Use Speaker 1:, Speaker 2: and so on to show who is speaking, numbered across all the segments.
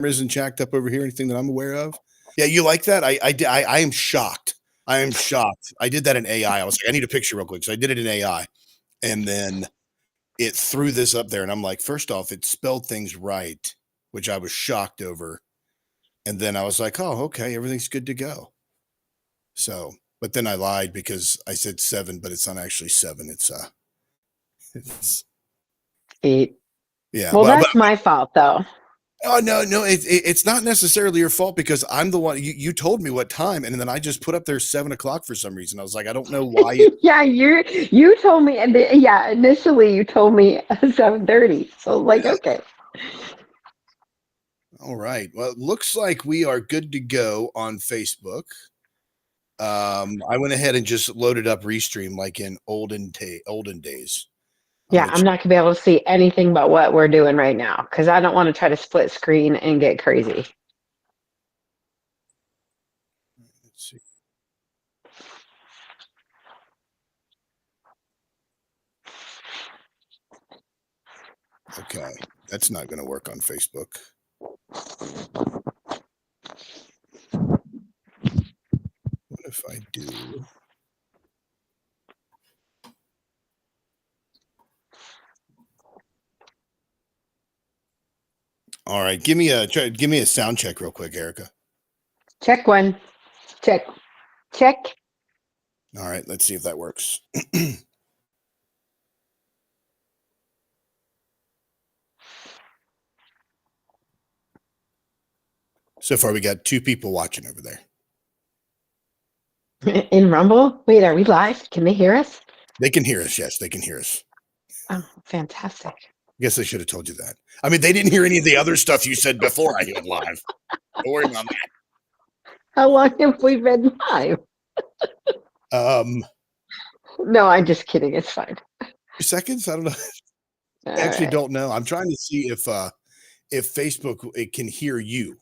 Speaker 1: isn't jacked up over here? Anything that I'm aware of? Yeah, you like that? I am shocked. I am shocked. I did that in AI. I was like, I need a picture real quick. So I did it in AI, and then it threw this up there, and I'm like, first off, it spelled things right, which I was shocked over, and then I was like, oh, okay, everything's good to go. So, but then I lied because I said 7, but it's not actually 7. It's
Speaker 2: 8.
Speaker 1: Yeah.
Speaker 2: Well, that's my fault, though.
Speaker 1: Oh, no, it's not necessarily your fault because I'm the one, you told me what time, and then I just put up there 7 o'clock for some reason. I was like, I don't know why.
Speaker 2: Yeah, you told me, and initially you told me 7:30. So like, yeah. Okay.
Speaker 1: All right. Well, it looks like we are good to go on Facebook. I went ahead and just loaded up Restream like in olden days.
Speaker 2: Yeah, I'm not gonna be able to see anything but what we're doing right now because I don't want to try to split screen and get crazy.
Speaker 1: Let's see. Okay, that's not going to work on Facebook. What if I do? All right, give me a sound check real quick, Erica.
Speaker 2: Check 1. Check.
Speaker 1: All right, let's see if that works. So far, we got 2 people watching over there.
Speaker 2: In Rumble? Wait, are we live? Can they hear us?
Speaker 1: They can hear us. Yes, they can hear us.
Speaker 2: Oh, fantastic.
Speaker 1: I guess I should have told you that. I mean, they didn't hear any of the other stuff you said before I went live. Don't worry about that.
Speaker 2: How long have we been live? No, I'm just kidding. It's fine.
Speaker 1: 2 seconds? I don't know. I actually don't know. I'm trying to see if Facebook it can hear you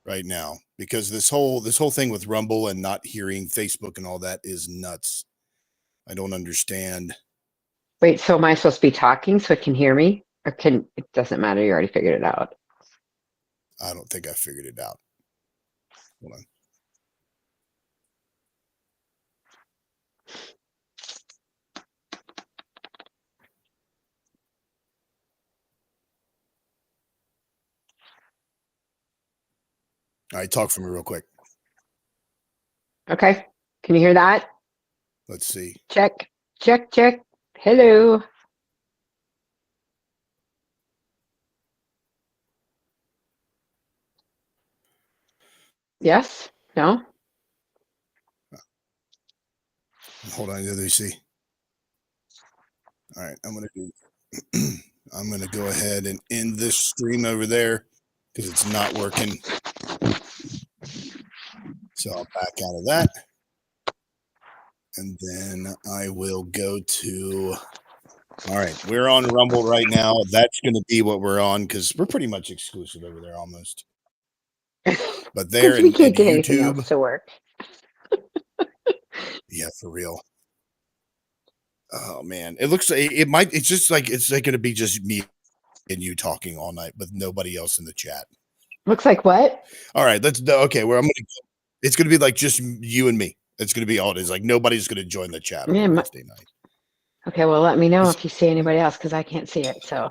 Speaker 1: right now because this whole thing with Rumble and not hearing Facebook and all that is nuts. I don't understand.
Speaker 2: Wait, so am I supposed to be talking so it can hear me? Or it doesn't matter, you already figured it out.
Speaker 1: I don't think I figured it out. Hold on. All right, talk for me real quick.
Speaker 2: Okay. Can you hear that?
Speaker 1: Let's see.
Speaker 2: Check. Hello. Yes? No?
Speaker 1: Hold on, let me see. All right, I'm gonna go ahead and end this stream over there because it's not working. So I'll back out of that. And then I will go to, all right, we're on Rumble right now. That's going to be what we're on because we're pretty much exclusive over there almost. But there
Speaker 2: we can't get anything else to work.
Speaker 1: Yeah, for real. Oh man, it looks like it's like going to be just me and you talking all night with nobody else in the chat.
Speaker 2: Looks like what?
Speaker 1: All right, okay. Where it's going to be like just you and me. It's going to be all it is. Like nobody's going to join the chat on Wednesday night.
Speaker 2: Okay, well, let me know if you see anybody else because I can't see it. So.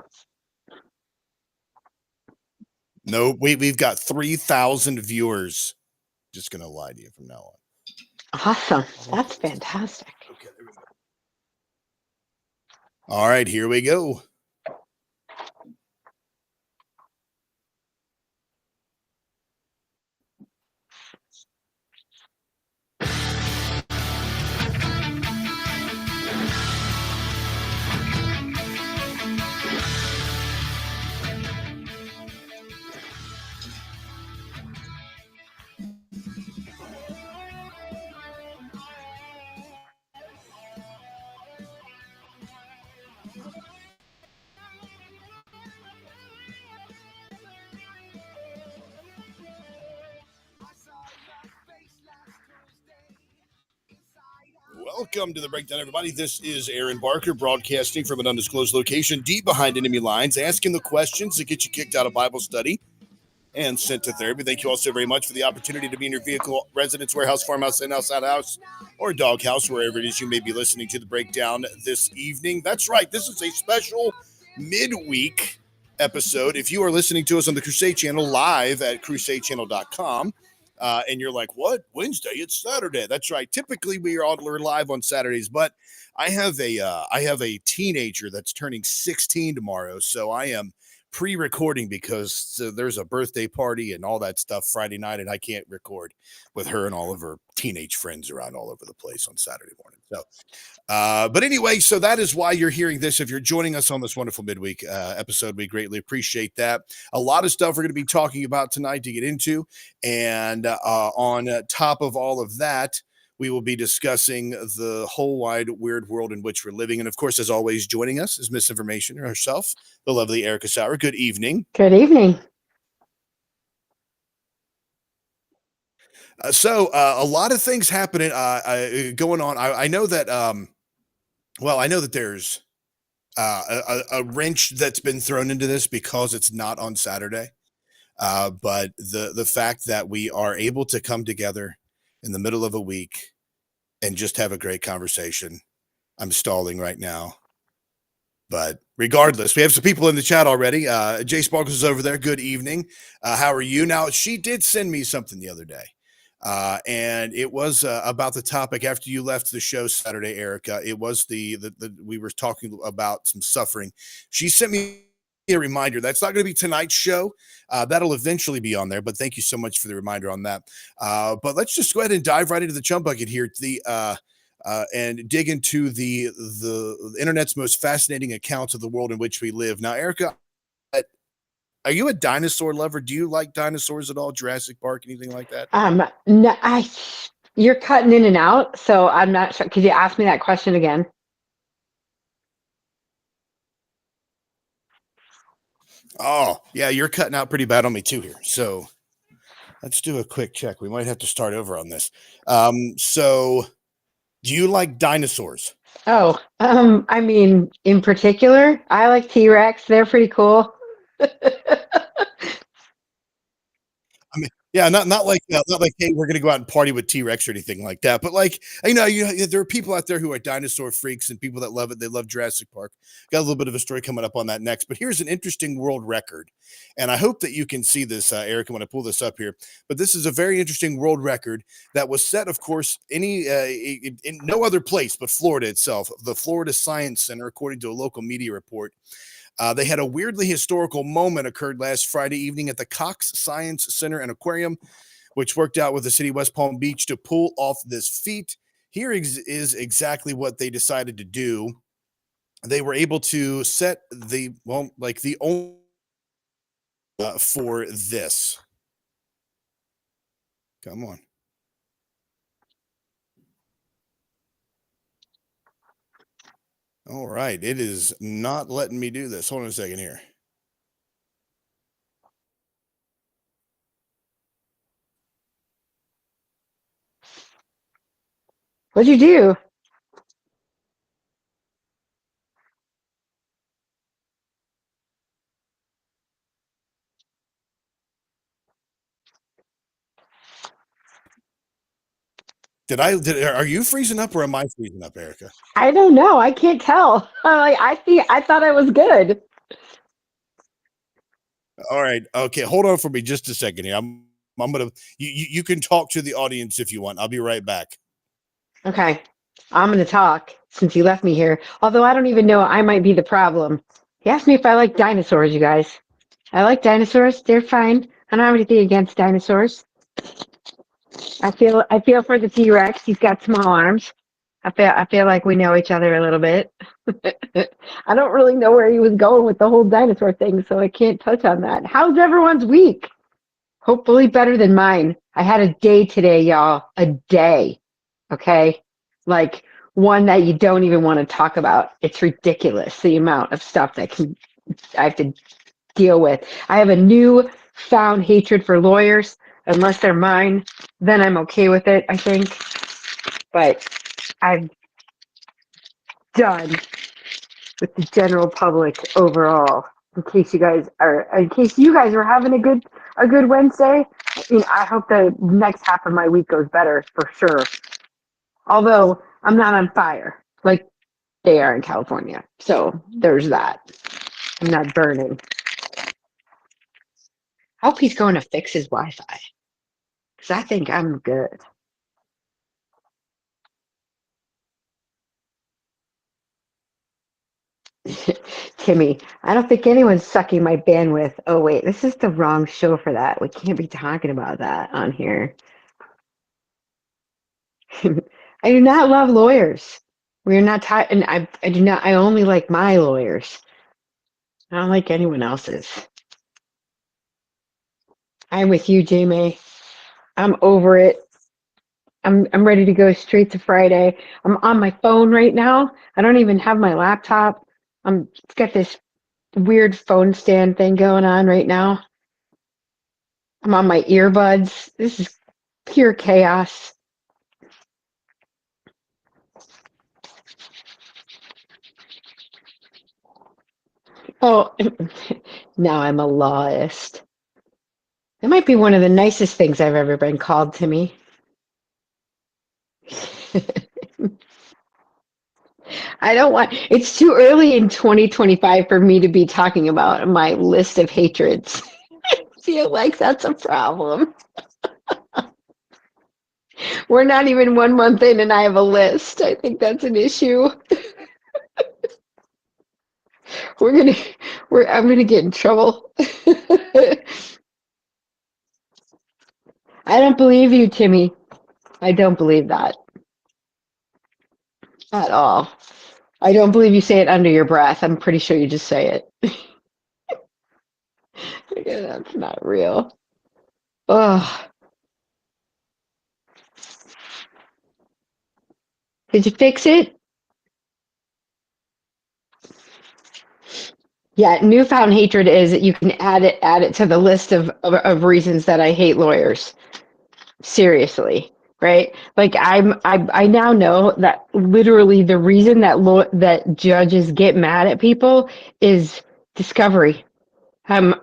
Speaker 1: No, we've got 3,000 viewers. Just going to lie to you from now on.
Speaker 2: Awesome. That's fantastic.
Speaker 1: Okay, there we go. All right, here we go. Welcome to the Breakdown, everybody. This is Aaron Barker broadcasting from an undisclosed location deep behind enemy lines, asking the questions that get you kicked out of Bible study and sent to therapy. Thank you all so very much for the opportunity to be in your vehicle, residence, warehouse, farmhouse, in-house, outhouse, or doghouse, wherever it is you may be listening to the breakdown this evening. That's right. This is a special midweek episode. If you are listening to us on the Crusade Channel live at crusadechannel.com, and you're like, what? Wednesday? It's Saturday. That's right. Typically, we're live on Saturdays, but I have a teenager that's turning 16 tomorrow, so I am pre-recording because there's a birthday party and all that stuff Friday night, and I can't record with her and all of her teenage friends around all over the place on Saturday morning. So, but anyway, so that is why you're hearing this. If you're joining us on this wonderful midweek episode, we greatly appreciate that. A lot of stuff we're going to be talking about tonight to get into, and on top of all of that, we will be discussing the whole wide weird world in which we're living. And of course, as always, joining us is Misinformation herself, the lovely Erica Sauer. Good evening.
Speaker 2: Good evening.
Speaker 1: So a lot of things happening, going on. I know that, I know that there's a wrench that's been thrown into this because it's not on Saturday. But the fact that we are able to come together in the middle of a week and just have a great conversation. I'm stalling right now. But regardless, we have some people in the chat already. Jay Sparkles is over there. Good evening. How are you? Now, she did send me something the other day. And it was about the topic after you left the show Saturday, Erica. It was the we were talking about some suffering. She sent me a reminder. That's not going to be tonight's show. That'll eventually be on there, but thank you so much for the reminder on that. But let's just go ahead and dive right into the chum bucket here. And dig into the internet's most fascinating accounts of the world in which we live. Now, Erica, are you a dinosaur lover? Do you like dinosaurs at all? Jurassic Park, anything like that?
Speaker 2: No, you're cutting in and out, so I'm not sure. Could you ask me that question again?
Speaker 1: Oh, yeah, you're cutting out pretty bad on me too here. So let's do a quick check. We might have to start over on this. So do you like dinosaurs?
Speaker 2: Oh, I mean, in particular, I like T-Rex. They're pretty cool.
Speaker 1: I mean, yeah, not like hey, we're gonna go out and party with T-Rex or anything like that. But like, there are people out there who are dinosaur freaks and people that love it. They love Jurassic Park. Got a little bit of a story coming up on that next. But here's an interesting world record, and I hope that you can see this, Erica, when I pull this up here. But this is a very interesting world record that was set, of course, in no other place but Florida itself. The Florida Science Center, according to a local media report. They had a weirdly historical moment occurred last Friday evening at the Cox Science Center and Aquarium, which worked out with the city of West Palm Beach to pull off this feat. Here is exactly what they decided to do. They were able to set the only for this. Come on. All right. It is not letting me do this. Hold on a second here.
Speaker 2: What'd you do?
Speaker 1: Are you freezing up or am I freezing up, Erica?
Speaker 2: I don't know. I can't tell. I thought I was good.
Speaker 1: All right. Okay. Hold on for me just a second here. I'm gonna you can talk to the audience if you want. I'll be right back.
Speaker 2: Okay. I'm going to talk since you left me here. Although I don't even know, I might be the problem. He asked me if I like dinosaurs, you guys. I like dinosaurs. They're fine. I don't have anything against dinosaurs. I feel for the T-Rex. He's got small arms. I feel like we know each other a little bit. I don't really know where he was going with the whole dinosaur thing, so I can't touch on that. How's everyone's week? Hopefully better than mine. I had a day today, y'all. A day. Okay? Like one that you don't even want to talk about. It's ridiculous, the amount of stuff that I have to deal with. I have a new found hatred for lawyers. Unless they're mine, then I'm okay with it, I think. But I'm done with the general public overall. in case you guys are having a good Wednesday. I hope the next half of my week goes better for sure. Although I'm not on fire like they are in California, so there's that. I'm not burning. I hope he's going to fix his Wi-Fi because I think I'm good. Timmy, I don't think anyone's sucking my bandwidth. Oh, wait, this is the wrong show for that. We can't be talking about that on here. I do not love lawyers. We are not and I do not. I only like my lawyers. I don't like anyone else's. I'm with you, Jamie. I'm over it. I'm ready to go straight to Friday. I'm on my phone right now. I don't even have my laptop. It's got this weird phone stand thing going on right now. I'm on my earbuds. This is pure chaos. Oh, now I'm a lawist. That might be one of the nicest things I've ever been called to me. I don't want, it's too early in 2025 for me to be talking about my list of hatreds. I feel like that's a problem. We're not even 1 month in and I have a list. I think that's an issue. We're gonna, I'm gonna get in trouble. I don't believe you, Timmy. I don't believe that at all. I don't believe you say it under your breath. I'm pretty sure you just say it. Yeah, that's not real. Oh, did you fix it? Yeah, newfound hatred is that you can add it to the list of reasons that I hate lawyers. Seriously, right? Like I now know that literally the reason that judges get mad at people is discovery. Um,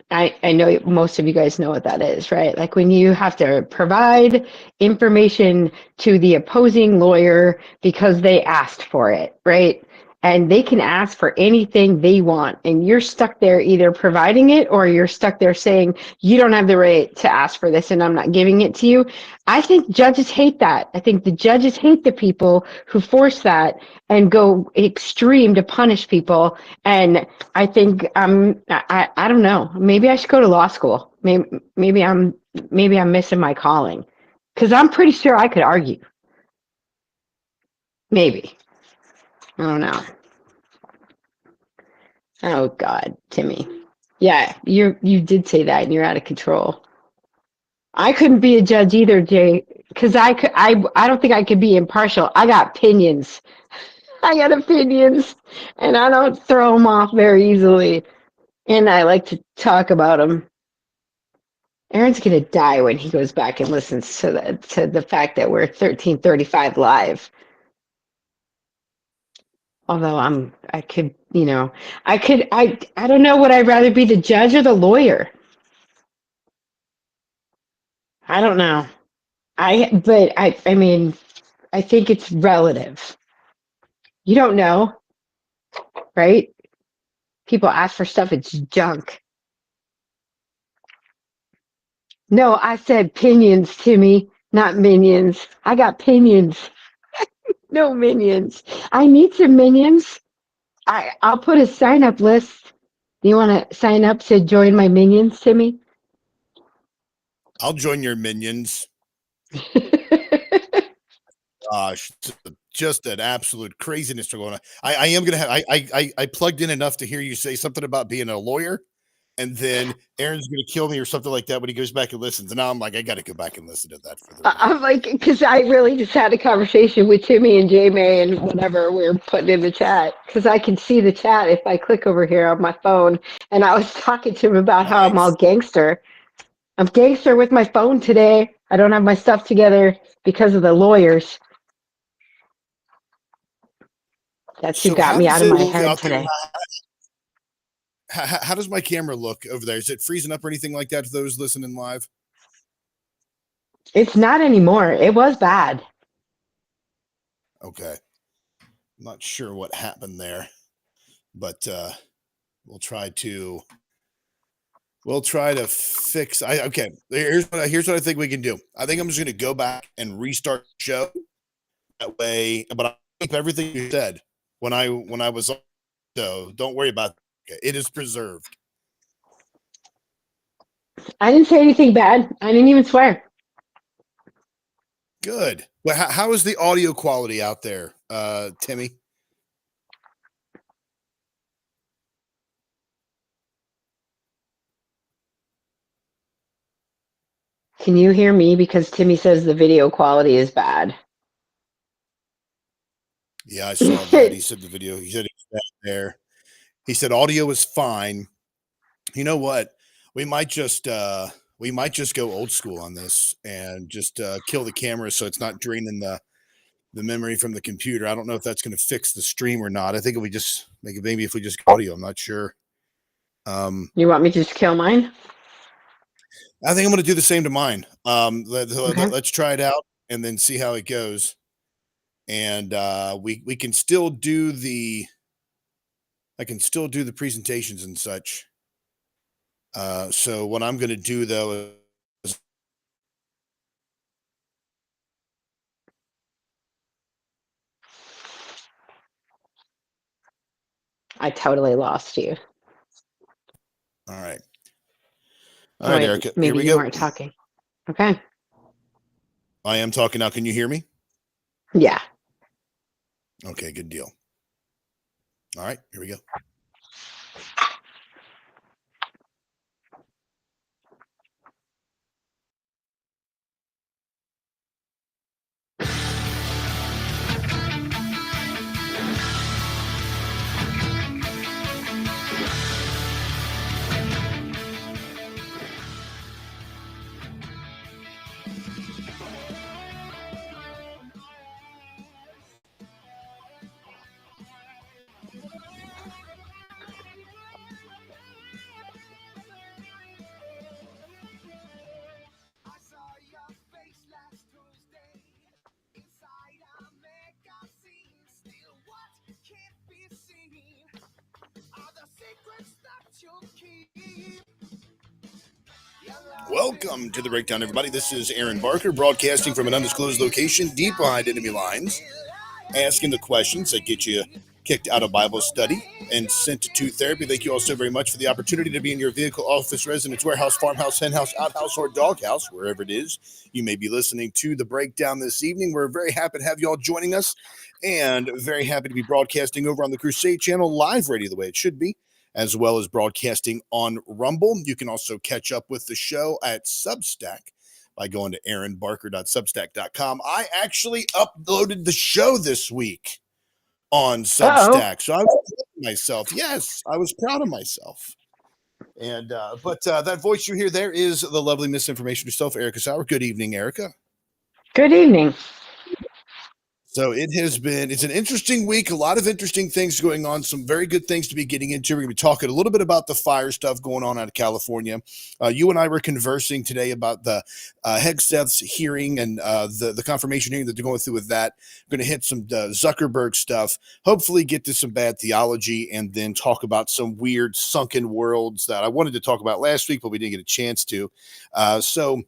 Speaker 2: I know most of you guys know what that is, right? Like when you have to provide information to the opposing lawyer because they asked for it, right? And they can ask for anything they want, and you're stuck there either providing it or you're stuck there saying, you don't have the right to ask for this and I'm not giving it to you. I think judges hate that. I think the judges hate the people who force that and go extreme to punish people. And I think I don't know. Maybe I should go to law school. Maybe I'm missing my calling because I'm pretty sure I could argue. Maybe. I don't know. Oh God, Timmy. Yeah, you did say that and you're out of control. I couldn't be a judge either, Jay, because I don't think I could be impartial. I got opinions. I got opinions and I don't throw them off very easily. And I like to talk about them. Aaron's gonna die when he goes back and listens to the fact that we're 13:35 live. Although I could, I don't know. Would I rather be the judge or the lawyer? I don't know. I mean, I think it's relative. You don't know, right? People ask for stuff, it's junk. No, I said pinions, Timmy, not minions. I got pinions, no minions. I need some minions. I'll put a sign up list. You want to sign up to join my minions, Timmy?
Speaker 1: I'll join your minions. Gosh, just an absolute craziness going on. I am gonna have I plugged in enough to hear you say something about being a lawyer, and then Aaron's gonna kill me or something like that when he goes back and listens. And now I'm like, I gotta go back and listen to that for the
Speaker 2: I'm like, because I really just had a conversation with Timmy and J May and whatever we're putting in the chat. Because I can see the chat if I click over here on my phone. And I was talking to him about how I'm all gangster. I'm gangster with my phone today. I don't have my stuff together because of the lawyers. That's who got me out of my head today.
Speaker 1: how does my camera look over there? Is it freezing up or anything like that for those listening live?
Speaker 2: It's not anymore. It was bad.
Speaker 1: Okay. I'm not sure what happened there, but we'll try to fix. Okay. Here's what I think we can do. I think I'm just going to go back and restart the show that way, but I'll keep everything you said when I was on. So don't worry about it. Okay. It is preserved.
Speaker 2: I didn't say anything bad. I didn't even swear.
Speaker 1: Good. Well, how is the audio quality out there, Timmy?
Speaker 2: Can you hear me? Because Timmy says the video quality is bad.
Speaker 1: Yeah, I saw that. He said he said it was bad there. He said audio is fine. You know what? We might just go old school on this and just kill the camera so it's not draining the memory from the computer. I don't know if that's going to fix the stream or not. I think if we just maybe if we just audio, I'm not sure.
Speaker 2: You want me to just kill mine?
Speaker 1: I think I'm going to do the same to mine.
Speaker 2: Okay.
Speaker 1: Let's try it out and then see how it goes. And we can still do I can still do the presentations and such. So what I'm going to do though is
Speaker 2: I totally lost you.
Speaker 1: all right.
Speaker 2: Oh,
Speaker 1: All right,
Speaker 2: wait,
Speaker 1: Erica. Here
Speaker 2: maybe
Speaker 1: we
Speaker 2: you
Speaker 1: go.
Speaker 2: weren't talking. Okay.
Speaker 1: I am talking now. Can you hear me?
Speaker 2: Yeah.
Speaker 1: Okay, good deal. All right, here we go. Welcome to the Breakdown, everybody. This is Aaron Barker, broadcasting from an undisclosed location deep behind enemy lines, asking the questions that get you kicked out of Bible study and sent to therapy. Thank you all so very much for the opportunity to be in your vehicle, office, residence, warehouse, farmhouse, henhouse, outhouse, or doghouse, wherever it is you may be listening to the Breakdown this evening. We're very happy to have you all joining us and very happy to be broadcasting over on the Crusade channel, live radio the way it should be, as well as broadcasting on Rumble. You can also catch up with the show at Substack by going to aaronbarker.substack.com. I actually uploaded the show this week on Substack. So I was proud of myself. Yes, I was proud of myself. And but that voice you hear there is the lovely misinformation herself, Erica Sauer. Good evening, Erica.
Speaker 2: Good evening.
Speaker 1: So it's an interesting week, a lot of interesting things going on, some very good things to be getting into. We're going to be talking a little bit about the fire stuff going on out of California. You and I were conversing today about the Hegseth's hearing and the confirmation hearing that they're going through with that. We're going to hit some Zuckerberg stuff, hopefully get to some bad theology, and then talk about some weird sunken worlds that I wanted to talk about last week, but we didn't get a chance to. So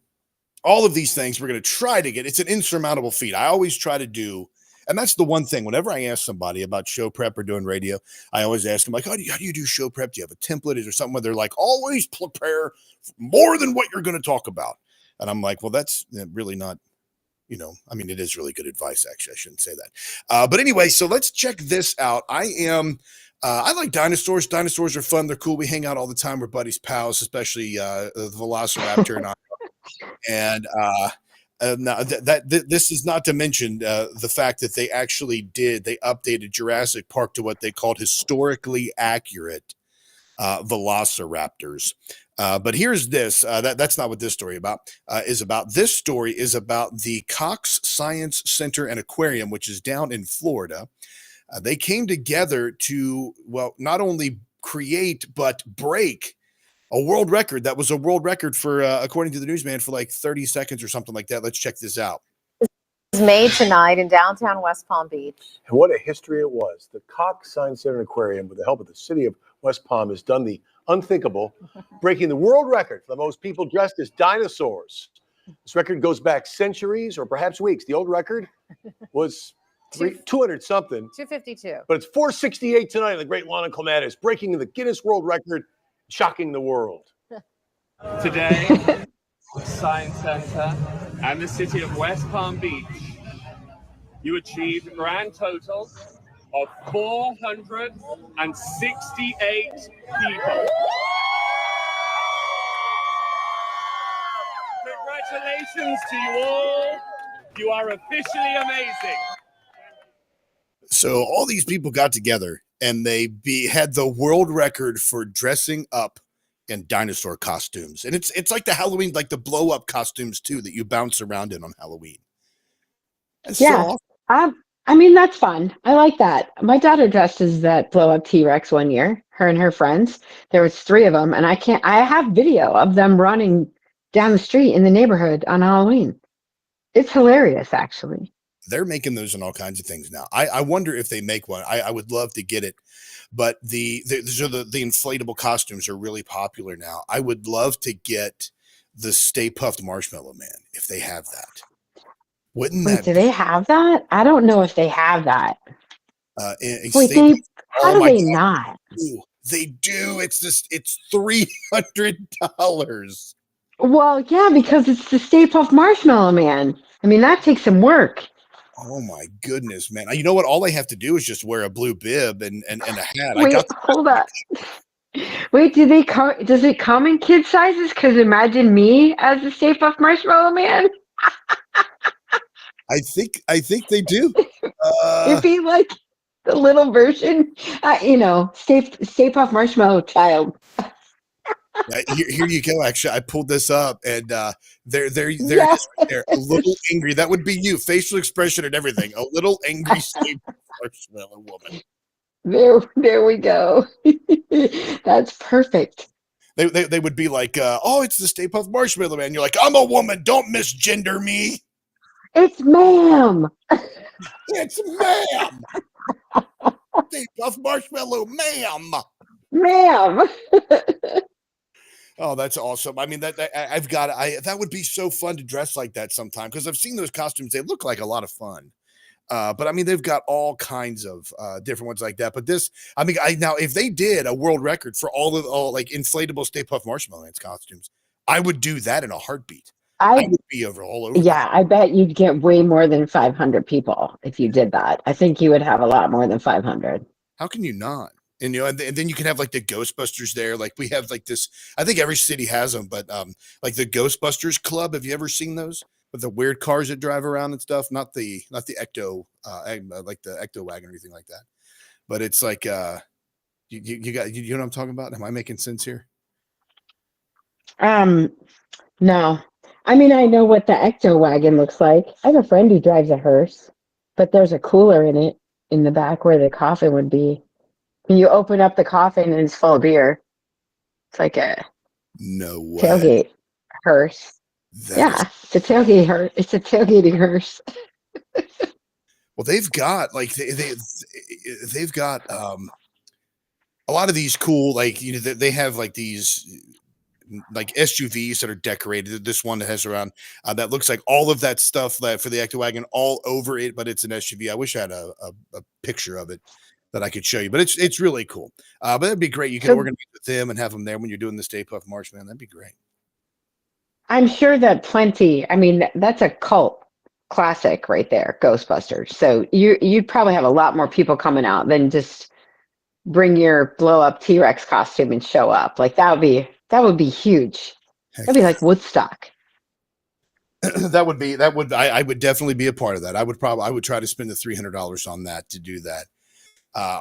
Speaker 1: all of these things we're going to try to get. It's an insurmountable feat. I always try to do. And that's the one thing, whenever I ask somebody about show prep or doing radio, I always ask them, like, how do you do show prep? Do you have a template? Is there something where they're like, always prepare more than what you're going to talk about? And I'm like, well, that's really not, I mean, it is really good advice, actually. I shouldn't say that. But anyway, so let's check this out. I like dinosaurs. Dinosaurs are fun. They're cool. We hang out all the time. We're buddies, pals, especially the Velociraptor and I. And now this is not to mention the fact that they updated Jurassic Park to what they called historically accurate velociraptors. But here's this. That's not what this story is about. This story is about the Cox Science Center and Aquarium, which is down in Florida. They came together to, well, not only create but break a world record. That was a world record for, according to the newsman, for like 30 seconds or something like that. Let's check this out.
Speaker 3: Was made tonight in downtown West Palm Beach.
Speaker 4: And what a history it was. The Cox Science Center Aquarium, with the help of the city of West Palm, has done the unthinkable, breaking the world record for the most people dressed as dinosaurs. This record goes back centuries or perhaps weeks. The old record was 200 something.
Speaker 3: 252.
Speaker 4: But it's 468 tonight. The great Lana Clematis breaking the Guinness World Record, shocking the world.
Speaker 5: Today, the Science Center and the city of West Palm Beach, you achieved a grand total of 468 people. Congratulations to you all. You are officially amazing.
Speaker 1: So all these people got together and they had the world record for dressing up in dinosaur costumes. And it's like the Halloween, like the blow up costumes too, that you bounce around in on Halloween. That's
Speaker 2: Yeah.
Speaker 1: so awesome.
Speaker 2: I mean, that's fun. I like that. My daughter dressed as that blow up T-Rex one year, her and her friends. There was 3 of them, and I have video of them running down the street in the neighborhood on Halloween. It's hilarious, actually.
Speaker 1: They're making those in all kinds of things now. I wonder if they make one. I would love to get it, but the inflatable costumes are really popular now. I would love to get the Stay Puft Marshmallow Man if they have that. Wouldn't
Speaker 2: Wait,
Speaker 1: that?
Speaker 2: do they have that? I don't know if they have that.
Speaker 1: Wait,
Speaker 2: how do they not?
Speaker 1: They do. It's $300.
Speaker 2: Well, yeah, because it's the Stay Puft Marshmallow Man. I mean, that takes some work.
Speaker 1: Oh my goodness, man! You know what? All they have to do is just wear a blue bib and a hat.
Speaker 2: Wait, hold up. Wait, does it come in kid sizes? Because imagine me as the Stay Puft Marshmallow Man.
Speaker 1: I think they do.
Speaker 2: It'd be like the little version, Stay Puft Marshmallow Child.
Speaker 1: Here you go. Actually, I pulled this up, and there it is right there. A little angry. That would be you. Facial expression and everything. A little angry Stay Puft Marshmallow woman.
Speaker 2: There we go. That's perfect.
Speaker 1: They would be like, oh, it's the Stay Puft Marshmallow Man. You're like, I'm a woman. Don't misgender me.
Speaker 2: It's ma'am.
Speaker 1: It's ma'am. Stay Puft Marshmallow, ma'am.
Speaker 2: Ma'am.
Speaker 1: Oh, that's awesome. I mean, that would be so fun to dress like that sometime, because I've seen those costumes. They look like a lot of fun. But I mean, they've got all kinds of different ones like that. But this, I mean, now if they did a world record for all like inflatable Stay Puft Marshmallow Man's costumes, I would do that in a heartbeat. I would be all over.
Speaker 2: Yeah, I bet you'd get way more than 500 people if you did that. I think you would have a lot more than 500.
Speaker 1: How can you not? And and then you can have like the Ghostbusters there. Like we have like this. I think every city has them, but like the Ghostbusters Club. Have you ever seen those with the weird cars that drive around and stuff? Not the Ecto, like the Ecto wagon or anything like that. But it's like you know what I'm talking about? Am I making sense here?
Speaker 2: No. I mean, I know what the Ecto wagon looks like. I have a friend who drives a hearse, but there's a cooler in it in the back where the coffin would be. You open up the coffin and it's full of beer. It's like a tailgate hearse. It's a tailgate hearse. It's a tailgating hearse.
Speaker 1: Well, they've got like they've got a lot of these cool, like, you know, they have like these like SUVs that are decorated. This one that has around that looks like all of that stuff for the Ecto wagon all over it, but it's an SUV. I wish I had a picture of it that I could show you, but it's really cool. But that'd be great. You could organize with them and have them there when you're doing the Stay Puft Marshmallow. That'd be great.
Speaker 2: I'm sure that plenty. I mean, that's a cult classic right there, Ghostbusters. So you'd probably have a lot more people coming out than just bring your blow up T-Rex costume and show up. Like that would be huge. That'd be like Woodstock.
Speaker 1: I would definitely be a part of that. I would try to spend the $300 on that to do that.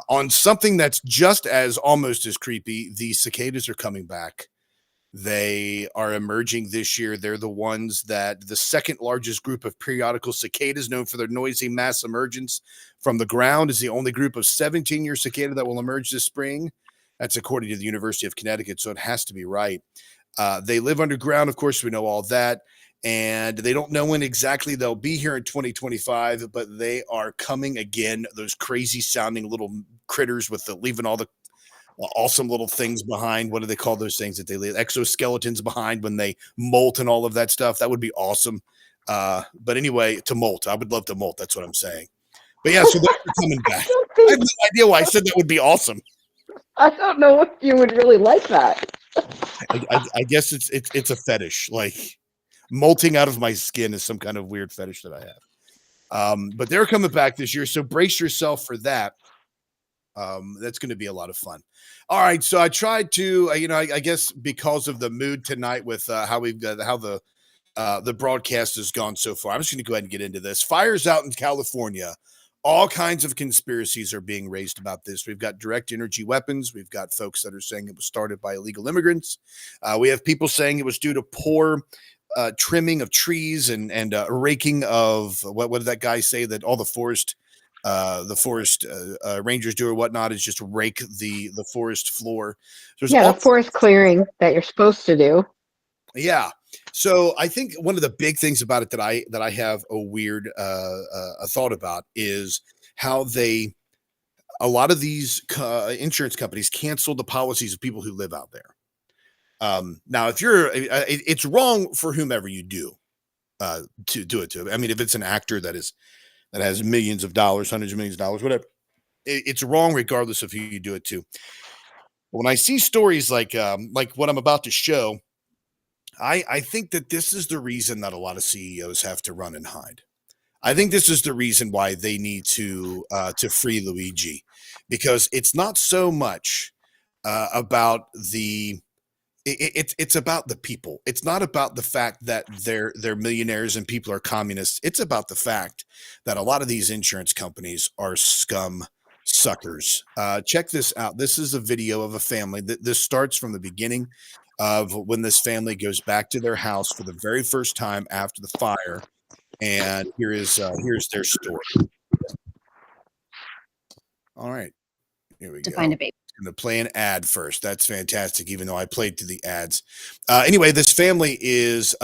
Speaker 1: On something that's just as almost as creepy, the cicadas are coming back. They are emerging this year. They're the ones that the second largest group of periodical cicadas, known for their noisy mass emergence from the ground, is the only group of 17-year cicada that will emerge this spring. That's according to the University of Connecticut, so it has to be right. They live underground, of course, we know all that. And they don't know when exactly they'll be here in 2025, but they are coming again. Those crazy sounding little critters with leaving all the awesome little things behind. What do they call those things that they leave? Exoskeletons behind when they molt and all of that stuff. That would be awesome. But anyway, to molt. I would love to molt. That's what I'm saying. But yeah, so they're coming back. I have no idea why I said that would be awesome.
Speaker 2: I don't know if you would really like that.
Speaker 1: I guess it's a fetish. Like molting out of my skin is some kind of weird fetish that I have. But they're coming back this year, so brace yourself for that. That's going to be a lot of fun. All right, so I tried to, I guess because of the mood tonight with how the broadcast has gone so far, I'm just going to go ahead and get into this. Fires out in California. All kinds of conspiracies are being raised about this. We've got direct energy weapons. We've got folks that are saying it was started by illegal immigrants. We have people saying it was due to poor trimming of trees and raking of what did that guy say that all the forest rangers do or whatnot is just rake the forest floor.
Speaker 2: The forest clearing that you're supposed to do.
Speaker 1: Yeah. So I think one of the big things about it that I have a weird a thought about is how a lot of these insurance companies cancel the policies of people who live out there. Now, if you're, it's wrong for whomever you do to do it to. I mean, if it's an actor that has millions of dollars, hundreds of millions of dollars, whatever, it's wrong regardless of who you do it to. When I see stories like what I'm about to show, I think that this is the reason that a lot of CEOs have to run and hide. I think this is the reason why they need to free Luigi, because it's not so much about it's about the people. It's not about the fact that they're millionaires and people are communists. It's about the fact that a lot of these insurance companies are scum suckers. Check this out. This is a video of a family. This starts from the beginning of when this family goes back to their house for the very first time after the fire. And here's their story. All right, here we go.
Speaker 3: Find a baby.
Speaker 1: I'm going to play an ad first. That's fantastic, even though I played to the ads. Anyway, this family is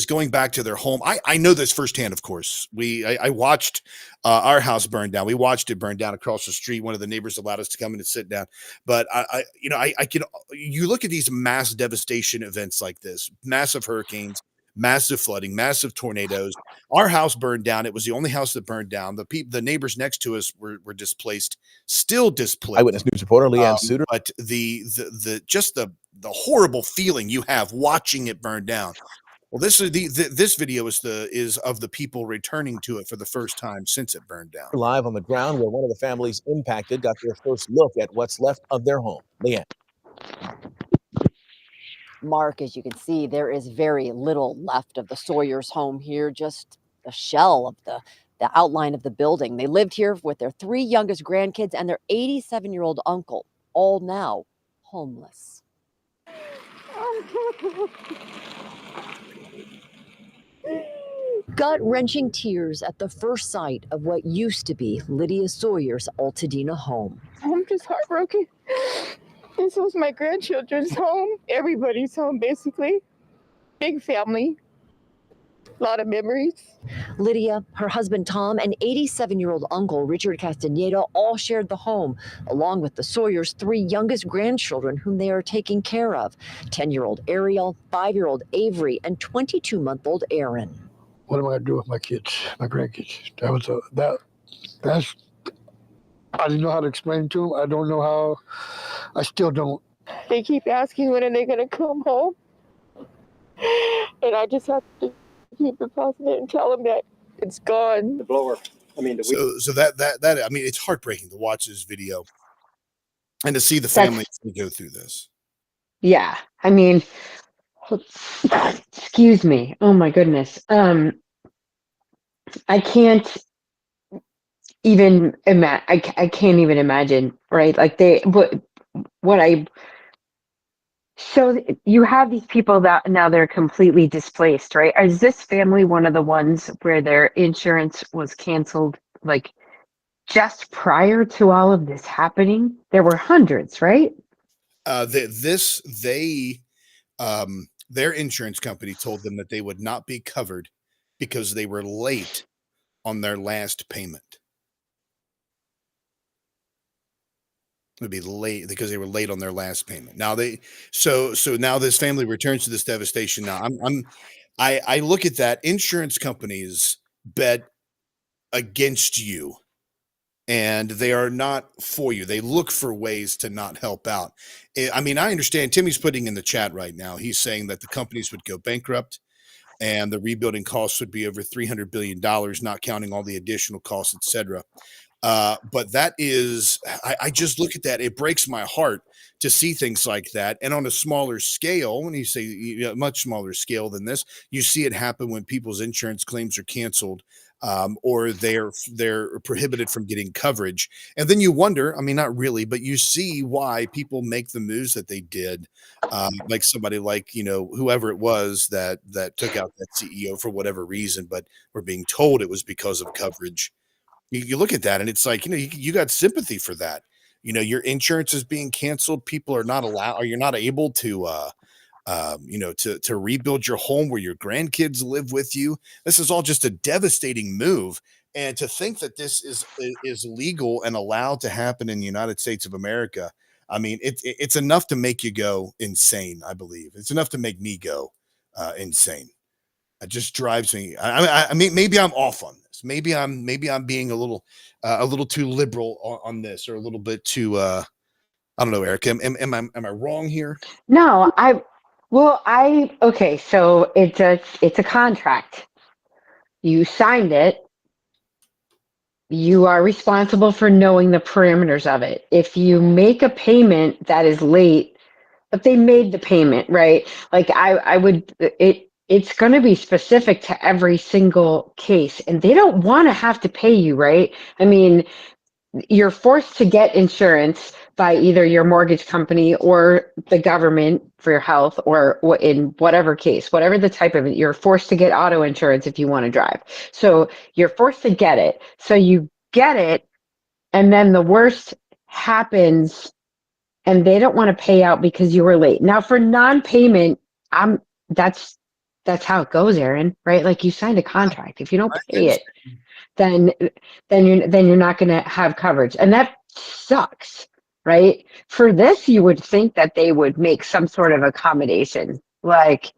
Speaker 1: going back to their home. I know this firsthand, of course. I watched our house burn down. We watched it burn down across the street. One of the neighbors allowed us to come in and sit down. But you look at these mass devastation events like this, massive hurricanes, massive flooding, massive tornadoes. Our house burned down. It was the only house that burned down. The neighbors next to us were displaced, still displaced.
Speaker 6: Eyewitness News reporter Leanne Suter.
Speaker 1: But the horrible feeling you have watching it burn down. Well, this video is of the people returning to it for the first time since it burned down.
Speaker 6: Live on the ground where one of the families impacted got their first look at what's left of their home. Leanne.
Speaker 7: Mark, as you can see, there is very little left of the Sawyer's home here, just the shell of the outline of the building. They lived here with their 3 youngest grandkids and their 87-year-old uncle, all now homeless. Gut-wrenching tears at the first sight of what used to be Lydia Sawyer's Altadena home.
Speaker 8: I'm just heartbroken. This was my grandchildren's home, everybody's home, basically. Big family, a lot of memories.
Speaker 7: Lydia, her husband Tom, and 87-year-old uncle Richard Castaneda all shared the home, along with the Sawyers' 3 youngest grandchildren whom they are taking care of, 10-year-old Ariel, 5-year-old Avery, and 22-month-old Aaron.
Speaker 9: What am I going to do with my kids, my grandkids? That's I didn't know how to explain to them. I don't know how. I still don't.
Speaker 8: They keep asking when are they going to come home. And I just have to keep it positive and tell them that it's gone.
Speaker 10: The blower.
Speaker 1: So that I mean, it's heartbreaking to watch this video and to see the family go through this.
Speaker 2: Yeah. I mean, excuse me. Oh my goodness. I can't even imagine. I can't even imagine, right? Like so you have these people that now they're completely displaced, right? Is this family one of the ones where their insurance was canceled, like just prior to all of this happening? There were hundreds, right?
Speaker 1: Their insurance company told them that they would not be covered because they were late on their last payment. Would be late because they were late on their last payment. Now so now this family returns to this devastation. Now I look at that. Insurance companies bet against you, and they are not for you. They look for ways to not help out. I mean, I understand Timmy's putting in the chat right now. He's saying that the companies would go bankrupt and the rebuilding costs would be over $300 billion, not counting all the additional costs, etc. But that is, I just look at that. It breaks my heart to see things like that. And on a smaller scale, when you say much smaller scale than this, you see it happen when people's insurance claims are canceled, or they're prohibited from getting coverage. And then you wonder, I mean, not really, but you see why people make the moves that they did. Like somebody like, whoever it was that took out that CEO for whatever reason, but we're being told it was because of coverage. You look at that and it's like, you got sympathy for that. Your insurance is being canceled. People are not allowed, or you're not able to, to rebuild your home where your grandkids live with you. This is all just a devastating move. And to think that this is legal and allowed to happen in the United States of America, I mean, it's enough to make you go insane. I believe it's enough to make me go insane. It just drives me. I mean, maybe I'm off on this. Maybe I'm being a little too liberal on this, or a little bit too. I don't know, Eric. Am I wrong here?
Speaker 2: No, okay. So it's a contract. You signed it. You are responsible for knowing the parameters of it. If you make a payment that is late, but they made the payment, right? Like it's going to be specific to every single case, and they don't want to have to pay you, right? I mean, you're forced to get insurance by either your mortgage company or the government for your health, or in whatever case, whatever the type of it, you're forced to get auto insurance if you want to drive. So you're forced to get it. So you get it, and then the worst happens, and they don't want to pay out because you were late. Now for non-payment, that's how it goes, Aaron, right? Like, you signed a contract. If you don't pay it, then you're not going to have coverage, and that sucks, right? For this, you would think that they would make some sort of accommodation, like,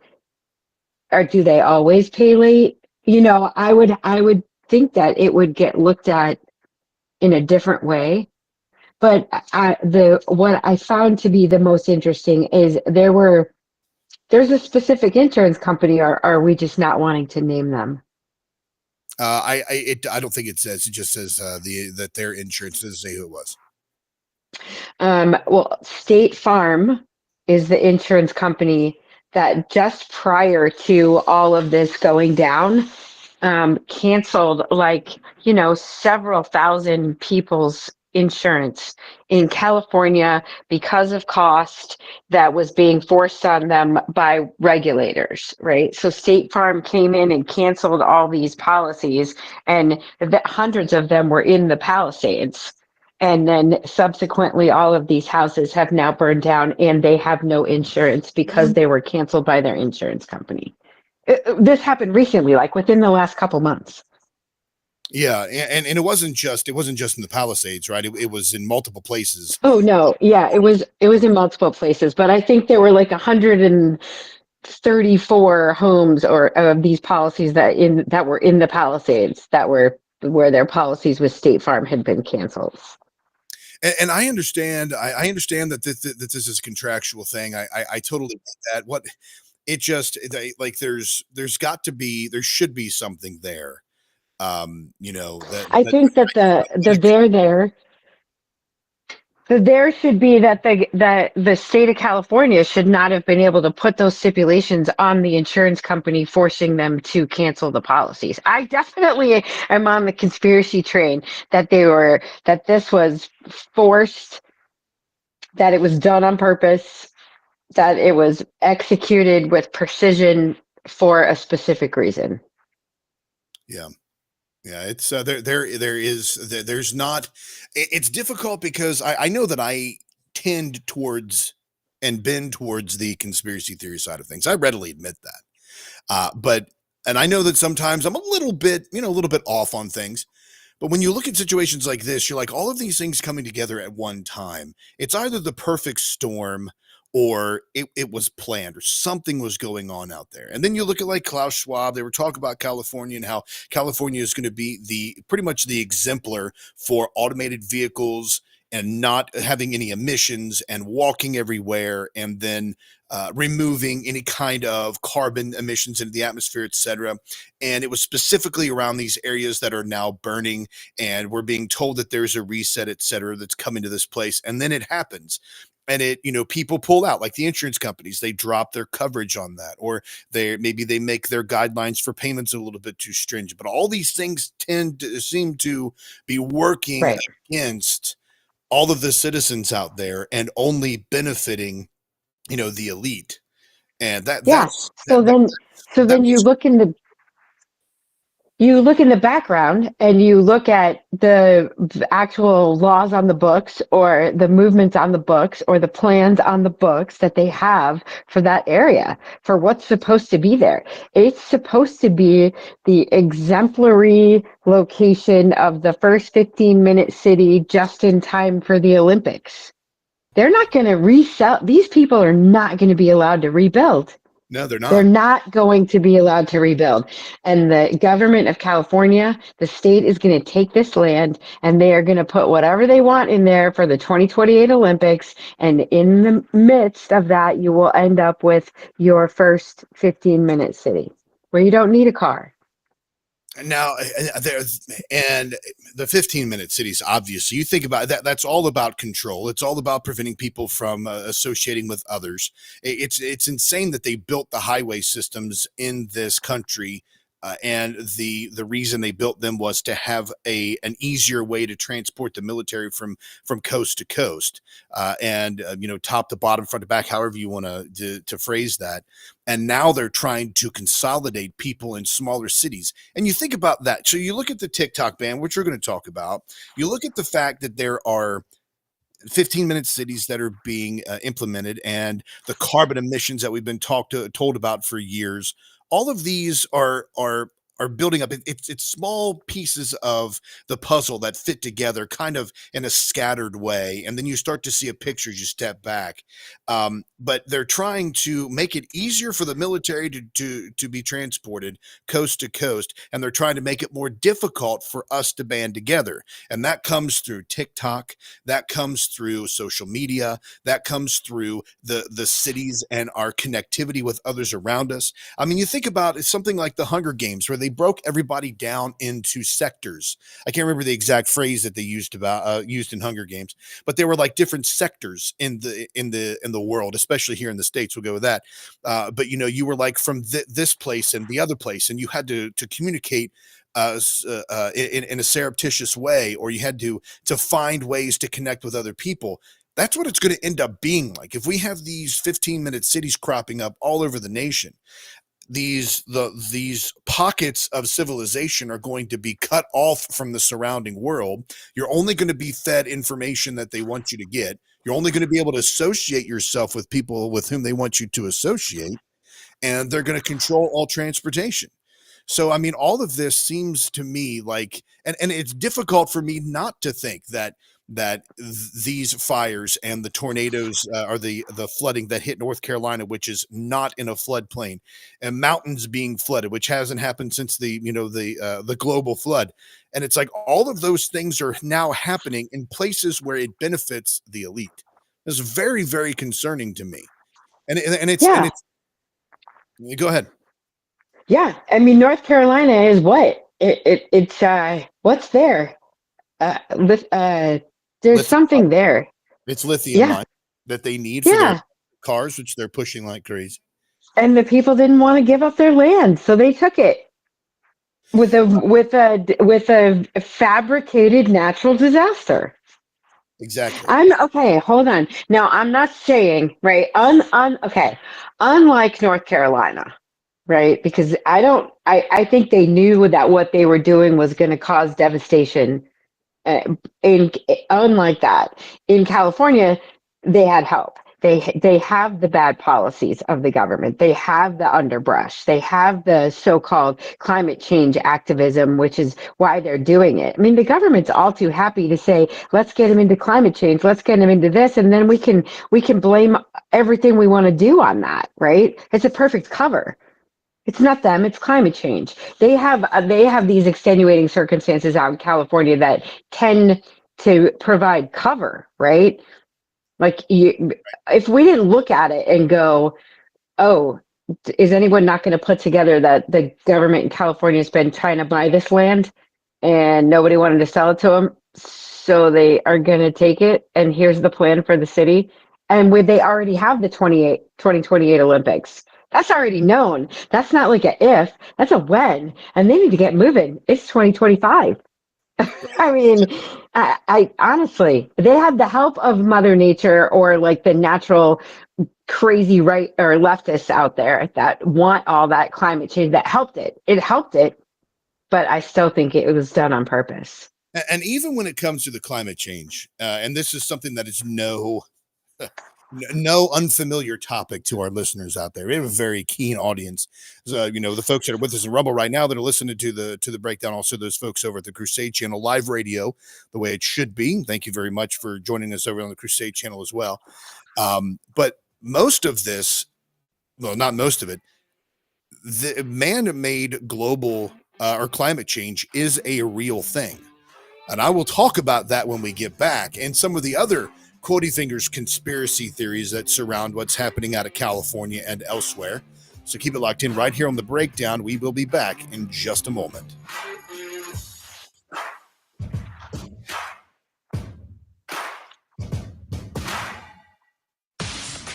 Speaker 2: or do they always pay late? I would think that it would get looked at in a different way. But what I found to be the most interesting is there's a specific insurance company, or are we just not wanting to name them?
Speaker 1: I don't think it says. It just says that their insurance doesn't say who it was.
Speaker 2: Well, State Farm is the insurance company that just prior to all of this going down, canceled several thousand people's insurance in California because of cost that was being forced on them by regulators, right? So State Farm came in and canceled all these policies, and hundreds of them were in the Palisades. And then subsequently, all of these houses have now burned down, and they have no insurance because they were canceled by their insurance company. This happened recently, like within the last couple months.
Speaker 1: Yeah, and it wasn't just in the Palisades, right? It was in multiple places.
Speaker 2: Oh no, yeah, it was in multiple places, but I think there were like 134 homes or of these policies that were in the Palisades that were where their policies with State Farm had been canceled.
Speaker 1: And I understand. I understand that this is a contractual thing. I totally get that. What it just like there should be something there. I
Speaker 2: think that there should be that the state of California should not have been able to put those stipulations on the insurance company, forcing them to cancel the policies. I definitely am on the conspiracy train that this was forced, that it was done on purpose, that it was executed with precision for a specific reason.
Speaker 1: Yeah. Yeah, it's there's not. It's difficult because I know that I tend towards and bend towards the conspiracy theory side of things. I readily admit that. And I know that sometimes I'm a little bit off on things. But when you look at situations like this, you're like, all of these things coming together at one time. It's either the perfect storm or it was planned or something was going on out there. And then you look at like Klaus Schwab, they were talking about California and how California is going to be pretty much the exemplar for automated vehicles and not having any emissions and walking everywhere, and then removing any kind of carbon emissions into the atmosphere, et cetera. And it was specifically around these areas that are now burning, and we're being told that there's a reset, et cetera, that's coming to this place. And then it happens. And people pull out, like the insurance companies, they drop their coverage on that, or they make their guidelines for payments a little bit too stringent. But all these things seem to be working against all of the citizens out there and only benefiting, the elite. And then
Speaker 2: you look in the background and you look at the actual laws on the books or the movements on the books or the plans on the books that they have for that area, for what's supposed to be there. It's supposed to be the exemplary location of the first 15-minute city just in time for the Olympics. They're not going to resell. These people are not going to be allowed to rebuild.
Speaker 1: No, they're not.
Speaker 2: They're not going to be allowed to rebuild. And the government of California, the state, is going to take this land and they are going to put whatever they want in there for the 2028 Olympics. And in the midst of that, you will end up with your first 15-minute city where you don't need a car.
Speaker 1: Now, and the 15-minute cities, obviously, you think about that. That's all about control. It's all about preventing people from associating with others. It's insane that they built the highway systems in this country. And the reason they built them was to have an easier way to transport the military from coast to coast, and top to bottom, front to back, however you want to phrase that. And now they're trying to consolidate people in smaller cities. And you think about that. So you look at the TikTok ban, which we're going to talk about. You look at the fact that there are 15-minute cities that are being implemented, and the carbon emissions that we've been told about for years. All of these are building up. It's small pieces of the puzzle that fit together kind of in a scattered way. And then you start to see a picture as you step back. But they're trying to make it easier for the military to be transported coast to coast. And they're trying to make it more difficult for us to band together. And that comes through TikTok. That comes through social media. That comes through the cities and our connectivity with others around us. I mean, you think about something like the Hunger Games, where they broke everybody down into sectors. I can't remember the exact phrase that they used in Hunger Games, but they were like different sectors in the world, especially here in the States. We'll go with that. But you were like from this place and the other place, and you had to communicate in a surreptitious way, or you had to find ways to connect with other people. That's what it's going to end up being like if we have these 15-minute cities cropping up all over the nation. These pockets of civilization are going to be cut off from the surrounding world. You're only going to be fed information that they want you to get. You're only going to be able to associate yourself with people with whom they want you to associate, and they're going to control all transportation. So, I mean, all of this seems to me like, and it's difficult for me not to think that these fires and the tornadoes or the flooding that hit North Carolina, which is not in a floodplain, and mountains being flooded, which hasn't happened since the global flood. And it's like all of those things are now happening in places where it benefits the elite. It's very, very concerning to me. And it's go ahead.
Speaker 2: Yeah, I mean, North Carolina is what? It's what's there? There's something there.
Speaker 1: It's lithium mine that they need for their cars, which they're pushing like crazy.
Speaker 2: And the people didn't want to give up their land, so they took it with a fabricated natural disaster.
Speaker 1: Exactly.
Speaker 2: Hold on. Now, I'm not saying, right, unlike North Carolina, right? Because I think they knew that what they were doing was going to cause devastation. Unlike that, in California, they had hope. They have the bad policies of the government. They have the underbrush. They have the so-called climate change activism, which is why they're doing it. I mean, the government's all too happy to say, let's get them into climate change, let's get them into this, and then we can blame everything we want to do on that, right? It's a perfect cover. It's not them, it's climate change. They have these extenuating circumstances out in California that tend to provide cover, right? Like if we didn't look at it and go, oh, is anyone not going to put together that the government in California has been trying to buy this land and nobody wanted to sell it to them, so they are going to take it, and here's the plan for the city. And where they already have the 2028 Olympics. That's already known. That's not like a if, that's a when. And they need to get moving. It's 2025. I mean, I honestly, they had the help of Mother Nature or like the natural crazy right or leftists out there that want all that climate change that helped it. It helped it, but I still think it was done on purpose.
Speaker 1: And even when it comes to the climate change, and this is something that is no unfamiliar topic to our listeners out there. We have a very keen audience. So, the folks that are with us in Rumble right now that are listening to the breakdown, also those folks over at the Crusade channel, live radio, the way it should be. Thank you very much for joining us over on the Crusade channel as well. But most of this, well, not most of it, the man-made global or climate change is a real thing. And I will talk about that when we get back and some of the other Quotey Fingers conspiracy theories that surround what's happening out of California and elsewhere. So keep it locked in right here on The Breakdown. We will be back in just a moment.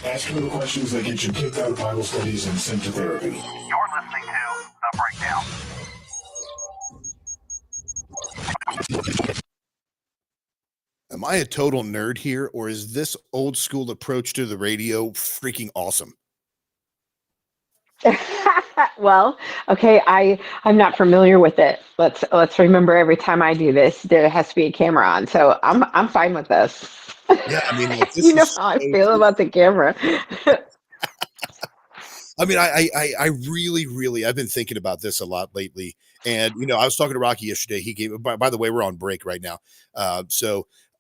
Speaker 10: Asking the questions that get you kicked out of Bible studies and sent to therapy.
Speaker 11: You're listening to The Breakdown.
Speaker 1: Am I a total nerd here, or is this old school approach to the radio freaking awesome?
Speaker 2: Well, okay, I'm not familiar with it. Let's remember every time I do this, there has to be a camera on. So I'm fine with this.
Speaker 1: Yeah, I mean, like, this
Speaker 2: you know
Speaker 1: is
Speaker 2: how I feel about the camera.
Speaker 1: I mean, I really, I've been thinking about this a lot lately. And, I was talking to Rocky yesterday. He gave, by the way, we're on break right now.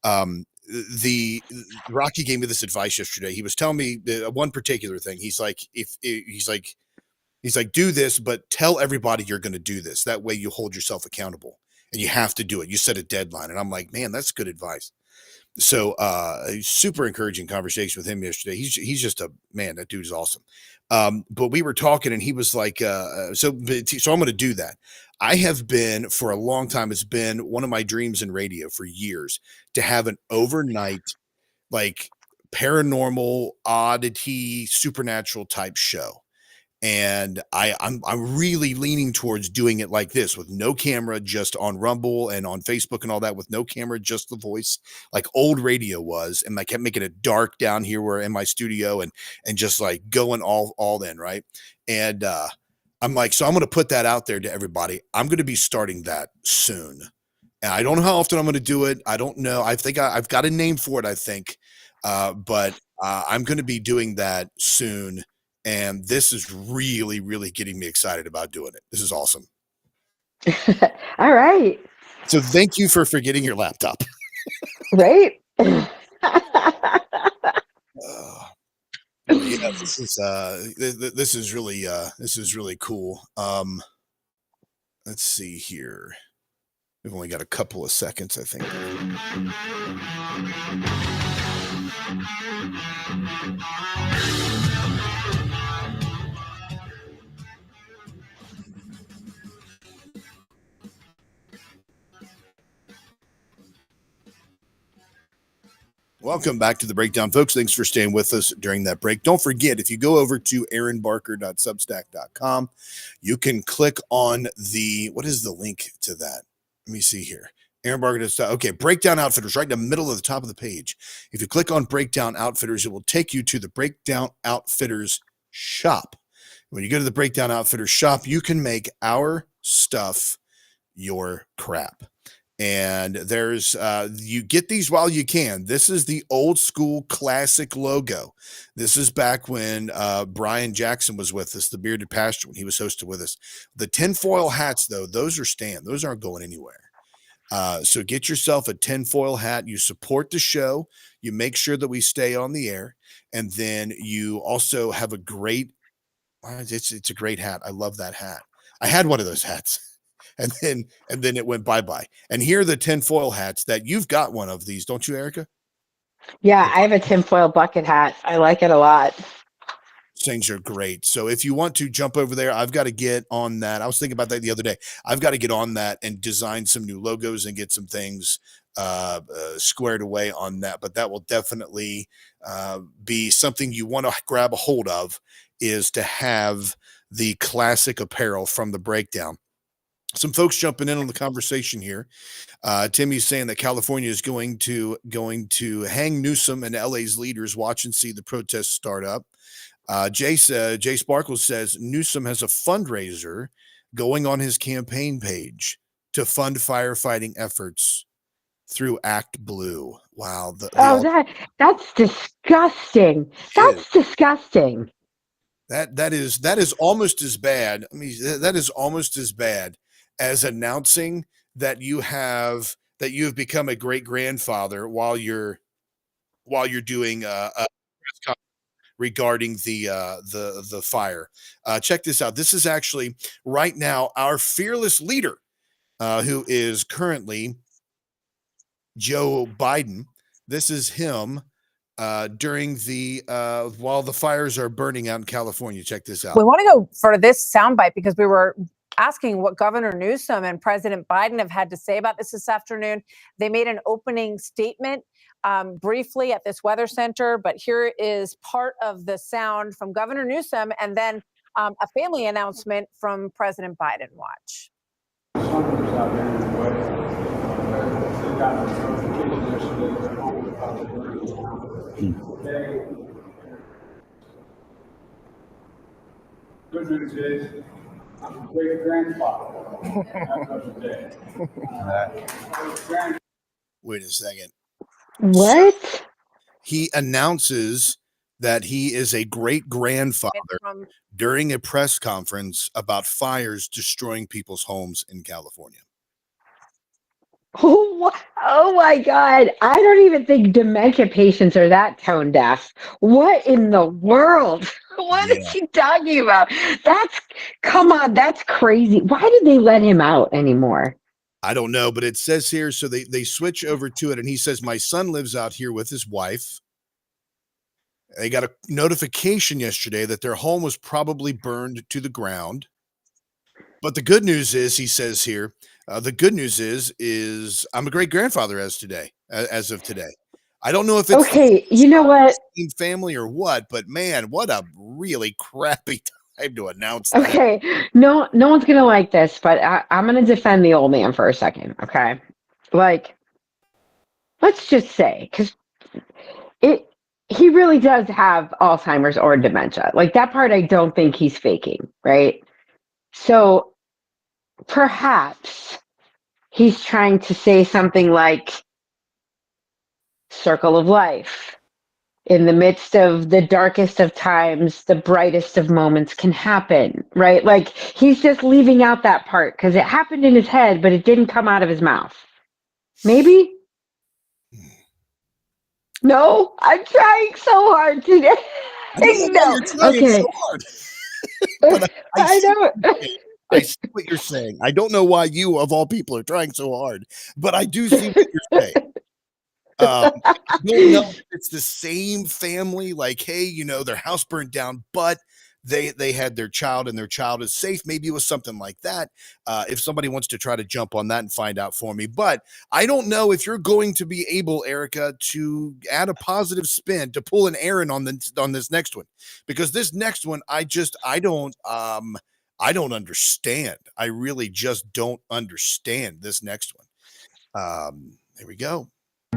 Speaker 1: The Rocky gave me this advice yesterday. He was telling me one particular thing. He's like, he's like, do this, but tell everybody you're going to do this. That way you hold yourself accountable and you have to do it. You set a deadline. And I'm like, man, that's good advice. So, super encouraging conversation with him yesterday. He's just a man. That dude is awesome. But we were talking and he was like, so I'm going to do that. I have been for a long time. It's been one of my dreams in radio for years to have an overnight, like paranormal oddity, supernatural type show. And I'm really leaning towards doing it like this with no camera, just on Rumble and on Facebook and all that, with no camera, just the voice, like old radio was. And I kept making it dark down here where in my studio and just like going all in, right? And I'm like, so I'm going to put that out there to everybody. I'm going to be starting that soon. And I don't know how often I'm going to do it. I don't know. I think I've got a name for it, I think. But I'm going to be doing that soon. And this is really, really getting me excited about doing it. This is awesome.
Speaker 2: All right.
Speaker 1: So thank you for forgetting your laptop.
Speaker 2: Right?
Speaker 1: Yeah, this is really cool. Let's see here. We've only got a couple of seconds, I think. Welcome back to The Breakdown, folks. Thanks for staying with us during that break. Don't forget, if you go over to aaronbarker.substack.com, you can click on what is the link to that? Let me see here. Aaron Barker. Okay, Breakdown Outfitters, right in the middle of the top of the page. If you click on Breakdown Outfitters, it will take you to the Breakdown Outfitters shop. When you go to the Breakdown Outfitters shop, you can make our stuff your crap. And there's you get these while you can. This is the old school classic logo. This is back when Brian Jackson was with us, the bearded pastor, when he was hosted with us. The tinfoil hats, though, those are staying. Those aren't going anywhere. So get yourself a tinfoil hat. You support the show. You make sure that we stay on the air, and then you also have a great. It's a great hat. I love that hat. I had one of those hats. And then it went bye-bye. And here are the tinfoil hats that you've got one of these, don't you, Erica?
Speaker 2: Yeah, I have a tinfoil bucket hat. I like it a lot.
Speaker 1: Things are great. So if you want to jump over there, I've got to get on that. I was thinking about that the other day. I've got to get on that and design some new logos and get some things squared away on that. But that will definitely be something you want to grab a hold of, is to have the classic apparel from the breakdown. Some folks jumping in on the conversation here. Timmy's saying that California is going to hang Newsom and LA's leaders. Watch and see the protests start up. Jay Sparkles says Newsom has a fundraiser going on his campaign page to fund firefighting efforts through Act Blue. Wow.
Speaker 2: That's disgusting. That's disgusting.
Speaker 1: That is almost as bad. I mean, that is almost as bad as announcing that you have become a great grandfather while you're doing a press conference regarding the fire. Check this out. This is actually right now our fearless leader, who is currently Joe Biden. This is him during while the fires are burning out in California. Check this out.
Speaker 3: We want to go for this soundbite because we were asking what Governor Newsom and President Biden have had to say about this afternoon. They made an opening statement briefly at this weather center, but here is part of the sound from Governor Newsom and then a family announcement from President Biden. Watch.
Speaker 12: Good news is I'm a great grandfather.
Speaker 1: Wait a second.
Speaker 2: What?
Speaker 1: He announces that he is a great grandfather during a press conference about fires destroying people's homes in California.
Speaker 2: Oh my God. I don't even think dementia patients are that tone deaf. What in the world? What is he talking about? Come on, that's crazy. Why did they let him out anymore?
Speaker 1: I don't know, but it says here, so they switch over to it, and he says, my son lives out here with his wife. They got a notification yesterday that their home was probably burned to the ground. But the good news is, he says here, the good news is I'm a great grandfather as of today. I don't know if it's
Speaker 2: okay. You know what?
Speaker 1: Family or what, but man, what a really crappy time to announce that.
Speaker 2: Okay, no one's gonna like this, but I'm gonna defend the old man for a second. Okay, like let's just say because he really does have Alzheimer's or dementia. Like that part, I don't think he's faking, right? So perhaps he's trying to say something like circle of life. In the midst of the darkest of times, the brightest of moments can happen, right? Like he's just leaving out that part because it happened in his head, but it didn't come out of his mouth. Maybe? No, I'm trying so hard today.
Speaker 1: Okay. So hard. But I know. I see what you're saying. I don't know why you, of all people, are trying so hard, but I do see what you're saying. I don't know if it's the same family, like, hey, their house burned down, but they had their child and their child is safe. Maybe it was something like that. If somebody wants to try to jump on that and find out for me, but I don't know if you're going to be able, Erica, to add a positive spin to pull an Aaron on this next one, because this next one, I don't understand. I really just don't understand this next one. There we go.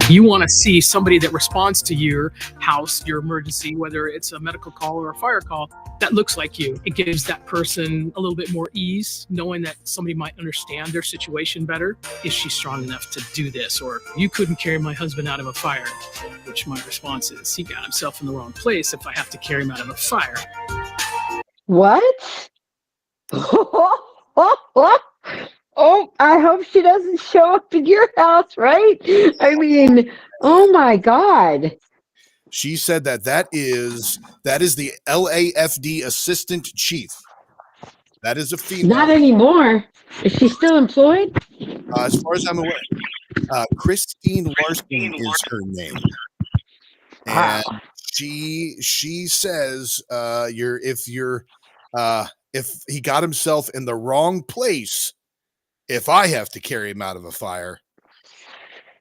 Speaker 13: You want to see somebody that responds to your house, your emergency, whether it's a medical call or a fire call, that looks like you. It gives that person a little bit more ease, knowing that somebody might understand their situation better. Is she strong enough to do this? Or you couldn't carry my husband out of a fire, which my response is, he got himself in the wrong place if I have to carry him out of a fire.
Speaker 2: What? Oh, I hope she doesn't show up in your house, right? I mean, oh my God.
Speaker 1: She said that is the LAFD assistant chief. That is a female.
Speaker 2: Not anymore. Is she still employed?
Speaker 1: As far as I'm aware, Christine Larson is her name, and she says if he got himself in the wrong place, if I have to carry him out of a fire.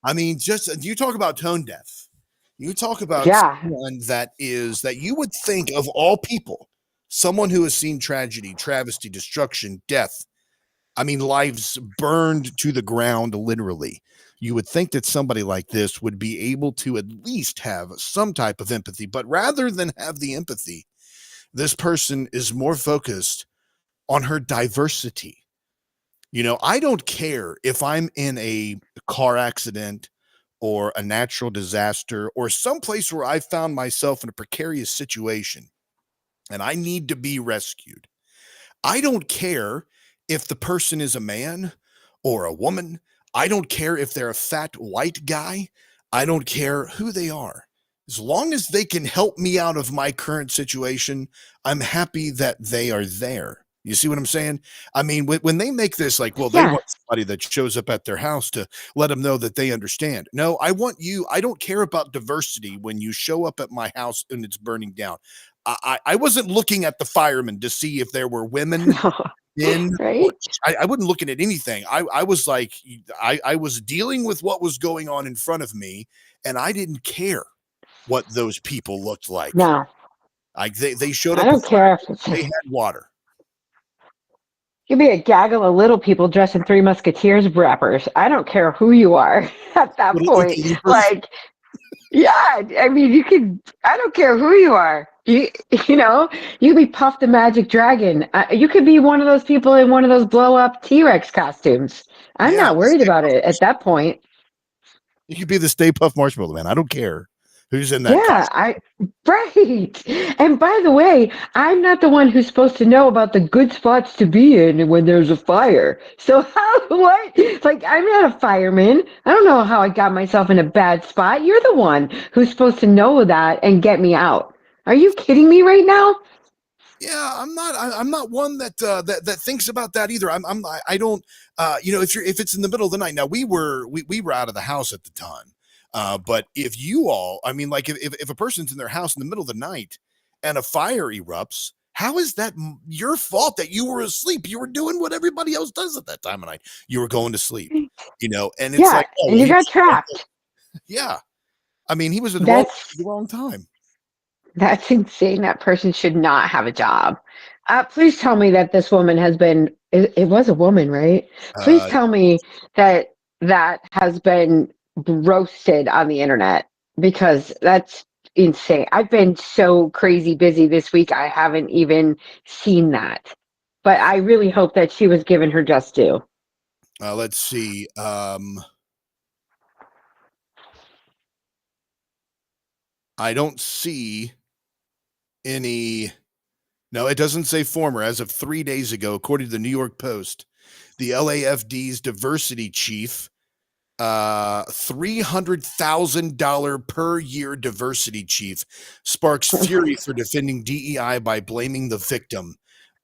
Speaker 1: I mean, just you talk about tone deaf. You talk about someone that you would think of all people, someone who has seen tragedy, travesty, destruction, death. I mean, lives burned to the ground, literally. You would think that somebody like this would be able to at least have some type of empathy, but rather than have the empathy, this person is more focused on her diversity. You know, I don't care if I'm in a car accident or a natural disaster or someplace where I found myself in a precarious situation and I need to be rescued. I don't care if the person is a man or a woman. I don't care if they're a fat white guy. I don't care who they are. As long as they can help me out of my current situation, I'm happy that they are there. You see what I'm saying? I mean, when they make this like, well, they want somebody that shows up at their house to let them know that they understand. No, I want you. I don't care about diversity when you show up at my house and it's burning down. I wasn't looking at the firemen to see if there were women in.
Speaker 2: Right?
Speaker 1: I wasn't looking at anything. I was like, I was dealing with what was going on in front of me, and I didn't care what those people looked like.
Speaker 2: No.
Speaker 1: Like they showed up.
Speaker 2: I don't care if it's
Speaker 1: they had water.
Speaker 2: You'd be a gaggle of little people dressed in Three Musketeers wrappers. I don't care who you are at that point. Like, yeah, I mean, I don't care who you are. You know, you could be Puff the Magic Dragon. You could be one of those people in one of those blow up T-Rex costumes. I'm not worried about it at that point.
Speaker 1: You could be the Stay Puft Marshmallow Man. I don't care who's in that.
Speaker 2: Yeah, right. And by the way, I'm not the one who's supposed to know about the good spots to be in when there's a fire. So what? Like, I'm not a fireman. I don't know how I got myself in a bad spot. You're the one who's supposed to know that and get me out. Are you kidding me right now?
Speaker 1: Yeah, I'm not one that thinks about that either. I don't. You know, if it's in the middle of the night. Now we were out of the house at the time. But if you all, I mean, like if a person's in their house in the middle of the night and a fire erupts, how is that your fault that you were asleep? You were doing what everybody else does at that time of night. You were going to sleep, you know, and it's like,
Speaker 2: and you got trapped.
Speaker 1: Yeah. I mean, he was at the wrong time.
Speaker 2: That's insane. That person should not have a job. Please tell me that this woman has been, it was a woman, right? Please tell me that has been roasted on the internet, because that's insane. I've been so crazy busy this week, I haven't even seen that. But I really hope that she was given her just due.
Speaker 1: Let's see. I don't see any. No, it doesn't say former. As of 3 days ago, according to the New York Post, the LAFD's diversity chief, $300,000 per year diversity chief, sparks fury for defending DEI by blaming the victim.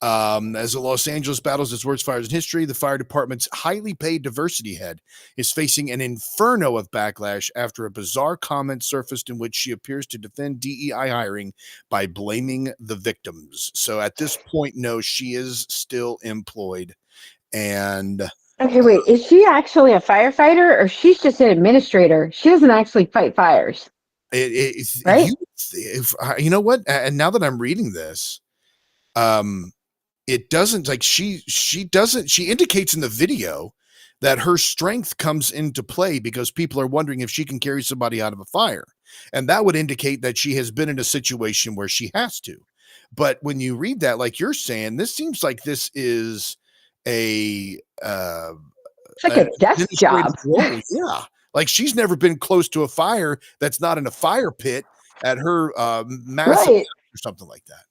Speaker 1: As the Los Angeles battles its worst fires in history, the fire department's highly paid diversity head is facing an inferno of backlash after a bizarre comment surfaced in which she appears to defend DEI hiring by blaming the victims. So at this point, no, she is still employed. And
Speaker 2: okay, wait, is she actually a firefighter, or she's just an administrator? She doesn't actually fight fires.
Speaker 1: Right? You know what? And now that I'm reading this, it doesn't, like, she indicates in the video that her strength comes into play because people are wondering if she can carry somebody out of a fire. And that would indicate that she has been in a situation where she has to. But when you read that, like you're saying, this seems like this is a
Speaker 2: It's like a desk
Speaker 1: administrative
Speaker 2: job.
Speaker 1: role. Yeah. Like she's never been close to a fire that's not in a fire pit at her massive
Speaker 2: Right.
Speaker 1: or something like that.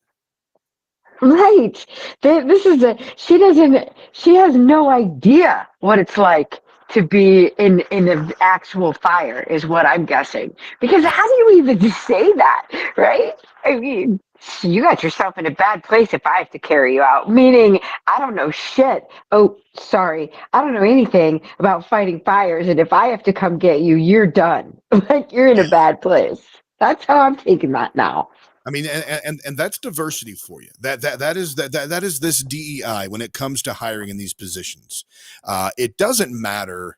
Speaker 2: Right. She has no idea what it's like to be in an actual fire is what I'm guessing. Because how do you even just say that? Right? I mean, you got yourself in a bad place if I have to carry you out. Meaning, I don't know shit. Oh, sorry. I don't know anything about fighting fires. And if I have to come get you, you're done. Like you're in a bad place. That's how I'm taking that now.
Speaker 1: I mean, and that's diversity for you. That is this DEI when it comes to hiring in these positions. It doesn't matter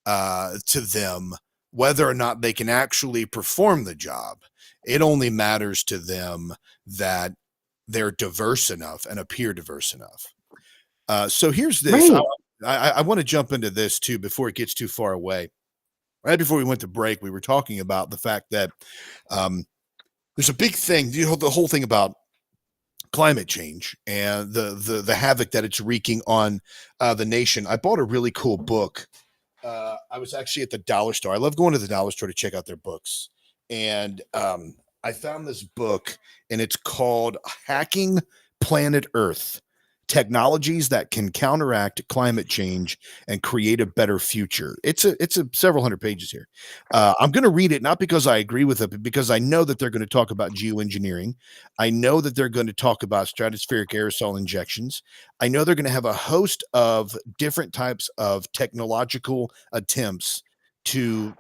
Speaker 1: to them whether or not they can actually perform the job. It only matters to them that they're diverse enough and appear diverse enough. So here's this.
Speaker 2: Right.
Speaker 1: I want to jump into this too before it gets too far away. Right before we went to break, we were talking about the fact that there's a big thing, the whole thing about climate change and the havoc that it's wreaking on the nation. I bought a really cool book. I was actually at the dollar store. I love going to the dollar store to check out their books. And I found this book, and it's called Hacking Planet Earth: Technologies that can counteract climate change and create a better future. It's a several hundred pages here. I'm going to read it not because I agree with it, but because I know that they're going to talk about geoengineering. I know that they're going to talk about stratospheric aerosol injections. I know they're going to have a host of different types of technological attempts to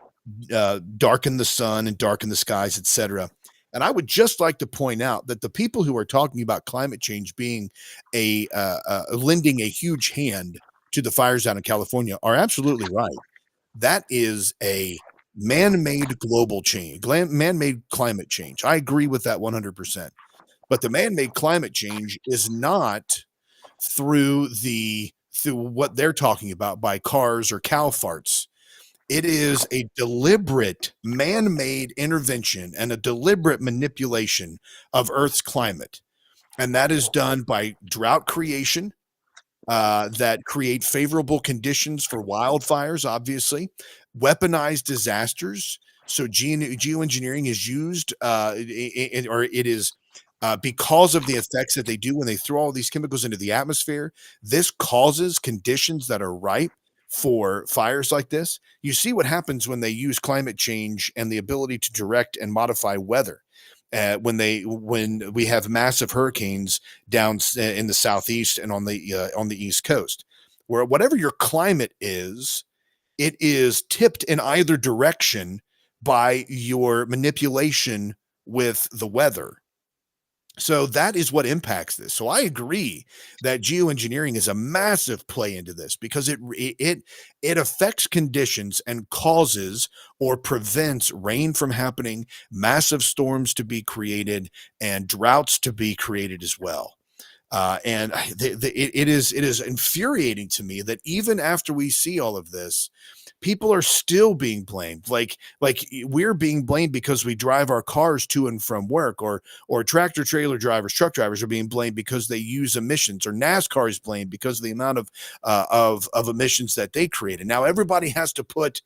Speaker 1: darken the sun and darken the skies, etc. And I would just like to point out that the people who are talking about climate change being lending a huge hand to the fires out in California are absolutely right. That is a man-made global change, man-made climate change. I agree with that 100%. But the man-made climate change is not through what they're talking about by cars or cow farts. It is a deliberate man-made intervention and a deliberate manipulation of Earth's climate. And that is done by drought creation that create favorable conditions for wildfires, obviously, weaponized disasters. So geoengineering is used, or it is because of the effects that they do when they throw all these chemicals into the atmosphere. This causes conditions that are ripe for fires like this. You see what happens when they use climate change and the ability to direct and modify weather. When we have massive hurricanes down in the southeast and on the east coast, where whatever your climate is, it is tipped in either direction by your manipulation with the weather. So that is what impacts this. So I agree that geoengineering is a massive play into this because it affects conditions and causes or prevents rain from happening, massive storms to be created, and droughts to be created as well. And it is infuriating to me that even after we see all of this, people are still being blamed. Like we're being blamed because we drive our cars to and from work, or tractor trailer drivers, truck drivers are being blamed because they use emissions, or NASCAR is blamed because of the amount of emissions that they create. And now everybody has to put,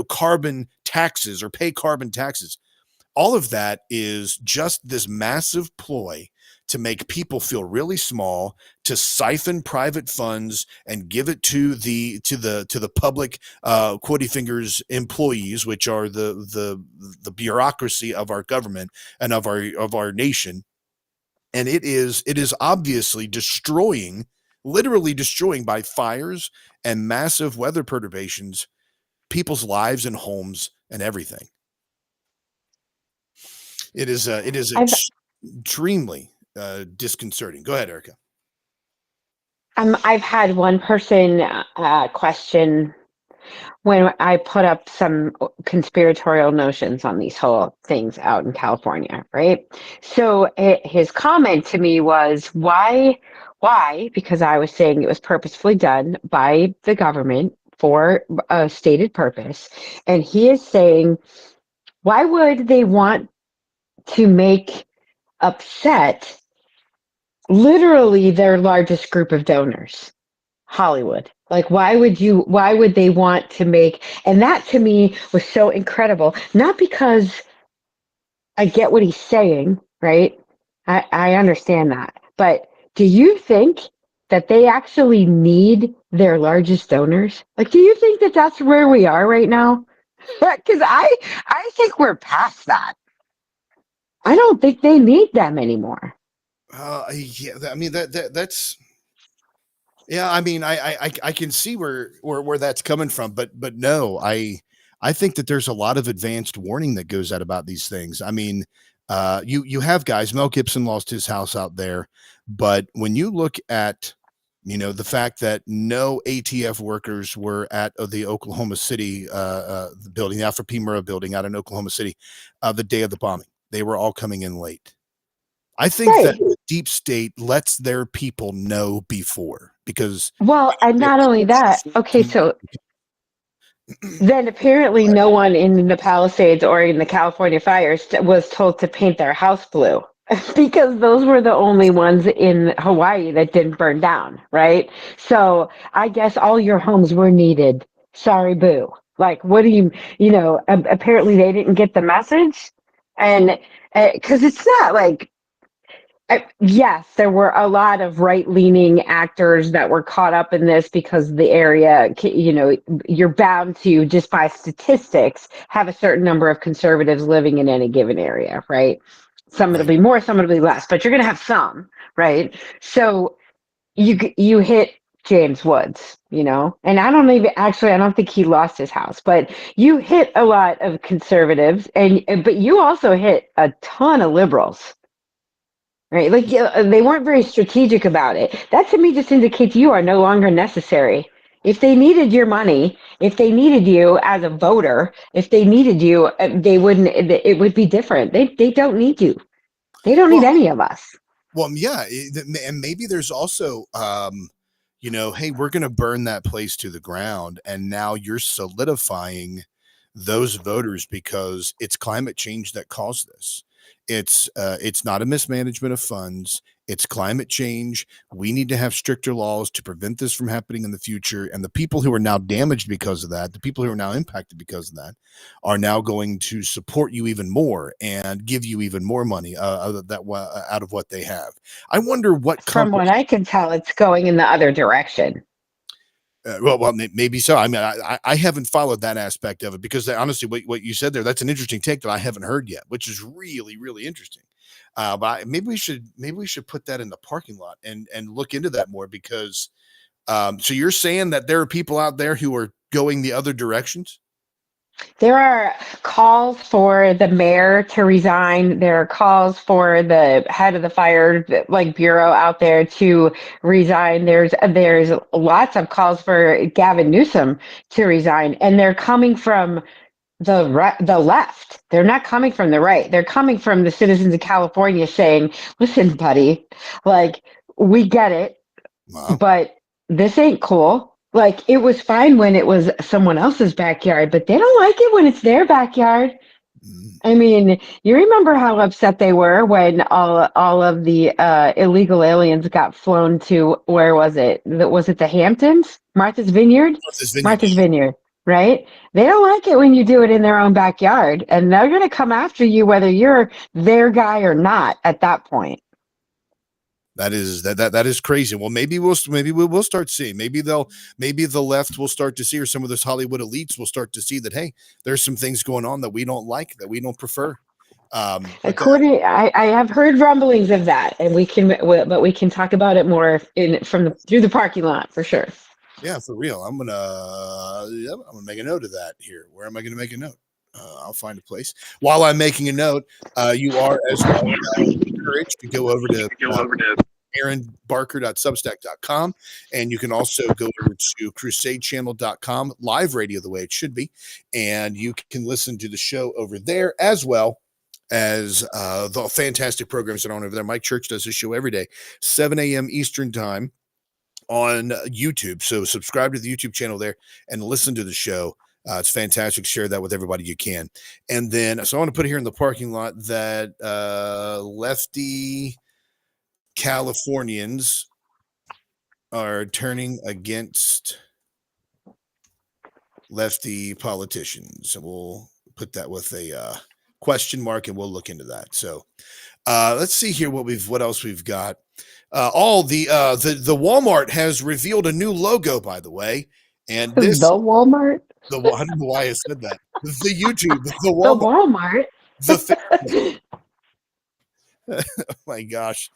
Speaker 1: carbon taxes or pay carbon taxes. All of that is just this massive ploy to make people feel really small, to siphon private funds and give it to the public quotty fingers employees, which are the bureaucracy of our government and of our nation. And it is obviously literally destroying by fires and massive weather perturbations, people's lives and homes and everything. It is extremely disconcerting. Go ahead, Erica.
Speaker 2: I've had one person question when I put up some conspiratorial notions on these whole things out in California, right? So his comment to me was, why? Because I was saying it was purposefully done by the government for a stated purpose. And he is saying, why would they want to make upset literally their largest group of donors, Hollywood? Like, why would they want to make, and that to me was so incredible, not because I get what he's saying, right? I understand that. But do you think that they actually need their largest donors? Like, do you think that that's where we are right now? Because I think we're past that. I don't think they need them anymore.
Speaker 1: Yeah, I mean that's yeah. I mean, I can see where that's coming from, but no, I think that there's a lot of advanced warning that goes out about these things. I mean, you have guys. Mel Gibson lost his house out there, but when you look at the fact that no ATF workers were at the Oklahoma City the building, the Alfred P. Murrah building out in Oklahoma City, the day of the bombing, they were all coming in late. I think that
Speaker 2: Right.
Speaker 1: the deep state lets their people know before because
Speaker 2: Well, and not only that, okay, so then apparently no one in the Palisades or in the California fires was told to paint their house blue because those were the only ones in Hawaii that didn't burn down, right? So I guess all your homes were needed. Sorry, boo. Like, what do apparently they didn't get the message. And because it's not like, yes, there were a lot of right-leaning actors that were caught up in this because the area, you're bound to, just by statistics, have a certain number of conservatives living in any given area, right? Some it'll be more, some it'll be less, but you're going to have some, right? So you hit James Woods, and I don't think he lost his house, but you hit a lot of conservatives, but you also hit a ton of liberals. Right, like they weren't very strategic about it. That to me just indicates you are no longer necessary. If they needed your money, if they needed you as a voter, if they needed you, they wouldn't. It would be different. They don't need you. They don't need any of us.
Speaker 1: Well, yeah, and maybe there's also, hey, we're going to burn that place to the ground, and now you're solidifying those voters because it's climate change that caused this. It's not a mismanagement of funds. It's climate change. We need to have stricter laws to prevent this from happening in the future. And the people who are now damaged because of that, the people who are now impacted because of that, are now going to support you even more and give you even more money out of what they have. I wonder what
Speaker 2: From what I can tell, it's going in the other direction.
Speaker 1: Well, maybe so. I mean, I haven't followed that aspect of it because honestly, what you said there, that's an interesting take that I haven't heard yet, which is really, really interesting. But maybe we should put that in the parking lot and look into that more because, so you're saying that there are people out there who are going the other directions?
Speaker 2: There are calls for the mayor to resign. There are calls for the head of the fire bureau out there to resign. There's lots of calls for Gavin Newsom to resign, and they're coming from the left. They're not coming from the right. They're coming from the citizens of California saying, "Listen, buddy, we get it, but this ain't cool." Like, it was fine when it was someone else's backyard, but they don't like it when it's their backyard. I mean, you remember how upset they were when all of the illegal aliens got flown to, where was it? Was it the Hamptons? Martha's Vineyard? Martha's Vineyard, right? They don't like it when you do it in their own backyard, and they're going to come after you whether you're their guy or not at that point.
Speaker 1: That is crazy. Well, maybe we'll start seeing. Maybe the left will start to see, or some of those Hollywood elites will start to see that, hey, there's some things going on that we don't like, that we don't prefer.
Speaker 2: I have heard rumblings of that, and we can talk about it more through the parking lot for sure.
Speaker 1: Yeah, for real. I'm gonna make a note of that here. Where am I gonna make a note? I'll find a place. While I'm making a note, you are as well encouraged to go over to aaronbarker.substack.com, and you can also go over to crusadechannel.com, live radio the way it should be, and you can listen to the show over there as well as the fantastic programs that are on over there. Mike Church does his show every day, 7 a.m. Eastern time. on YouTube. So subscribe to the YouTube channel there and listen to the show. It's fantastic. Share that with everybody you can. And then, so I want to put here in the parking lot that lefty Californians are turning against lefty politicians. And we'll put that with a question mark, and we'll look into that. So let's see here what else we've got. The Walmart has revealed a new logo, by the way. And this
Speaker 2: the Walmart?
Speaker 1: I don't know why I said that. The YouTube, the
Speaker 2: Walmart.
Speaker 1: Oh my gosh.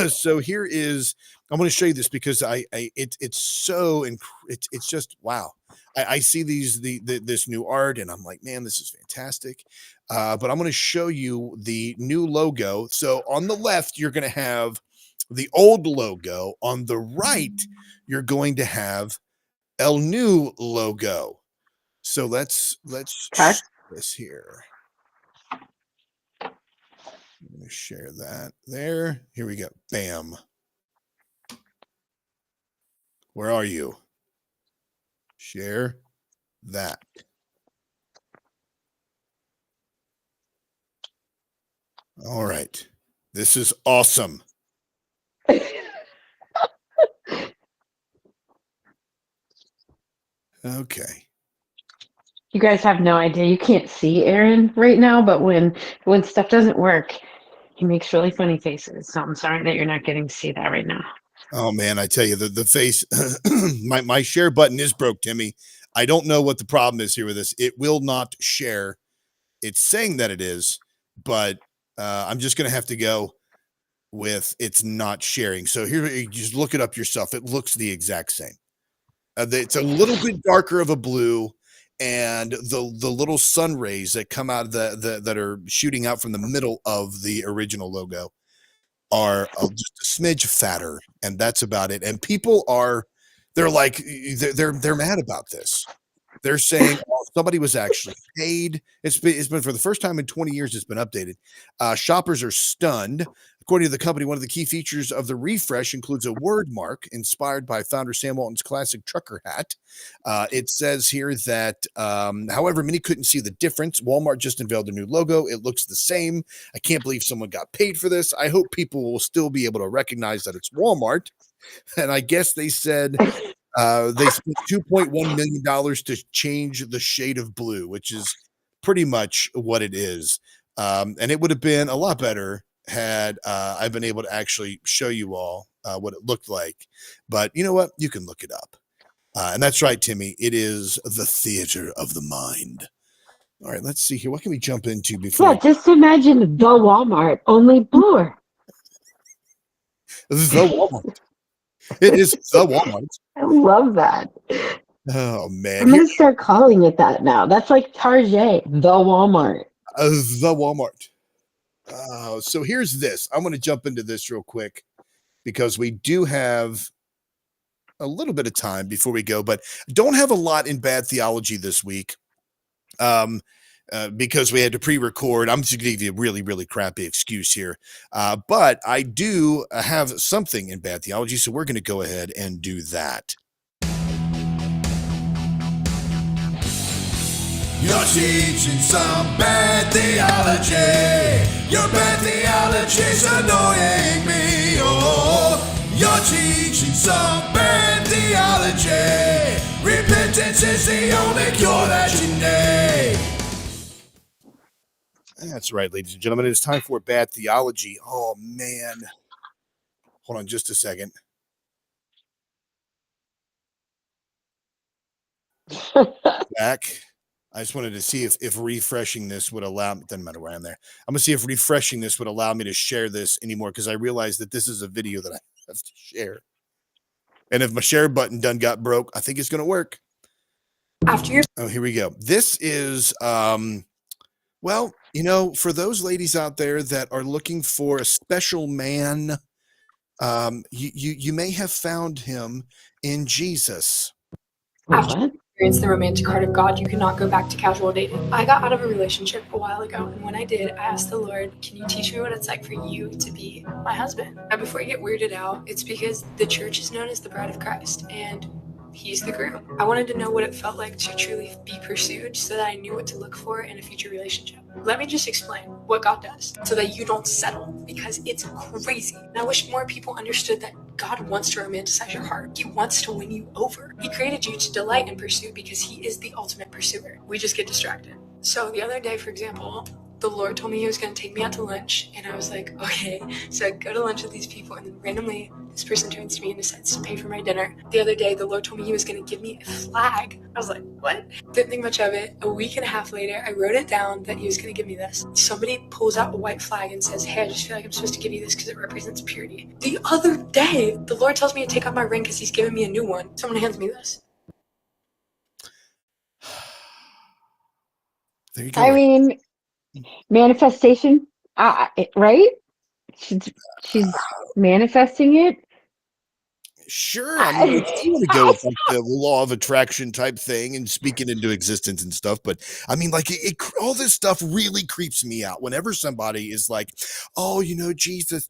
Speaker 1: So here is, I'm going to show you this because it's so, it's just, wow. I see this new art and I'm like, man, this is fantastic. But I'm going to show you the new logo. So on the left, you're going to have the old logo. On the right, you're going to have El New logo. So let's share this here. I'm going to share that there. Here we go. Bam. Where are you? Share that. All right. This is awesome. Okay.
Speaker 2: You guys have no idea. You can't see Aaron right now, but when stuff doesn't work, he makes really funny faces. So I'm sorry that you're not getting to see that right now.
Speaker 1: Oh man, I tell you, the face, my share button is broke, Timmy. I don't know what the problem is here with this. It will not share. It's saying that it is, but I'm just going to have to go with it's not sharing. So here, you just look it up yourself. It looks the exact same. It's a little bit darker of a blue, and the little sun rays that come out of that are shooting out from the middle of the original logo are just a smidge fatter, and that's about it. And people they're mad about this. They're saying somebody was actually paid. It's been for the first time in 20 years. It's been updated. Shoppers are stunned. According to the company, one of the key features of the refresh includes a word mark inspired by founder Sam Walton's classic trucker hat. It says here that, however, many couldn't see the difference. Walmart just unveiled a new logo. It looks the same. I can't believe someone got paid for this. I hope people will still be able to recognize that it's Walmart. And I guess they said they spent $2.1 million to change the shade of blue, which is pretty much what it is. And it would have been a lot better had I've been able to actually show you all what it looked like. But you know what? You can look it up. And that's right, Timmy. It is the theater of the mind. All right, let's see here. What can we jump into before?
Speaker 2: Yeah, just imagine the Walmart, only bluer.
Speaker 1: The Walmart. It is the Walmart.
Speaker 2: I love that.
Speaker 1: Oh, man.
Speaker 2: I'm going to start calling it that now. That's like Target, the Walmart.
Speaker 1: The Walmart. So here's this. I'm going to jump into this real quick because we do have a little bit of time before we go, but don't have a lot in bad theology this week because we had to pre-record. I'm just going to give you a really, really crappy excuse here. But I do have something in bad theology, so we're going to go ahead and do that.
Speaker 14: You're teaching some bad theology. Your bad theology's annoying me. Oh, you're teaching some bad theology. Repentance is the only cure that you need.
Speaker 1: That's right, ladies and gentlemen. It is time for bad theology. Oh, man. Hold on just a second. Back. I just wanted to see if refreshing this would allow me. Doesn't matter where I'm there. I'm going to see if refreshing this would allow me to share this anymore because I realized that this is a video that I have to share. And if my share button done got broke, I think it's going to work. Oh, here we go. This is, well, you know, for those ladies out there that are looking for a special man, you may have found him in Jesus.
Speaker 2: What?
Speaker 15: experience the romantic heart of God, you cannot go back to casual dating. I got out of a relationship a while ago, and when I did, I asked the Lord, can you teach me what it's like for you to be my husband? And before you get weirded out, it's because the church is known as the bride of Christ, and he's the groom. I wanted to know what it felt like to truly be pursued so that I knew what to look for in a future relationship. Let me just explain what God does so that you don't settle, because it's crazy. And I wish more people understood that God wants to romanticize your heart. He wants to win you over. He created you to delight in pursuit because he is the ultimate pursuer. We just get distracted. So the other day, for example, the Lord told me he was going to take me out to lunch, and I was like, okay. So I go to lunch with these people, and then randomly this person turns to me and decides to pay for my dinner. The other day, the Lord told me he was going to give me a flag. I was like, what? Didn't think much of it. A week and a half later, I wrote it down that he was going to give me this. Somebody pulls out a white flag and says, hey, I just feel like I'm supposed to give you this because it represents purity. The other day, the Lord tells me to take off my ring because he's giving me a new one. Someone hands me this.
Speaker 1: There you go.
Speaker 2: I mean, manifestation, right? She's manifesting it.
Speaker 1: Sure. I mean, if you want to go with like the law of attraction type thing and speak it into existence and stuff, but I mean, like all this stuff really creeps me out whenever somebody is like, oh, you know, Jesus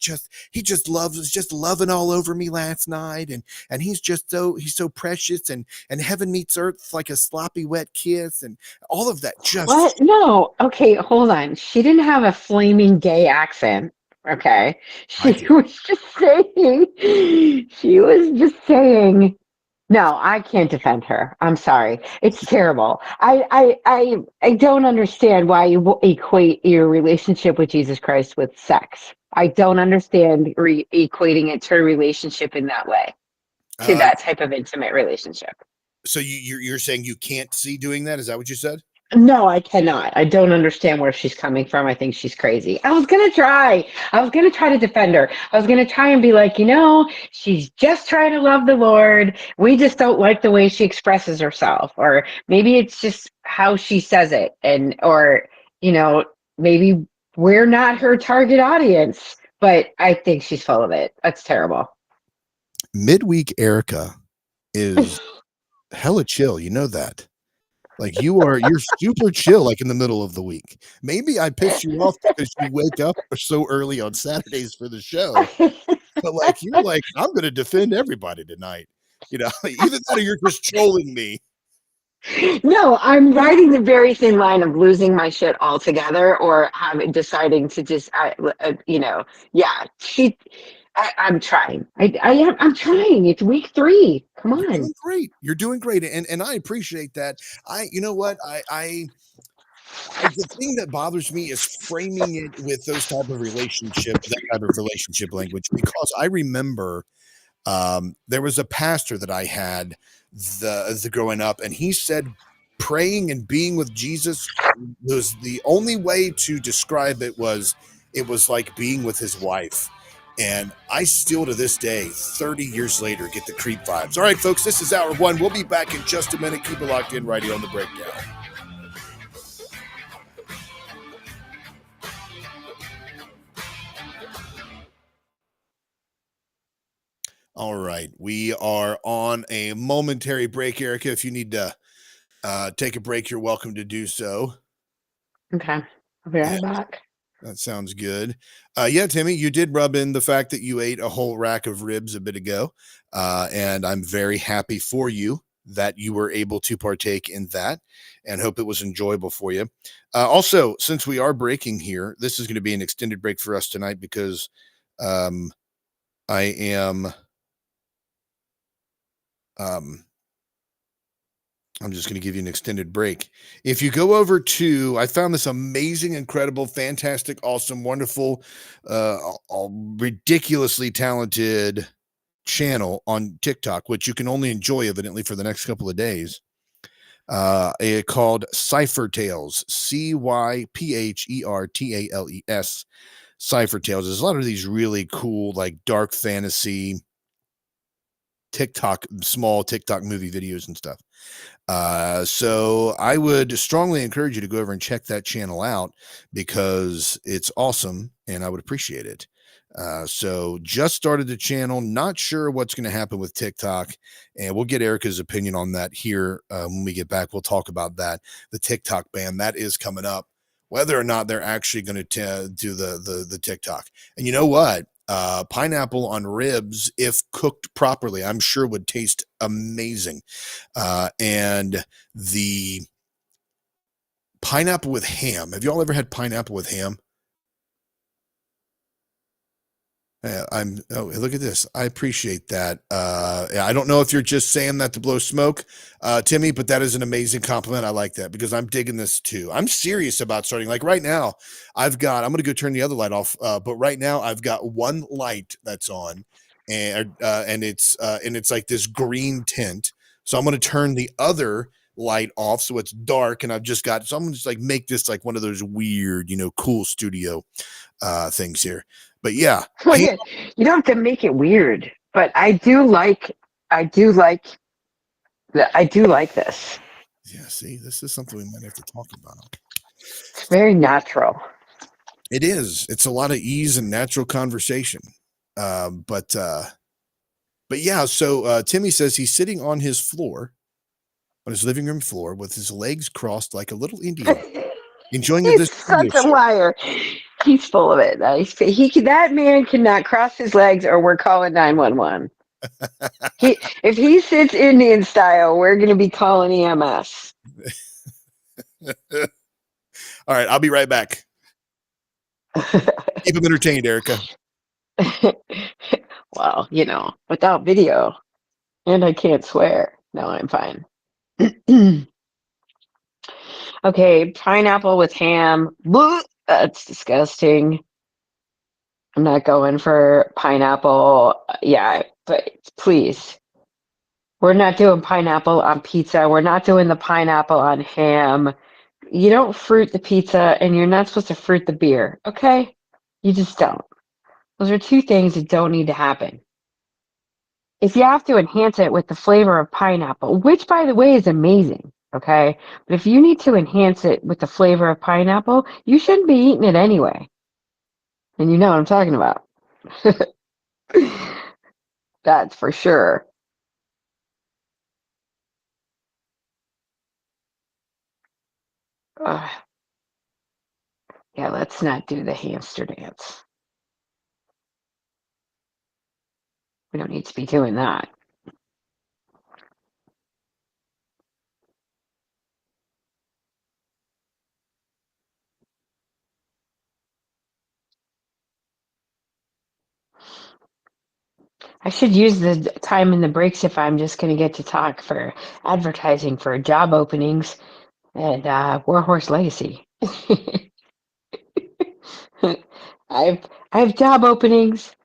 Speaker 1: he just was just loving all over me last night. And he's so precious and heaven meets earth like a sloppy wet kiss and all of that.
Speaker 2: What? No. Okay, hold on. She didn't have a flaming gay accent. Okay. She was just saying, no, I can't defend her. I'm sorry. It's terrible. I don't understand why you equate your relationship with Jesus Christ with sex. I don't understand equating it to a relationship in that way, to that type of intimate relationship.
Speaker 1: So you're saying you can't see doing that? Is that what you said?
Speaker 2: No, I cannot. I don't understand where she's coming from. I think she's crazy. I was going to try to defend her. I was going to try and be like, she's just trying to love the Lord. We just don't like the way she expresses herself. Or maybe it's just how she says it. Or maybe we're not her target audience. But I think she's full of it. That's terrible.
Speaker 1: Midweek Erica is hella chill. You know that. Like you're super chill, like in the middle of the week. Maybe I pissed you off because you wake up so early on Saturdays for the show. But like you're like, I'm going to defend everybody tonight. Either that or you're just trolling me.
Speaker 2: No, I'm riding the very thin line of losing my shit altogether or deciding to just, I'm trying. I'm trying. It's week 3. Come on.
Speaker 1: You're doing great. You're doing great. And I appreciate that. You know what? The thing that bothers me is framing it with that type of relationship language, because I remember there was a pastor that I had the growing up, and he said praying and being with Jesus was the only way to describe it was like being with his wife. And I still to this day, 30 years later, get the creep vibes. All right, folks, this is hour 1. We'll be back in just a minute. Keep it locked in right here on The Breakdown. All right, we are on a momentary break, Erica. If you need to take a break, you're welcome to do so.
Speaker 2: Okay, I'll be right back.
Speaker 1: That sounds good. Yeah, Timmy, you did rub in the fact that you ate a whole rack of ribs a bit ago, and I'm very happy for you that you were able to partake in that, and hope it was enjoyable for you. Also, since we are breaking here, this is going to be an extended break for us tonight because I'm just going to give you an extended break. If you go over to, I found this amazing, incredible, fantastic, awesome, wonderful, ridiculously talented channel on TikTok, which you can only enjoy evidently for the next couple of days, called Cipher Tales, CYPHERTALES, Cipher Tales. There's a lot of these really cool, like dark fantasy small TikTok movie videos and stuff. So I would strongly encourage you to go over and check that channel out because it's awesome and I would appreciate it. So just started the channel. Not sure what's going to happen with TikTok, and we'll get Erica's opinion on that here when we get back. We'll talk about that. The TikTok ban that is coming up, whether or not they're actually going to do the TikTok. And you know what? Pineapple on ribs, if cooked properly, I'm sure would taste amazing. And the pineapple with ham. Have you all ever had pineapple with ham? Look at this. I appreciate that. I don't know if you're just saying that to blow smoke, Timmy, but that is an amazing compliment. I like that because I'm digging this too. I'm serious about starting. Like right now, I'm going to go turn the other light off. But right now I've got one light that's on and it's like this green tint. So I'm going to turn the other light off so it's dark. And I'm going to just like make this like one of those weird, cool studio things here. But yeah,
Speaker 2: well, yeah, you don't have to make it weird, but I do like this.
Speaker 1: Yeah, see, this is something we might have to talk about.
Speaker 2: It's very natural.
Speaker 1: It is. It's a lot of ease and natural conversation. But yeah, so Timmy says he's sitting on his floor, on his living room floor, with his legs crossed like a little Indian, enjoying
Speaker 2: He's
Speaker 1: this.
Speaker 2: such a liar. He's full of it. That man cannot cross his legs, or we're calling 911. If he sits Indian style, we're going to be calling EMS.
Speaker 1: All right, I'll be right back. Keep him entertained, Erica.
Speaker 2: Well, without video, and I can't swear. No, I'm fine. Okay, pineapple with ham. Blech, that's disgusting. I'm not going for pineapple. Yeah, but please. We're not doing pineapple on pizza. We're not doing the pineapple on ham. You don't fruit the pizza, and you're not supposed to fruit the beer, okay? You just don't. Those are two things that don't need to happen. If you have to enhance it with the flavor of pineapple, which, by the way, is amazing, okay? But if you need to enhance it with the flavor of pineapple, you shouldn't be eating it anyway. And you know what I'm talking about. That's for sure. Yeah, let's not do the hamster dance. We don't need to be doing that. I should use the time in the breaks if I'm just going to get to talk for advertising for job openings and Warhorse Legacy. I have job openings.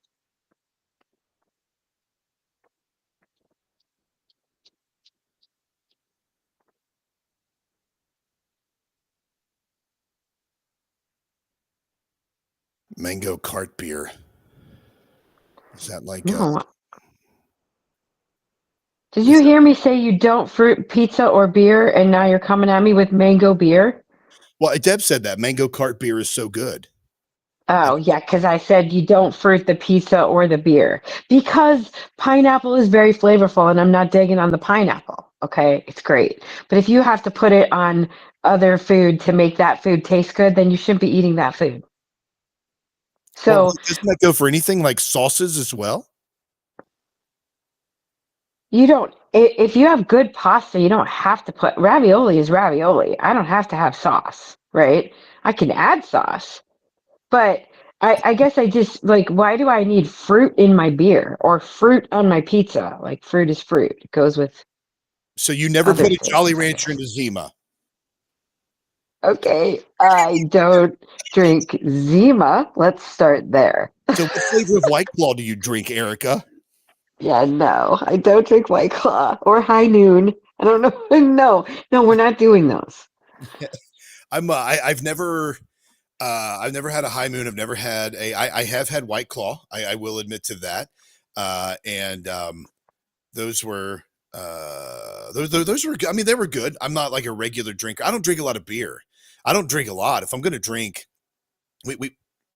Speaker 1: Mango cart beer. Is that like?
Speaker 2: No. Did you hear me say you don't fruit pizza or beer, and now you're coming at me with mango beer?
Speaker 1: Well, Deb said that mango cart beer is so good.
Speaker 2: Oh, yeah, because I said you don't fruit the pizza or the beer. Because pineapple is very flavorful, and I'm not digging on the pineapple, okay? It's great. But if you have to put it on other food to make that food taste good, then you shouldn't be eating that food. So
Speaker 1: doesn't that go for anything like sauces as well?
Speaker 2: you don't, if you have good pasta, you don't have to put, ravioli is ravioli. I don't have to have sauce, right? I can add sauce. But I guess I just, like, why do I need fruit in my beer or fruit on my pizza? Like, fruit is fruit. It goes with.
Speaker 1: So you never put a Jolly Rancher in a Zima?
Speaker 2: Okay, I don't drink Zima. Let's start there.
Speaker 1: So what flavor of White Claw do you drink, Erica?
Speaker 2: Yeah, no, I don't drink White Claw or High Noon. I don't know. No, we're not doing those.
Speaker 1: I've never had a High Moon. I've never had I have had White Claw. I will admit to that. And those were those were, I mean, they were good. I'm not like a regular drinker. I don't drink a lot of beer. I don't drink a lot. If I'm going to drink,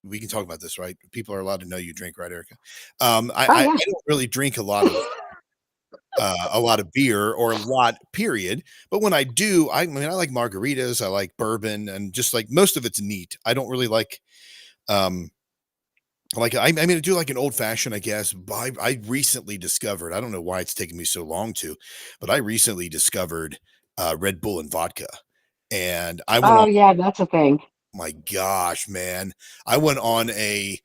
Speaker 1: we can talk about this, right? People are allowed to know you drink, right, Erica?
Speaker 2: Oh,
Speaker 1: I
Speaker 2: yeah.
Speaker 1: don't really drink a lot of beer or a lot, period. But when I do, I mean, I like margaritas, I like bourbon, and just like most of it's neat. I don't really um, I mean, I do like an old fashioned, I guess. But I recently discovered, I don't know why it's taken me so long to, but I recently discovered Red Bull and vodka. And I went
Speaker 2: Oh,
Speaker 1: on,
Speaker 2: yeah, that's a thing.
Speaker 1: my gosh, man. I went on I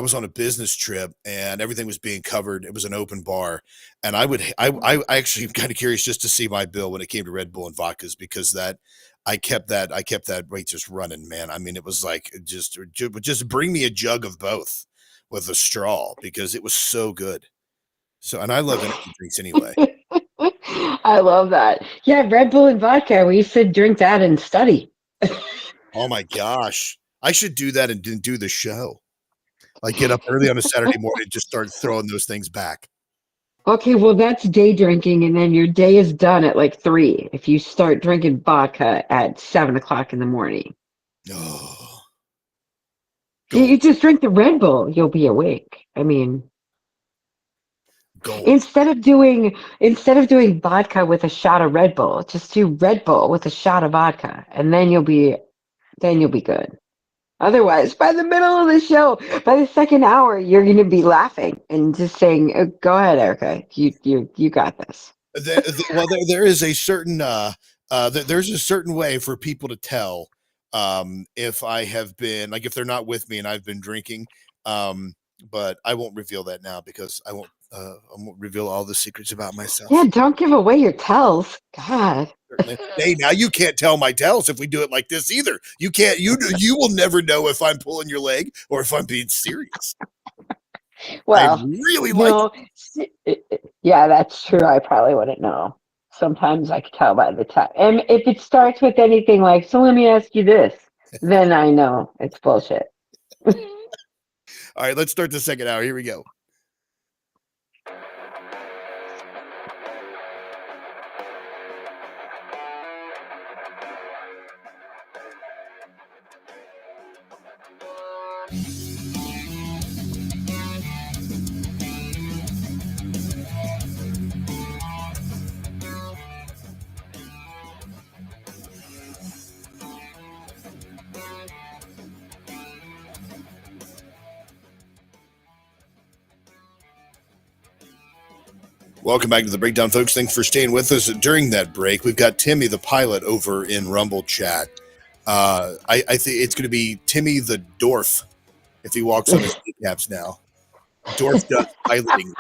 Speaker 1: was on a business trip and everything was being covered. It was an open bar. And I actually am kind of curious just to see my bill when it came to Red Bull and vodkas, because I kept that rate just running, man. I mean, it was like, just bring me a jug of both with a straw, because it was so good. So, and I love energy drinks anyway.
Speaker 2: I love that. Yeah, Red Bull and vodka. We used to drink that and study.
Speaker 1: Oh my gosh. I should do that and do the show. Like get up early on a Saturday morning and just start throwing those things back.
Speaker 2: Okay, well, that's day drinking, and then your day is done at like 3 if you start drinking vodka at 7 o'clock in the morning.
Speaker 1: Oh,
Speaker 2: You just drink the Red Bull, you'll be awake. I mean,
Speaker 1: gold.
Speaker 2: instead of doing vodka with a shot of Red Bull, just do Red Bull with a shot of vodka, and then you'll be good. Otherwise, by the middle of the show, by the second hour, you're going to be laughing and just saying, "Go ahead, Erica. You got this."
Speaker 1: Well, there is a certain there's a certain way for people to tell if I have been, like, if they're not with me and I've been drinking. But I won't reveal that now, because I won't reveal all the secrets about myself.
Speaker 2: Yeah, don't give away your tells. God.
Speaker 1: Certainly. Hey, now you can't tell my tells if we do it like this either. You can't. You will never know if I'm pulling your leg or if I'm being serious.
Speaker 2: Well,
Speaker 1: I really like.
Speaker 2: Yeah, that's true. I probably wouldn't know. Sometimes I could tell by the time. And if it starts with anything like, "So let me ask you this," then I know it's bullshit.
Speaker 1: All right, let's start the second hour. Here we go. Welcome back to the Breakdown, folks. Thanks for staying with us during that break. We've got Timmy the pilot over in Rumble chat. I think it's going to be Timmy the Dwarf if he walks on his kneecaps now. Dwarf does piloting.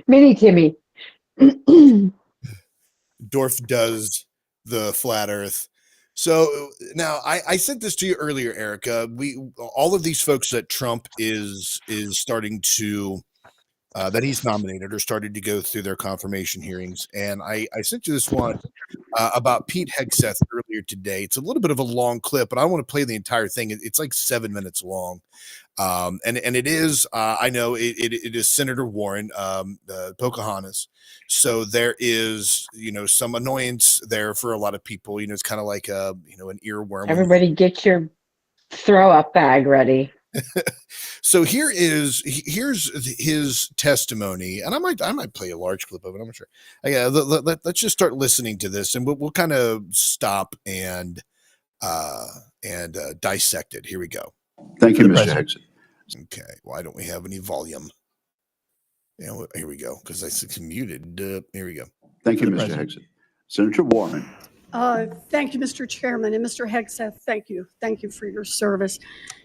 Speaker 2: Mini Timmy.
Speaker 1: Dwarf does the flat Earth. So now I sent this to you earlier, Erica. All of these folks that Trump is starting to that he's nominated are starting to go through their confirmation hearings. And I sent you this one about Pete Hegseth earlier today. It's a little bit of a long clip, but I want to play the entire thing. It's like 7 minutes long. And it is, I know it is Senator Warren, Pocahontas. So there is, some annoyance there for a lot of people. It's kind of like an earworm.
Speaker 2: Everybody get your throw up bag ready.
Speaker 1: So here's his testimony, and I might play a large clip of it. I'm not sure. Let's just start listening to this, and we'll kind of stop and dissect it. Here we go.
Speaker 16: Thank you, Mr. Hegseth.
Speaker 1: Okay, why don't we have any volume? Here we go, because I muted. Here we go.
Speaker 16: Thank you, Mr. Hegseth. Senator Warren.
Speaker 17: Thank you, Mr. Chairman, and Mr. Hegseth, thank you. Thank you for your service.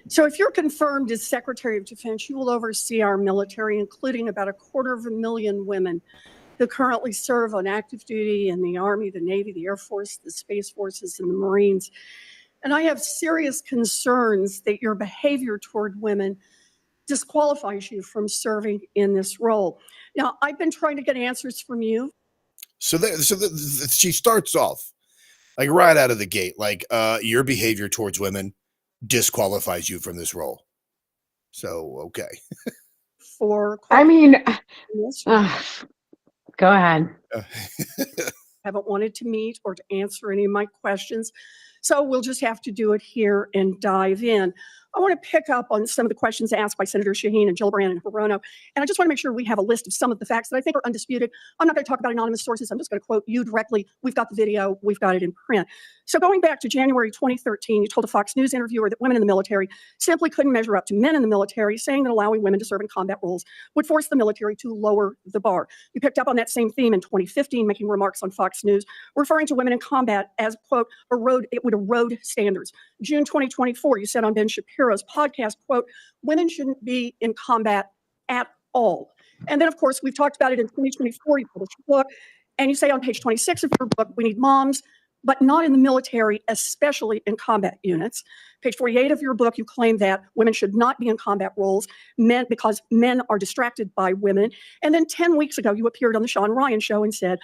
Speaker 17: So if you're confirmed as Secretary of Defense, you will oversee our military, including about 250,000 women who currently serve on active duty in the Army, the Navy, the Air Force, the Space Forces, and the Marines. And I have serious concerns that your behavior toward women disqualifies you from serving in this role. Now, I've been trying to get answers from you.
Speaker 1: So she starts off like right out of the gate, like your behavior towards women disqualifies you from this role. So, okay.
Speaker 2: I mean, go ahead.
Speaker 17: Haven't wanted to meet or to answer any of my questions. So we'll just have to do it here and dive in. I want to pick up on some of the questions asked by Senator Shaheen and Gillibrand and Hirono. And I just want to make sure we have a list of some of the facts that I think are undisputed. I'm not going to talk about anonymous sources. I'm just going to quote you directly. We've got the video. We've got it in print. So going back to January 2013, you told a Fox News interviewer that women in the military simply couldn't measure up to men in the military, saying that allowing women to serve in combat roles would force the military to lower the bar. You picked up on that same theme in 2015, making remarks on Fox News, referring to women in combat as, quote, it would erode standards. June 2024, you said on Ben Shapiro's podcast, quote, women shouldn't be in combat at all. And then, of course, we've talked about it in 2024. You published a book, and you say on page 26 of your book, we need moms, but not in the military, especially in combat units. Page 48 of your book, you claim that women should not be in combat roles, because men are distracted by women. And then 10 weeks ago, you appeared on the Sean Ryan show and said,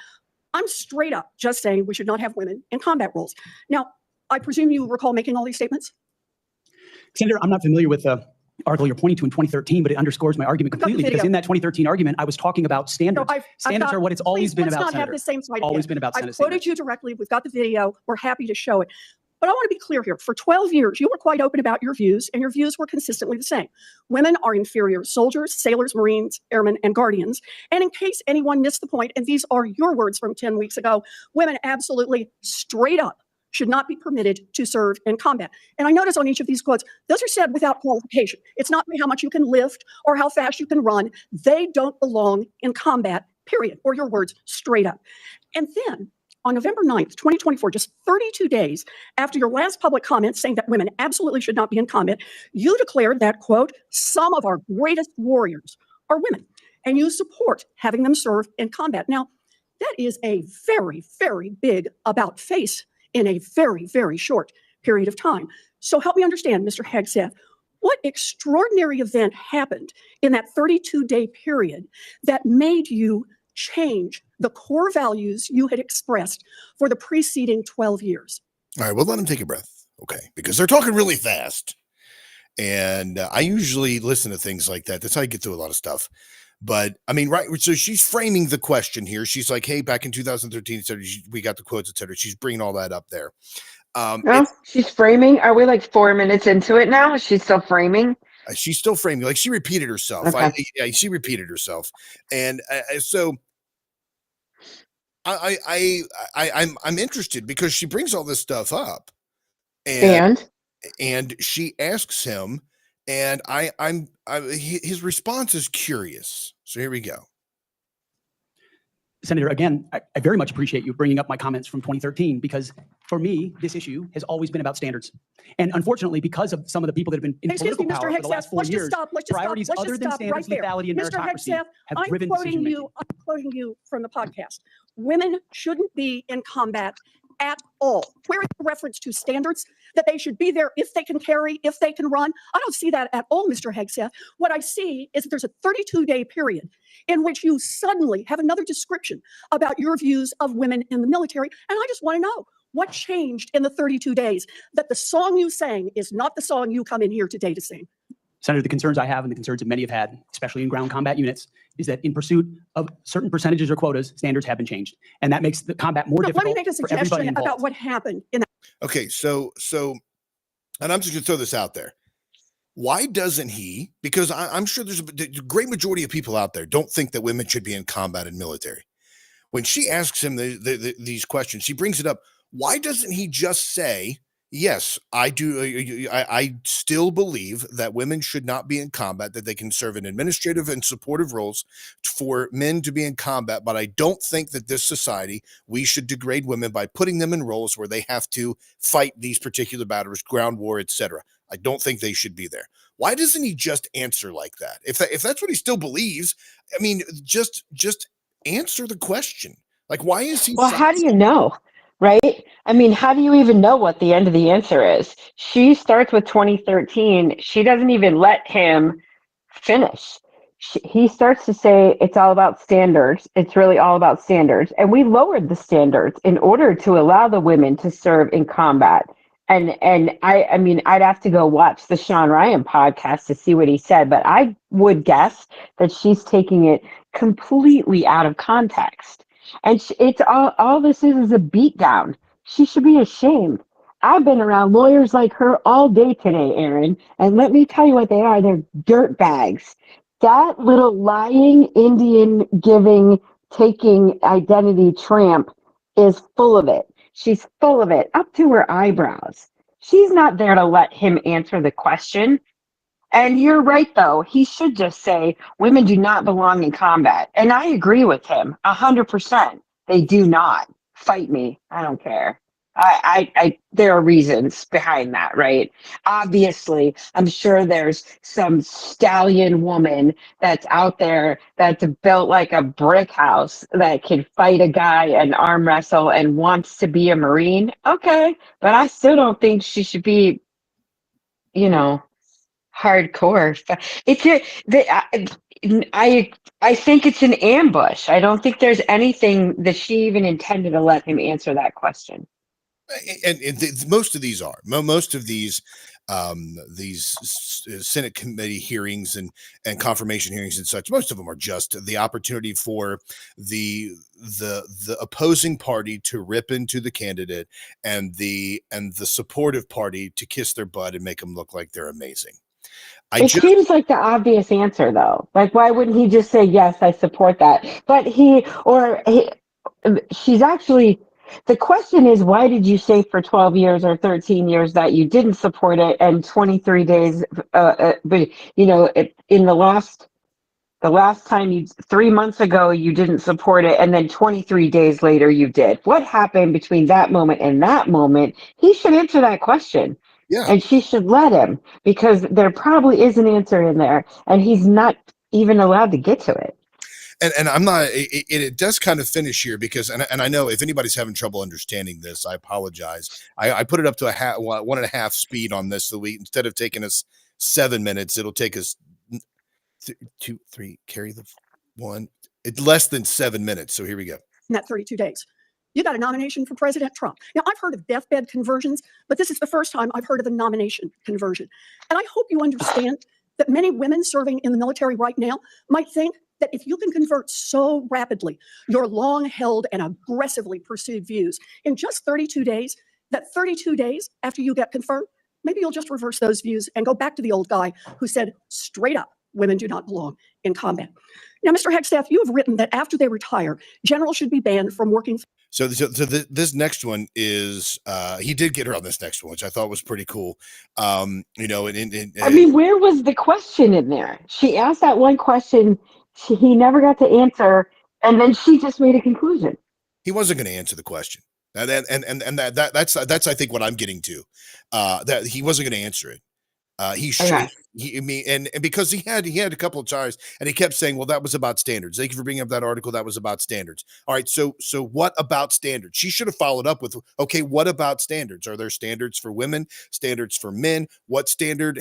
Speaker 17: I'm straight up just saying we should not have women in combat roles. Now, I presume you recall making all these statements?
Speaker 18: Senator, I'm not familiar with the article you're pointing to in 2013, but it underscomes my argument completely, because in that 2013 argument, I was talking about standards.
Speaker 17: So
Speaker 18: standards are what it's always been about,
Speaker 17: Let's not have
Speaker 18: Senator.
Speaker 17: the same slide
Speaker 18: Always
Speaker 17: again.
Speaker 18: been about
Speaker 17: I've
Speaker 18: Senate
Speaker 17: quoted
Speaker 18: standards.
Speaker 17: you directly. We've got the video. We're happy to show it. But I want to be clear here. For 12 years, you were quite open about your views, and your views were consistently the same. Women are inferior soldiers, sailors, Marines, airmen, and guardians. And in case anyone missed the point, and these are your words from 10 weeks ago, women absolutely straight up should not be permitted to serve in combat. And I notice on each of these quotes, those are said without qualification. It's not how much you can lift or how fast you can run. They don't belong in combat, period. Or your words, straight up. And then on November 9th, 2024, just 32 days after your last public comment saying that women absolutely should not be in combat, you declared that, quote, some of our greatest warriors are women, and you support having them serve in combat. Now, that is a very, very big about face in a very, very short period of time. So help me understand, Mr. Hegseth, what extraordinary event happened in that 32-day period that made you change the core values you had expressed for the preceding 12 years?
Speaker 1: All right, well, let them take a breath, okay? Because they're talking really fast. And I usually listen to things like that. That's how I get through a lot of stuff. But I mean, right. So she's framing the question here. She's like, hey, back in 2013, we got the quotes, et cetera. She's bringing all that up there.
Speaker 2: Well, she's framing. Are we like 4 minutes into it now? Is she still framing?
Speaker 1: She's still framing. Like she repeated herself.
Speaker 2: Okay.
Speaker 1: She repeated herself. And so I'm interested because she brings all this stuff up. And she asks him, and his response is curious. So here we go.
Speaker 18: Senator, again, I very much appreciate you bringing up my comments from 2013, because for me, this issue has always been about standards. And unfortunately, because of some of the people that have been in political power for the last 4 years, priorities other than standards, lethality, and meritocracy have driven decision-making.
Speaker 17: I'm quoting you from the podcast. Women shouldn't be in combat at all. Where is the reference to standards that they should be there if they can carry, if they can run? I don't see that at all, Mr. Hegseth. What I see is that there's a 32-day period in which you suddenly have another description about your views of women in the military. And I just want to know what changed in the 32 days that the song you sang is not the song you come in here today to sing.
Speaker 18: Senator, the concerns I have and the concerns that many have had, especially in ground combat units, is that in pursuit of certain percentages or quotas, standards have been changed. And that makes the combat more difficult.
Speaker 17: Let me make a suggestion about what happened in that.
Speaker 1: Okay, so, and I'm just going to throw this out there. Why doesn't he? Because I'm sure there's a great majority of people out there don't think that women should be in combat and military. When she asks him these questions, she brings it up. Why doesn't he just say, yes, I do. I still believe that women should not be in combat, that they can serve in administrative and supportive roles for men to be in combat. But I don't think that this society, we should degrade women by putting them in roles where they have to fight these particular battles, ground war, etc. I don't think they should be there. Why doesn't he just answer like that? If that's what he still believes, I mean, just answer the question. Like, why is he?
Speaker 2: Well, how do you know? Right? I mean, how do you even know what the end of the answer is? She starts with 2013. She doesn't even let him finish. He starts to say it's all about standards. It's really all about standards. And we lowered the standards in order to allow the women to serve in combat. And I mean, I'd have to go watch the Sean Ryan podcast to see what he said, but I would guess that she's taking it completely out of context. And it's all this is a beatdown. She should be ashamed. I've been around lawyers like her all day today, Aaron, and let me tell you what they are. They're dirt bags. That little lying Indian giving, taking identity tramp is full of it. She's full of it up to her eyebrows. She's not there to let him answer the question. And you're right, though. He should just say women do not belong in combat. And I agree with him 100%. They do not. Fight me. I don't care. There are reasons behind that, right? Obviously, I'm sure there's some stallion woman that's out there that's built like a brick house that can fight a guy and arm wrestle and wants to be a Marine. Okay. But I still don't think she should be, you know, hardcore. It's I think it's an ambush. I don't think there's anything that she even intended to let him answer that question.
Speaker 1: Most of these are most of these Senate committee hearings and confirmation hearings and such. Most of them are just the opportunity for the opposing party to rip into the candidate and the supportive party to kiss their butt and make them look like they're amazing.
Speaker 2: It seems like the obvious answer, though. Like, why wouldn't he just say, yes, I support that? But she's actually, the question is, why did you say for 12 years or 13 years that you didn't support it, and 23 days, but, you know, in the last time 3 months ago, you didn't support it, and then 23 days later, you did. What happened between that moment and that moment? He should answer that question.
Speaker 1: Yeah.
Speaker 2: And she should let him, because there probably is an answer in there, and he's not even allowed to get to it.
Speaker 1: And I'm not, it does kind of finish here because, and I know if anybody's having trouble understanding this, I apologize. I put it up to a 1.5 speed on this. So instead of taking us 7 minutes, it'll take us 2, 3, carry the 1. It's less than 7 minutes. So here we go.
Speaker 17: In that 32 days. You got a nomination for President Trump. Now, I've heard of deathbed conversions, but this is the first time I've heard of a nomination conversion. And I hope you understand that many women serving in the military right now might think that if you can convert so rapidly your long-held and aggressively pursued views in just 32 days, that 32 days after you get confirmed, maybe you'll just reverse those views and go back to the old guy who said straight up, women do not belong in combat. Now, Mr. Hegstaff, you have written that after they retire, generals should be banned from working.
Speaker 1: So this next one is he did get her on this next one, which I thought was pretty cool. You know,
Speaker 2: I mean, where was the question in there? She asked that one question, he never got to answer, and then she just made a conclusion.
Speaker 1: He wasn't going to answer the question, and that's I think what I'm getting to. That he wasn't going to answer it. He should.
Speaker 2: Okay.
Speaker 1: And because he had a couple of times, and he kept saying, "Well, that was about standards." Thank you for bringing up that article. That was about standards. All right. So what about standards? She should have followed up with, "Okay, what about standards? Are there standards for women? Standards for men? What standard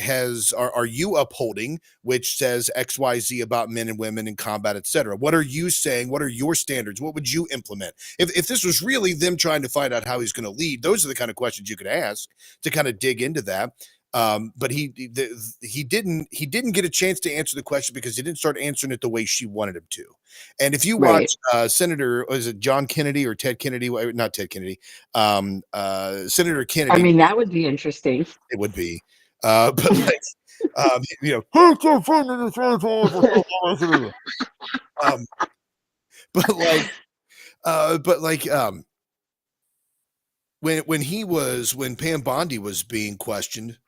Speaker 1: are you upholding, which says X, Y, Z about men and women in combat, etc.? What are you saying? What are your standards? What would you implement? If this was really them trying to find out how he's going to lead, those are the kind of questions you could ask to kind of dig into that." But he didn't get a chance to answer the question because he didn't start answering it the way she wanted him to. And if you watch Senator, was it John Kennedy or Ted Kennedy? Not Ted Kennedy. Senator Kennedy.
Speaker 2: I mean, that would be interesting.
Speaker 1: It would be. But like, you know, when Pam Bondi was being questioned,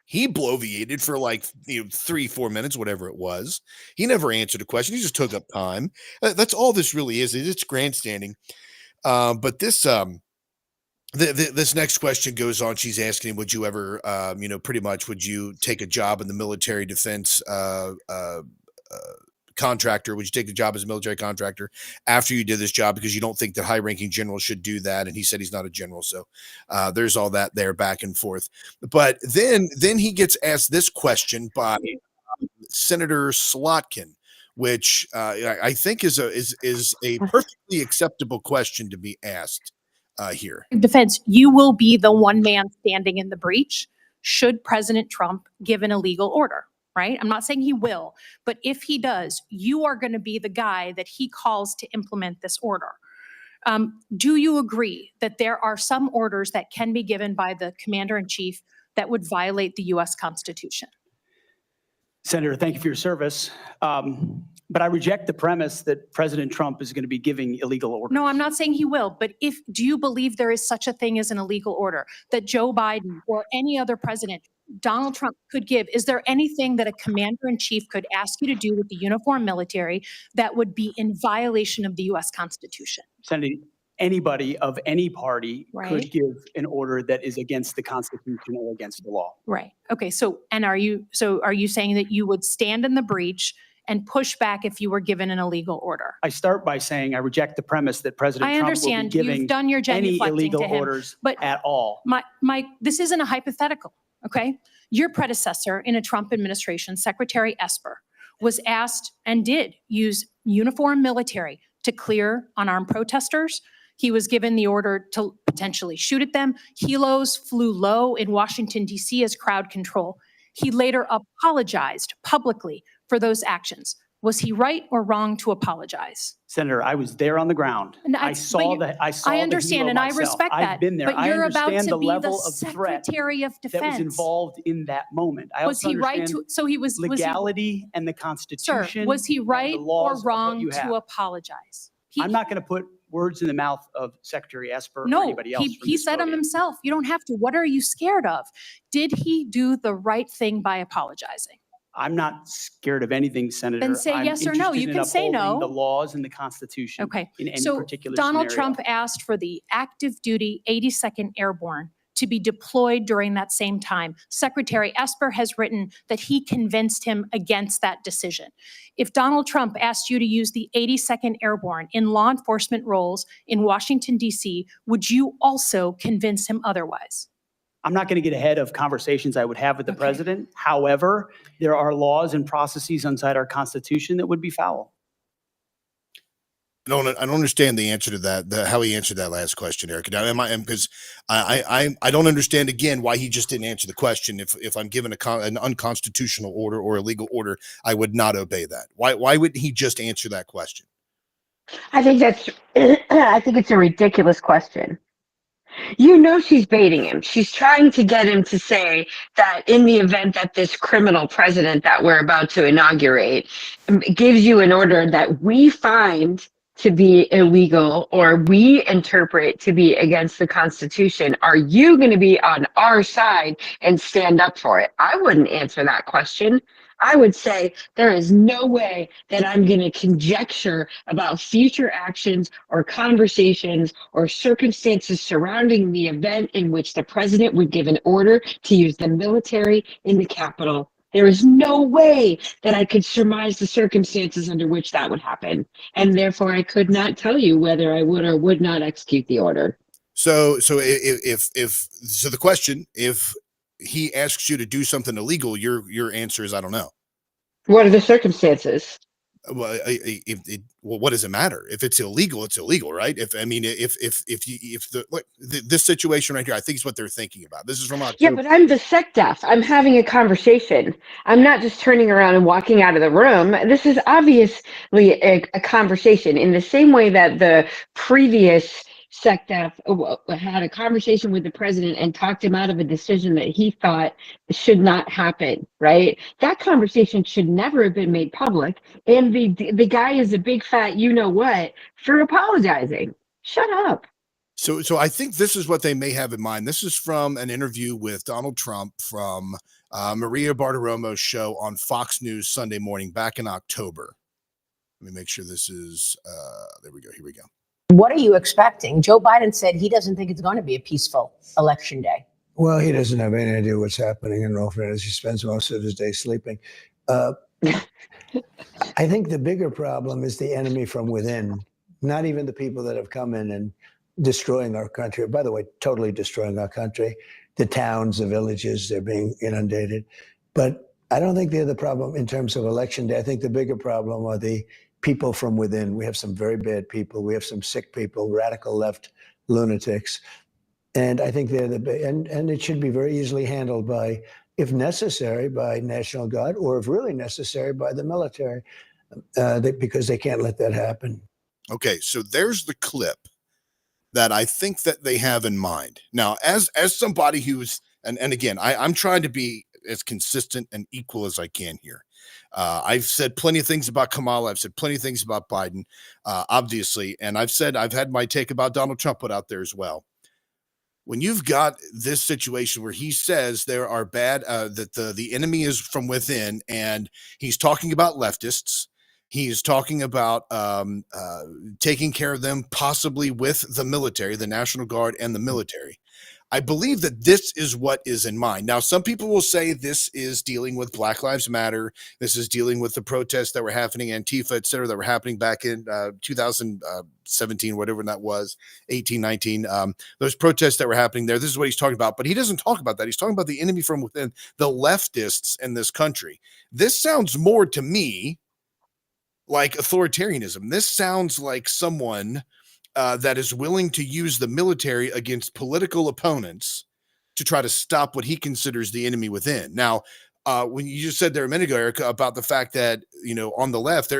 Speaker 1: he bloviated for like 3-4 minutes, whatever it was. He never answered a question. He just took up time. That's all this really is. It's grandstanding. But this this next question goes on. She's asking him, would you ever, pretty much, would you take a job in the military defense contractor? Would you take a job as a military contractor after you did this job because you don't think that high-ranking generals should do that? And he said he's not a general. So there's all that there back and forth. But then he gets asked this question by Senator Slotkin, which I think is a perfectly acceptable question to be asked here.
Speaker 19: Defense, you will be the one man standing in the breach should President Trump give an illegal order. Right? I'm not saying he will, but if he does, you are going to be the guy that he calls to implement this order. Do you agree that there are some orders that can be given by the commander-in-chief that would violate the U.S. Constitution?
Speaker 18: Senator, thank you for your service. But I reject the premise that President Trump is going to be giving illegal orders.
Speaker 19: No, I'm not saying he will, but do you believe there is such a thing as an illegal order that Joe Biden or any other president, Donald Trump, could give? Is there anything that a commander-in-chief could ask you to do with the uniformed military that would be in violation of the U.S. Constitution?
Speaker 18: Senator, anybody of any party
Speaker 19: Right.
Speaker 18: could give an order that is against the Constitution or against the law.
Speaker 19: Right. Okay. So are you saying that you would stand in the breach and push back if you were given an illegal order?
Speaker 18: I start by saying I reject the premise that President
Speaker 19: I
Speaker 18: Trump will be
Speaker 19: understand
Speaker 18: giving
Speaker 19: you've done your
Speaker 18: any
Speaker 19: genuflecting
Speaker 18: illegal
Speaker 19: to him,
Speaker 18: orders
Speaker 19: but
Speaker 18: at all.
Speaker 19: This isn't a hypothetical. Okay. Your predecessor in a Trump administration, Secretary Esper, was asked and did use uniformed military to clear unarmed protesters. He was given the order to potentially shoot at them. Helos flew low in Washington, D.C. as crowd control. He later apologized publicly for those actions. Was he right or wrong to apologize?
Speaker 18: Senator, I was there on the ground. I saw the
Speaker 19: I understand, and I respect that.
Speaker 18: I've been there.
Speaker 19: But you're about
Speaker 18: understand
Speaker 19: to
Speaker 18: the
Speaker 19: be
Speaker 18: level
Speaker 19: the
Speaker 18: of threat
Speaker 19: Secretary of
Speaker 18: that was
Speaker 19: Defense.
Speaker 18: involved in that moment. I
Speaker 19: Was
Speaker 18: also
Speaker 19: he right
Speaker 18: understand
Speaker 19: to? So he was
Speaker 18: legality and the Constitution.
Speaker 19: Sir, was he
Speaker 18: and
Speaker 19: right
Speaker 18: the
Speaker 19: or
Speaker 18: laws of what
Speaker 19: wrong
Speaker 18: you
Speaker 19: to
Speaker 18: have.
Speaker 19: apologize?
Speaker 18: I'm not going to put words in the mouth of Secretary Esper or
Speaker 19: No,
Speaker 18: anybody else. from
Speaker 19: he
Speaker 18: this
Speaker 19: said them
Speaker 18: podium.
Speaker 19: himself. You don't have to. What are you scared of? Did he do the right thing by apologizing?
Speaker 18: I'm not scared of anything, Senator.
Speaker 19: Then say
Speaker 18: I'm
Speaker 19: yes or no.
Speaker 18: interested
Speaker 19: You
Speaker 18: in
Speaker 19: can say
Speaker 18: upholding
Speaker 19: no.
Speaker 18: the laws and the Constitution
Speaker 19: Okay.
Speaker 18: in any
Speaker 19: So
Speaker 18: particular
Speaker 19: Donald
Speaker 18: scenario.
Speaker 19: Trump asked for the active duty 82nd Airborne to be deployed during that same time. Secretary Esper has written that he convinced him against that decision. If Donald Trump asked you to use the 82nd Airborne in law enforcement roles in Washington, D.C., would you also convince him otherwise?
Speaker 18: I'm not going to get ahead of conversations I would have with the president. However, there are laws and processes inside our Constitution that would be foul.
Speaker 1: I don't understand the answer to that. How he answered that last question, Eric. Now, because I don't understand again why he just didn't answer the question. If I'm given an unconstitutional order or a legal order, I would not obey that. Why wouldn't he just answer that question?
Speaker 2: I think it's a ridiculous question. You know she's baiting him. She's trying to get him to say that in the event that this criminal president that we're about to inaugurate gives you an order that we find to be illegal or we interpret to be against the Constitution, are you going to be on our side and stand up for it? I wouldn't answer that question. I would say there is no way that I'm going to conjecture about future actions or conversations or circumstances surrounding the event in which the president would give an order to use the military in the Capitol. There is no way that I could surmise the circumstances under which that would happen. And therefore, I could not tell you whether I would or would not execute the order.
Speaker 1: So the question, if he asks you to do something illegal, your answer is, I don't know.
Speaker 2: What are the circumstances?
Speaker 1: Well, what does it matter? If it's illegal, it's illegal, right? This situation right here, I think is what they're thinking about. This is from October.
Speaker 2: Yeah, but I'm the SecDef. I'm having a conversation. I'm not just turning around and walking out of the room. This is obviously a conversation in the same way that the previous SecDef had a conversation with the president and talked him out of a decision that he thought should not happen, right? That conversation should never have been made public. And the guy is a big fat you-know-what for apologizing. Shut up.
Speaker 1: So I think this is what they may have in mind. This is from an interview with Donald Trump from Maria Bartiromo's show on Fox News Sunday morning back in October. Let me make sure this is, there we go. Here we go.
Speaker 20: What are you expecting? Joe Biden said he doesn't think it's going to be a peaceful election day.
Speaker 21: Well, he doesn't have any idea what's happening in Norfolk. He spends most of his day sleeping. I think the bigger problem is the enemy from within, not even the people that have come in and destroying our country. By the way, totally destroying our country. The towns, the villages, they're being inundated. But I don't think they're the problem in terms of election day. I think the bigger problem are the people from within. We have some very bad people. We have some sick people, radical left lunatics. And I think they're and it should be very easily handled by, if necessary, by National Guard, or if really necessary, by the military, because they can't let that happen.
Speaker 1: Okay, so there's the clip that I think that they have in mind. Now, as somebody who's, and again, I'm trying to be as consistent and equal as I can here. I've said plenty of things about Kamala. I've said plenty of things about Biden, obviously. And I've had my take about Donald Trump put out there as well. When you've got this situation where he says there are that the enemy is from within, and he's talking about leftists, he's talking about taking care of them possibly with the military, the National Guard and the military. I believe that this is what is in mind. Now, some people will say this is dealing with Black Lives Matter. This is dealing with the protests that were happening, Antifa, et cetera, that were happening back in 2017, whatever that was, 18, 19. Those protests that were happening there, this is what he's talking about. But he doesn't talk about that. He's talking about the enemy from within, the leftists in this country. This sounds more to me like authoritarianism. This sounds like someone that is willing to use the military against political opponents to try to stop what he considers the enemy within. Now, when you just said there a minute ago, Erica, about the fact that, on the left,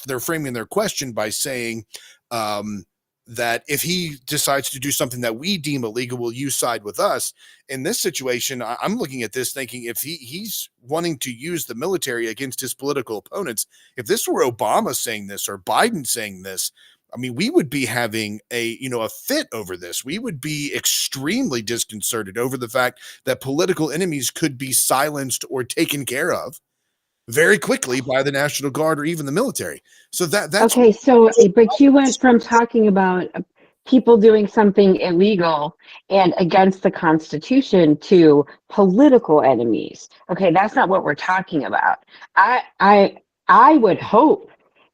Speaker 1: they're framing their question by saying that if he decides to do something that we deem illegal, will you side with us? In this situation, I'm looking at this thinking if he's wanting to use the military against his political opponents, if this were Obama saying this or Biden saying this, I mean, we would be having a fit over this. We would be extremely disconcerted over the fact that political enemies could be silenced or taken care of very quickly by the National Guard or even the military. So that's
Speaker 2: okay. So, but you went from talking about people doing something illegal and against the Constitution to political enemies. Okay, that's not what we're talking about. I would hope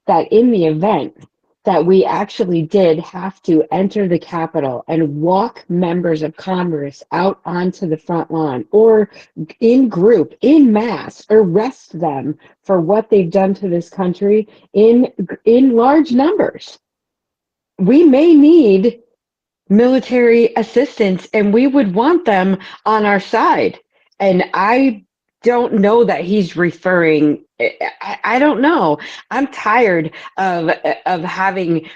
Speaker 2: that in the event that we actually did have to enter the Capitol and walk members of Congress out onto the front lawn or in group, in mass, arrest them for what they've done to this country in large numbers. We may need military assistance and we would want them on our side. And I don't know that he's referring. I don't know. I'm tired of having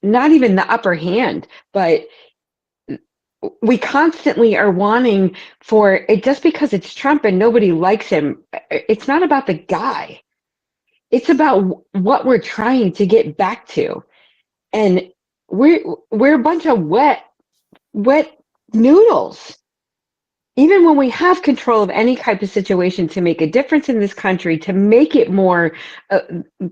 Speaker 2: not even the upper hand, but we constantly are wanting for it just because it's Trump and nobody likes him. It's not about the guy. It's about what we're trying to get back to. And we're a bunch of wet noodles. Even when we have control of any type of situation to make a difference in this country, to make it more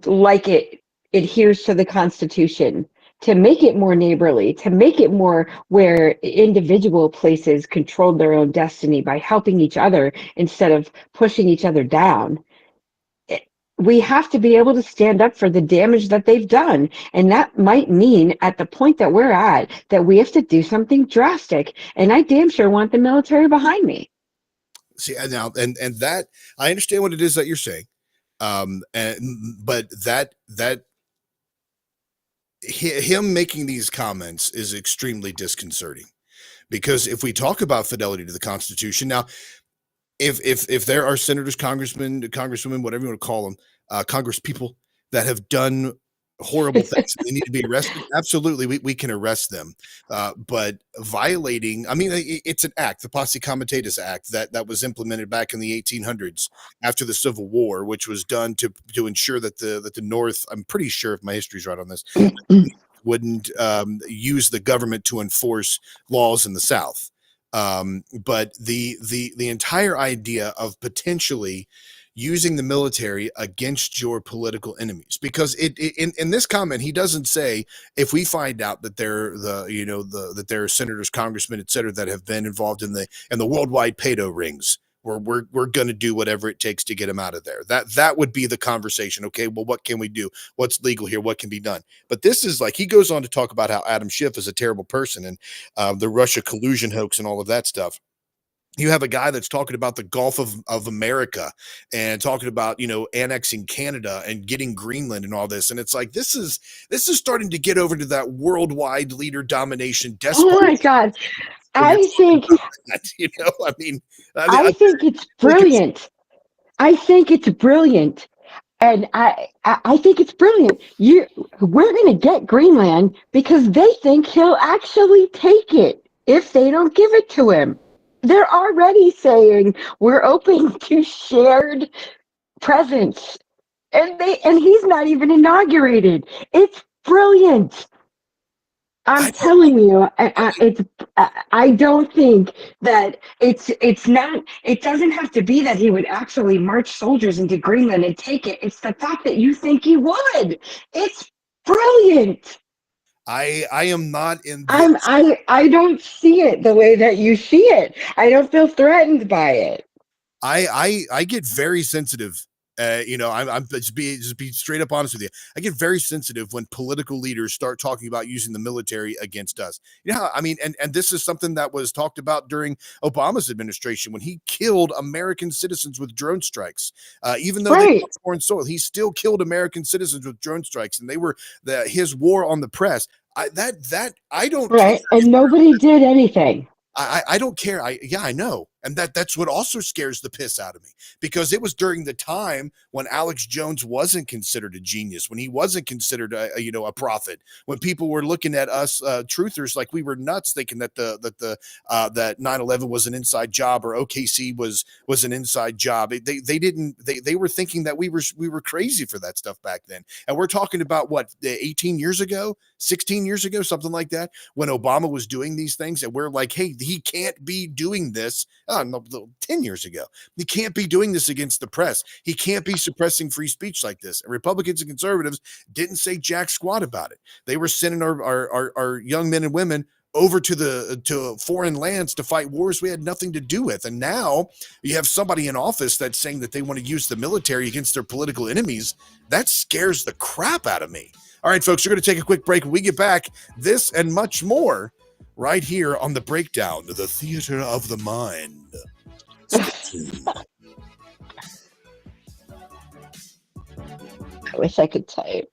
Speaker 2: like it adheres to the Constitution, to make it more neighborly, to make it more where individual places control their own destiny by helping each other instead of pushing each other down. We have to be able to stand up for the damage that they've done. And that might mean at the point that we're at, that we have to do something drastic. And I damn sure want the military behind me.
Speaker 1: See, now, and that, I understand what it is that you're saying. But him making these comments is extremely disconcerting, because if we talk about fidelity to the Constitution, now, if there are senators, congressmen, congresswomen, whatever you want to call them, Congress people that have done horrible things, they need to be arrested. Absolutely, we can arrest them. But violating, I mean, it's an act, the Posse Comitatus Act that was implemented back in the 1800s after the Civil War, which was done to ensure that the North, I'm pretty sure if my history's right on this, wouldn't use the government to enforce laws in the South. But the entire idea of potentially using the military against your political enemies, because in this comment, he doesn't say, if we find out that that there are senators, congressmen, et cetera, that have been involved in the worldwide pedo rings, we're going to do whatever it takes to get them out of there. That would be the conversation. Okay, well, what can we do? What's legal here? What can be done? But this is like, he goes on to talk about how Adam Schiff is a terrible person and the Russia collusion hoax and all of that stuff. You have a guy that's talking about the Gulf of America and talking about, annexing Canada and getting Greenland and all this. And it's like, this is starting to get over to that worldwide leader domination.
Speaker 2: Oh my God. I think it's brilliant. I think it's brilliant. And I think it's brilliant. We're going to get Greenland because they think he'll actually take it if they don't give it to him. They're already saying we're open to shared presence, and he's not even inaugurated. It's brilliant. I'm telling you, I don't think that it's not. It doesn't have to be that he would actually march soldiers into Greenland and take it. It's the fact that you think he would. It's brilliant.
Speaker 1: I am not in.
Speaker 2: I don't see it the way that you see it. I don't feel threatened by it.
Speaker 1: I get very sensitive. I'm just be straight up honest with you. I get very sensitive when political leaders start talking about using the military against us. You know how, I mean, and this is something that was talked about during Obama's administration when he killed American citizens with drone strikes. Even though they were foreign soil, he still killed American citizens with drone strikes, and they were his war on the press. I don't
Speaker 2: right, and nobody did anything.
Speaker 1: I don't care. I know. And that's what also scares the piss out of me, because it was during the time when Alex Jones wasn't considered a genius, when he wasn't considered a prophet, when people were looking at us truthers like we were nuts, thinking that that 9/11 was an inside job or OKC was an inside job. They were thinking that we were crazy for that stuff back then. And we're talking about what, 18 years ago, 16 years ago, something like that, when Obama was doing these things, and we're like, hey, he can't be doing this. No, 10 years ago. He can't be doing this against the press. He can't be suppressing free speech like this. And Republicans and conservatives didn't say jack squat about it. They were sending our young men and women over to foreign lands to fight wars we had nothing to do with. And now you have somebody in office that's saying that they want to use the military against their political enemies. That scares the crap out of me. All right, folks, we're going to take a quick break. When we get back, this and much more right here on The Breakdown, the theater of the mind.
Speaker 2: I wish I could type.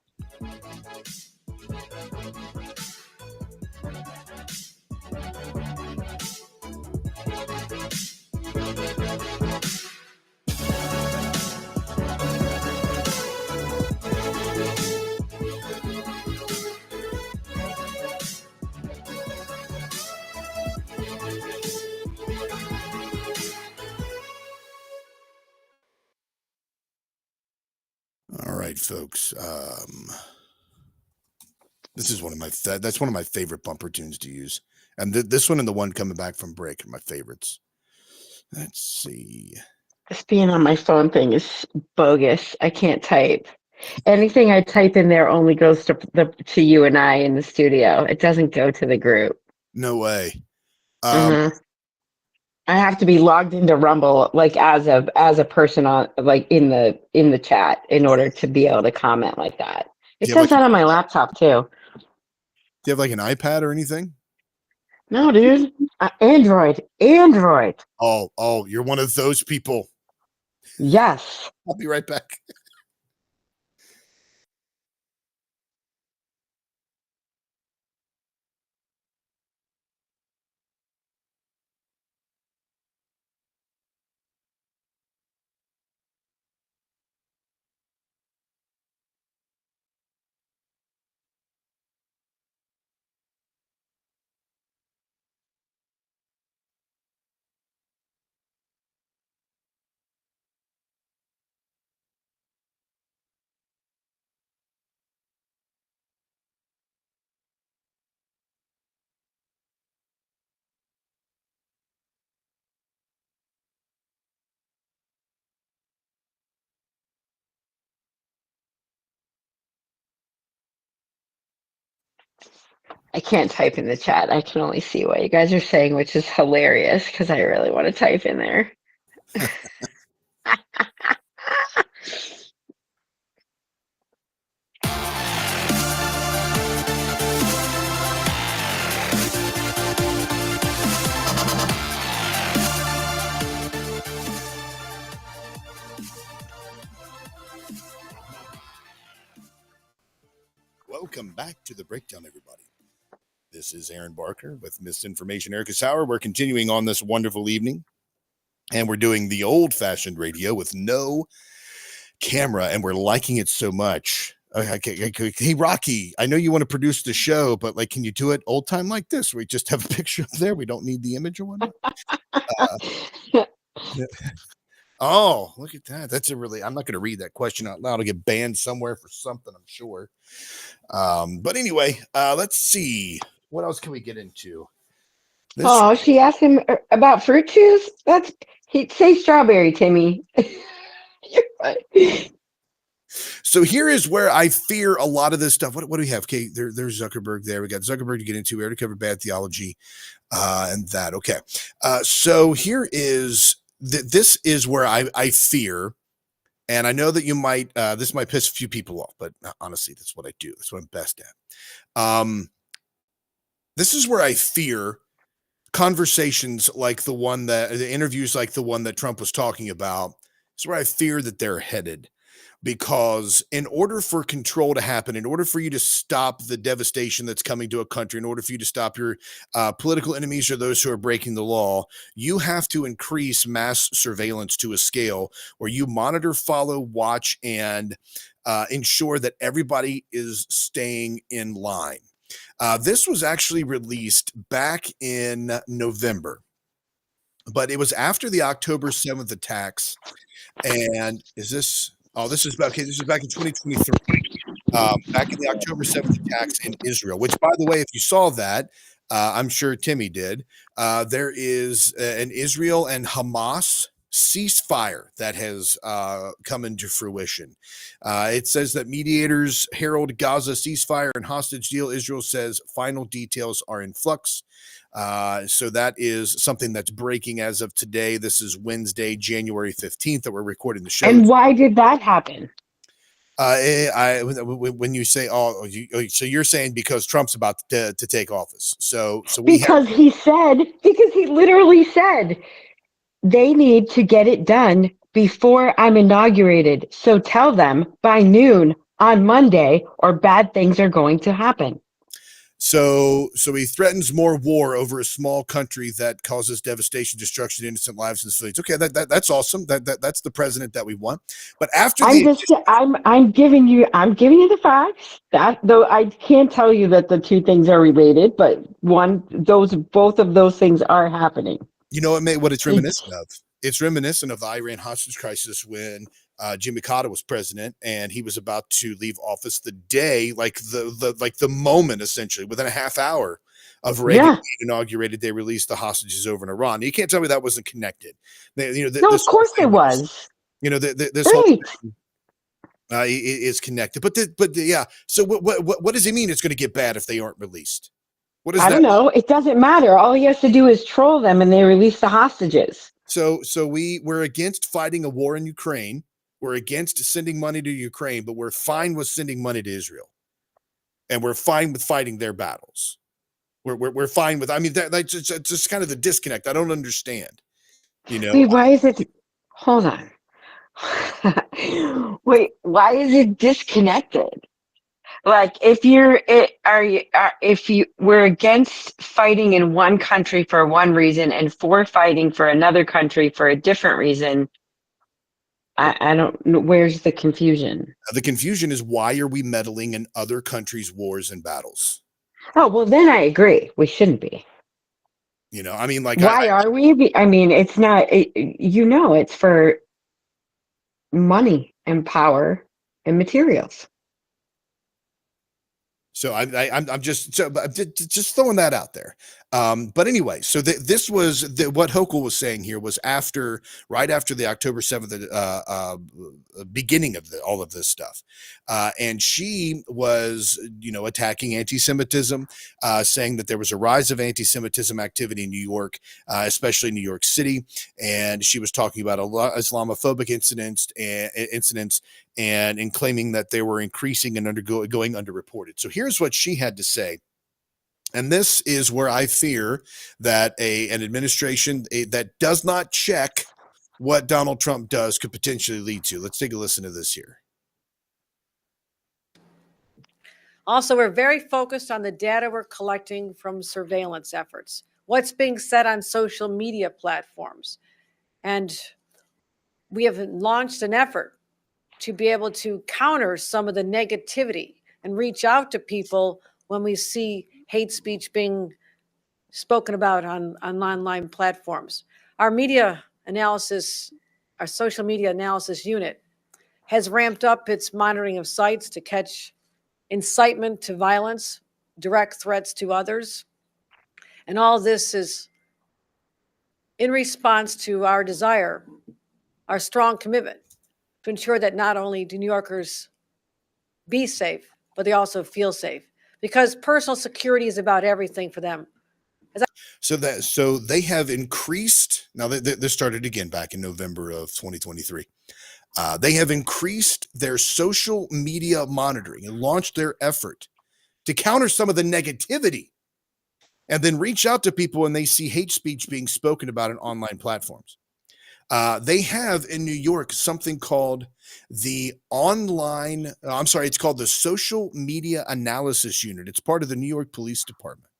Speaker 1: All right, folks. This is one of my that's one of my favorite bumper tunes to use, and this one and the one coming back from break are my favorites. Let's see.
Speaker 2: This being on my phone thing is bogus. I can't type. Anything I type in there only goes to you and I in the studio. It doesn't go to the group.
Speaker 1: No way.
Speaker 2: I have to be logged into Rumble, like as a person on, like in the chat, in order to be able to comment like that. It says that on my laptop too.
Speaker 1: Do you have like an iPad or anything?
Speaker 2: No, dude. Android.
Speaker 1: Oh, you're one of those people.
Speaker 2: Yes.
Speaker 1: I'll be right back.
Speaker 2: I can't type in the chat. I can only see what you guys are saying, which is hilarious because I really want to type in there.
Speaker 1: Welcome back to The Breakdown, everybody. This is Aaron Barker with Misinformation Erica Sauer. We're continuing on this wonderful evening, and we're doing the old-fashioned radio with no camera and we're liking it so much. Okay, hey Rocky, I know you want to produce the show, but like, can you do it old time like this? We just have a picture up there. We don't need the image or whatnot. Oh, look at that. That's a really, I'm not going to read that question out loud. I'll get banned somewhere for something, I'm sure. But anyway, let's see. What else can we get into?
Speaker 2: Oh, she asked him about fruit juice. He'd say strawberry, Timmy.
Speaker 1: So here is where I fear a lot of this stuff. What do we have? Okay, there's Zuckerberg there. We got Zuckerberg to get into. We already covered bad theology and that. Okay. So here is, this is where I fear, and I know that you might, this might piss a few people off, but honestly, that's what I do. That's what I'm best at. This is where I fear conversations like the interviews like the one that Trump was talking about. It's where I fear that they're headed. Because in order for control to happen, in order for you to stop the devastation that's coming to a country, in order for you to stop your political enemies or those who are breaking the law, you have to increase mass surveillance to a scale where you monitor, follow, watch, and ensure that everybody is staying in line. This was actually released back in November, but it was after the October 7th attacks. And this is back in 2023, back in the October 7th attacks in Israel, which, by the way, if you saw that, I'm sure Timmy did, there is an Israel and Hamas ceasefire that has come into fruition. It says that mediators herald Gaza ceasefire and hostage deal. Israel says final details are in flux. So that is something that's breaking as of today. This is Wednesday, January 15th that we're recording the show.
Speaker 2: And why did that happen?
Speaker 1: When you say, so you're saying because Trump's about to take office. So
Speaker 2: because he literally said they need to get it done before I'm inaugurated. So tell them by noon on Monday or bad things are going to happen.
Speaker 1: So he threatens more war over a small country that causes devastation, destruction, innocent lives, and civilians. Okay, that's awesome. That's the president that we want. But after
Speaker 2: I'm giving you the facts. That though I can't tell you that the two things are related, but both of those things are happening.
Speaker 1: You know what it's reminiscent of? It's reminiscent of the Iran hostage crisis when Jimmy Carter was president and he was about to leave office the day, like the moment, essentially within a half hour of Reagan being inaugurated, they released the hostages over in Iran. You can't tell me that wasn't connected.
Speaker 2: Of course it was.
Speaker 1: This whole thing, is connected. But yeah. So what does it mean? It's going to get bad if they aren't released.
Speaker 2: I don't know. It doesn't matter. All he has to do is troll them and they release the hostages.
Speaker 1: So we're against fighting a war in Ukraine. We're against sending money to Ukraine, but we're fine with sending money to Israel. And we're fine with fighting their battles. We're fine with, I mean, that's just kind of the disconnect. I don't understand.
Speaker 2: Wait, why is it? Hold on. Wait, why is it disconnected? Like, if we're against fighting in one country for one reason and for fighting for another country for a different reason, I don't know. Where's the confusion?
Speaker 1: The confusion is, why are we meddling in other countries' wars and battles?
Speaker 2: Oh, well, then I agree. We shouldn't be.
Speaker 1: I mean, like,
Speaker 2: why are we? I mean, it's not, it's for money and power and materials.
Speaker 1: So I'm just throwing that out there. But anyway, so this was what Hochul was saying here was right after the October 7th beginning of all of this stuff, and she was attacking anti-Semitism, saying that there was a rise of anti-Semitism activity in New York, especially New York City, and she was talking about Islamophobic incidents and claiming that they were increasing and going underreported. So here's what she had to say. And this is where I fear that an administration that does not check what Donald Trump does could potentially lead to. Let's take a listen to this here.
Speaker 4: Also, we're very focused on the data we're collecting from surveillance efforts, what's being said on social media platforms. And we have launched an effort to be able to counter some of the negativity and reach out to people when we see hate speech being spoken about on online platforms. Our media analysis, our social media analysis unit has ramped up its monitoring of sites to catch incitement to violence, direct threats to others. And all this is in response to our desire, our strong commitment to ensure that not only do New Yorkers be safe, but they also feel safe, because personal security is about everything for them.
Speaker 1: So they have increased. Now this started again back in November of 2023. They have increased their social media monitoring and launched their effort to counter some of the negativity, and then reach out to people when they see hate speech being spoken about on online platforms. They have in New York something called it's called the Social Media Analysis Unit. It's part of the New York Police Department.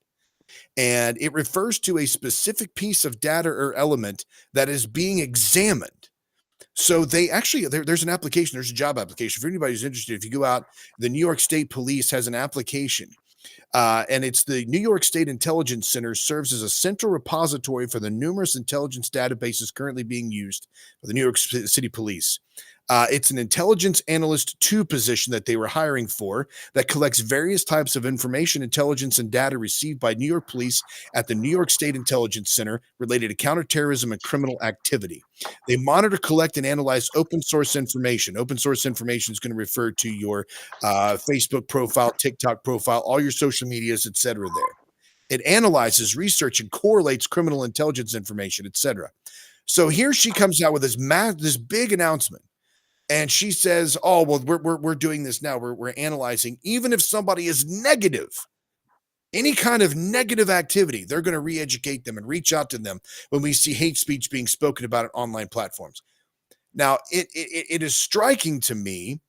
Speaker 1: And it refers to a specific piece of data or element that is being examined. So they actually, there's an application, there's a job application. For anybody who's interested, if you go out, the New York State Police has an application. And it's the New York State Intelligence Center serves as a central repository for the numerous intelligence databases currently being used by the New York City Police. It's an intelligence analyst 2 position that they were hiring for that collects various types of information, intelligence, and data received by New York police at the New York State Intelligence Center related to counterterrorism and criminal activity. They monitor, collect, and analyze open source information. Open source information is going to refer to your Facebook profile, TikTok profile, all your social medias, etc. there. It analyzes, research, and correlates criminal intelligence information, etc. So here she comes out with this big announcement. And she says, "Oh, well, we're doing this now. We're analyzing. Even if somebody is negative, any kind of negative activity, they're going to re-educate them and reach out to them when we see hate speech being spoken about on online platforms." Now, it is striking to me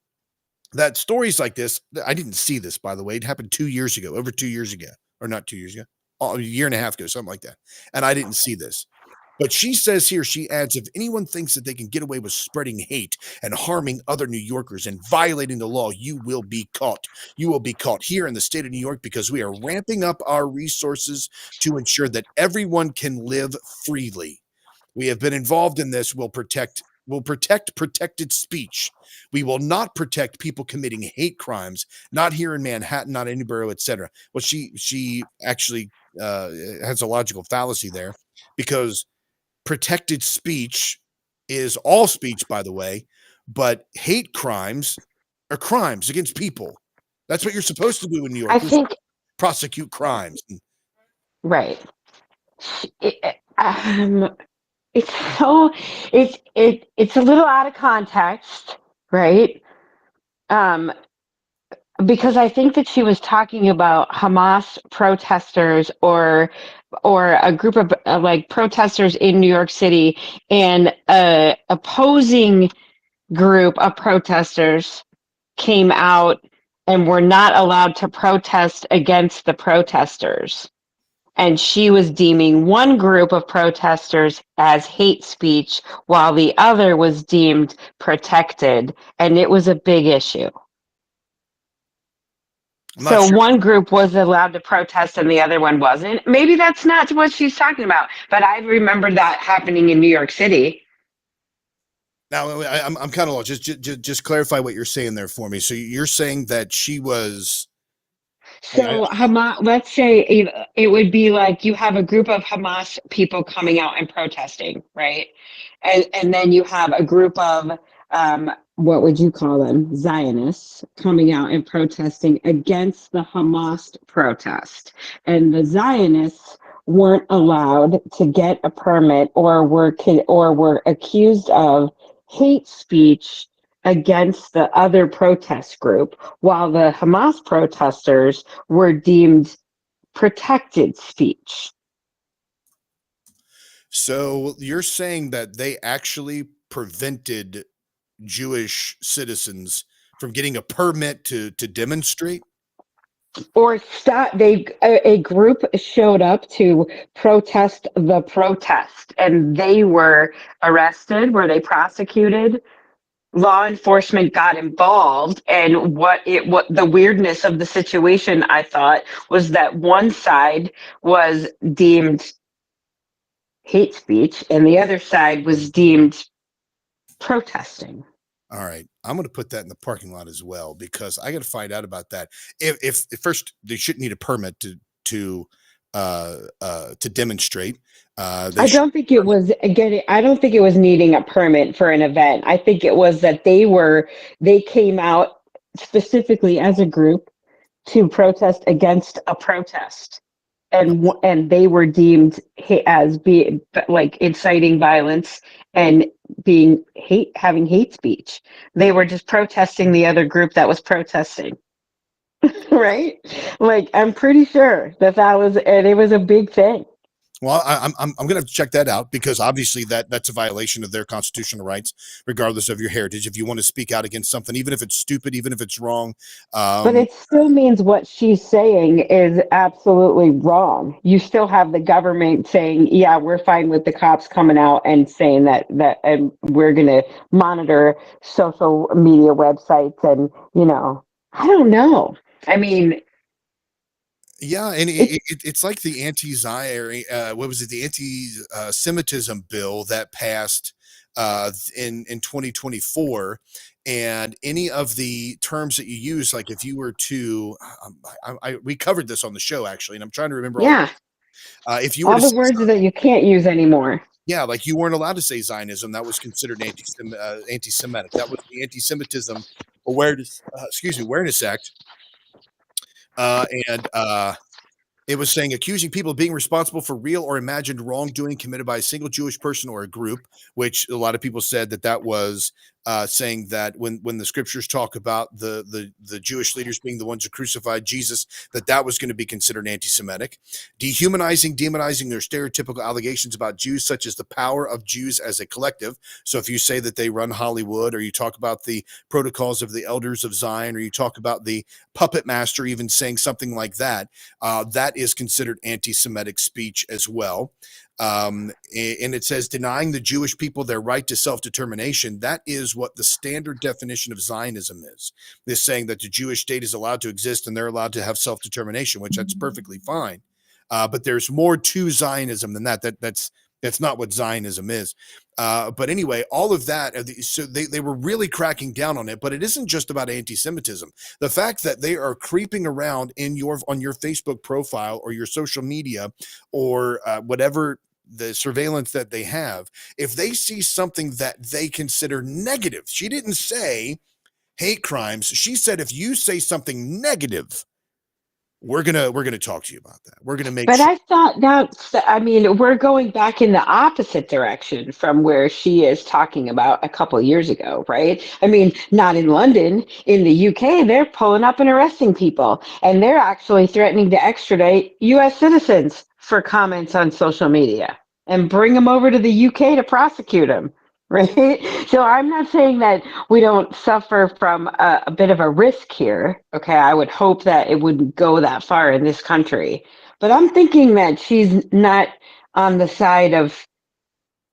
Speaker 1: that stories like this. I didn't see this, by the way. It happened 2 years ago, over 2 years ago, or not 2 years ago, a year and a half ago, something like that. And I didn't see this. But she says here, she adds, if anyone thinks that they can get away with spreading hate and harming other New Yorkers and violating the law, you will be caught. You will be caught here in the state of New York because we are ramping up our resources to ensure that everyone can live freely. We have been involved in this. We'll protect protected speech. We will not protect people committing hate crimes, not here in Manhattan, not any borough, etc. Well, she actually has a logical fallacy there, because protected speech is all speech, by the way, but hate crimes are crimes against people. That's what you're supposed to do in New York.
Speaker 2: I think
Speaker 1: prosecute crimes.
Speaker 2: right. It's a little out of context, right? Because I think that she was talking about Hamas protesters or a group of like protesters in New York City, and a opposing group of protesters came out and were not allowed to protest against the protesters. And she was deeming one group of protesters as hate speech while the other was deemed protected. And it was a big issue. So
Speaker 1: sure.
Speaker 2: One group was allowed to protest and the other one wasn't. Maybe that's not what she's talking about, but I remember that happening in New York City.
Speaker 1: Now, I'm kind of lost. Just clarify what you're saying there for me. So you're saying that she was...
Speaker 2: So Hamas, let's say it would be like you have a group of Hamas people coming out and protesting, right? And then you have a group of, what would you call them? Zionists coming out and protesting against the Hamas protest. And the Zionists weren't allowed to get a permit or were accused of hate speech against the other protest group, while the Hamas protesters were deemed protected speech.
Speaker 1: So you're saying that they actually prevented Jewish citizens from getting a permit to demonstrate?
Speaker 2: Or a group showed up to protest the protest, and they were arrested. Were they prosecuted? law enforcement got involved, and what the weirdness of the situation, I thought, was that one side was deemed hate speech and the other side was deemed protesting.
Speaker 1: All right, I'm going to put that in the parking lot as well because I got to find out about that. If first they shouldn't need a permit to demonstrate.
Speaker 2: I don't think it was I don't think it was needing a permit for an event. I think it was that they came out specifically as a group to protest against a protest, and they were deemed as being like inciting violence and having hate speech. They were just protesting the other group that was protesting. Right? Like, I'm pretty sure that was, and it was a big thing.
Speaker 1: Well, I'm going to have to check that out because obviously that's a violation of their constitutional rights, regardless of your heritage. If you want to speak out against something, even if it's stupid, even if it's wrong.
Speaker 2: But it still means what she's saying is absolutely wrong. You still have the government saying, yeah, we're fine with the cops coming out and saying that and we're going to monitor social media websites. And, I don't know. I mean,
Speaker 1: yeah, and it's like the anti-Zion, what was it? The anti-Semitism bill that passed in 2024, and any of the terms that you use, like if you were to, we covered this on the show actually, and I'm trying to remember.
Speaker 2: Yeah.
Speaker 1: If you were
Speaker 2: all the words that you can't use anymore.
Speaker 1: Yeah, like you weren't allowed to say Zionism. That was considered anti-Semitic. That was the Anti-Semitism Awareness Act. And it was saying accusing people of being responsible for real or imagined wrongdoing committed by a single Jewish person or a group, which a lot of people said that was saying that when the scriptures talk about the Jewish leaders being the ones who crucified Jesus, that was going to be considered anti-Semitic. Dehumanizing, demonizing their stereotypical allegations about Jews, such as the power of Jews as a collective. So if you say that they run Hollywood, or you talk about the protocols of the elders of Zion, or you talk about the puppet master even saying something like that, that is considered anti-Semitic speech as well. And it says denying the Jewish people their right to self-determination. That is what the standard definition of Zionism is. This saying that the Jewish state is allowed to exist and they're allowed to have self-determination, which that's perfectly fine. But there's more to Zionism than that. That's not what Zionism is. But anyway, all of that, so they were really cracking down on it, but it isn't just about anti-Semitism. The fact that they are creeping around on your Facebook profile or your social media or whatever the surveillance that they have, if they see something that they consider negative, she didn't say hate crimes. She said, if you say something negative, we're gonna talk to you about that. We're gonna make.
Speaker 2: But I thought we're going back in the opposite direction from where she is talking about a couple of years ago, right? I mean, not in London, in the UK, they're pulling up and arresting people, and they're actually threatening to extradite U.S. citizens for comments on social media and bring them over to the UK to prosecute them. Right. So I'm not saying that we don't suffer from a bit of a risk here. Okay. I would hope that it wouldn't go that far in this country, but I'm thinking that she's not on the side of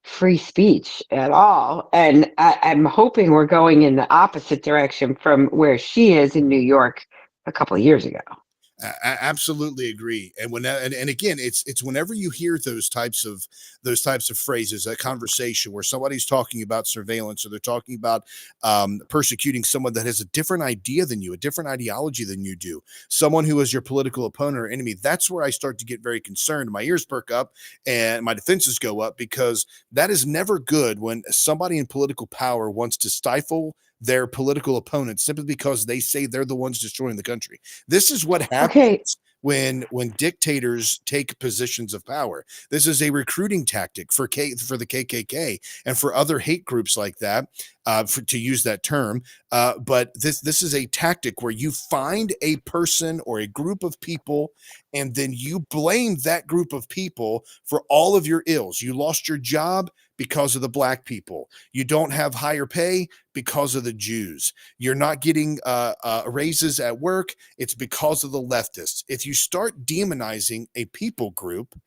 Speaker 2: free speech at all. And I'm hoping we're going in the opposite direction from where she is in New York a couple of years ago.
Speaker 1: I absolutely agree. And and again, it's whenever you hear those types of phrases, a conversation where somebody's talking about surveillance, or they're talking about persecuting someone that has a different idea than you, a different ideology than you do, someone who is your political opponent or enemy, that's where I start to get very concerned. My ears perk up and my defenses go up, because that is never good when somebody in political power wants to stifle their political opponents simply because they say they're the ones destroying the country. This is what happens when dictators take positions of power. This is a recruiting tactic for the KKK and for other hate groups like that, to use that term. But this is a tactic where you find a person or a group of people, and then you blame that group of people for all of your ills. You lost your job because of the black people. You don't have higher pay because of the Jews. You're not getting raises at work. It's because of the leftists. If you start demonizing a people group,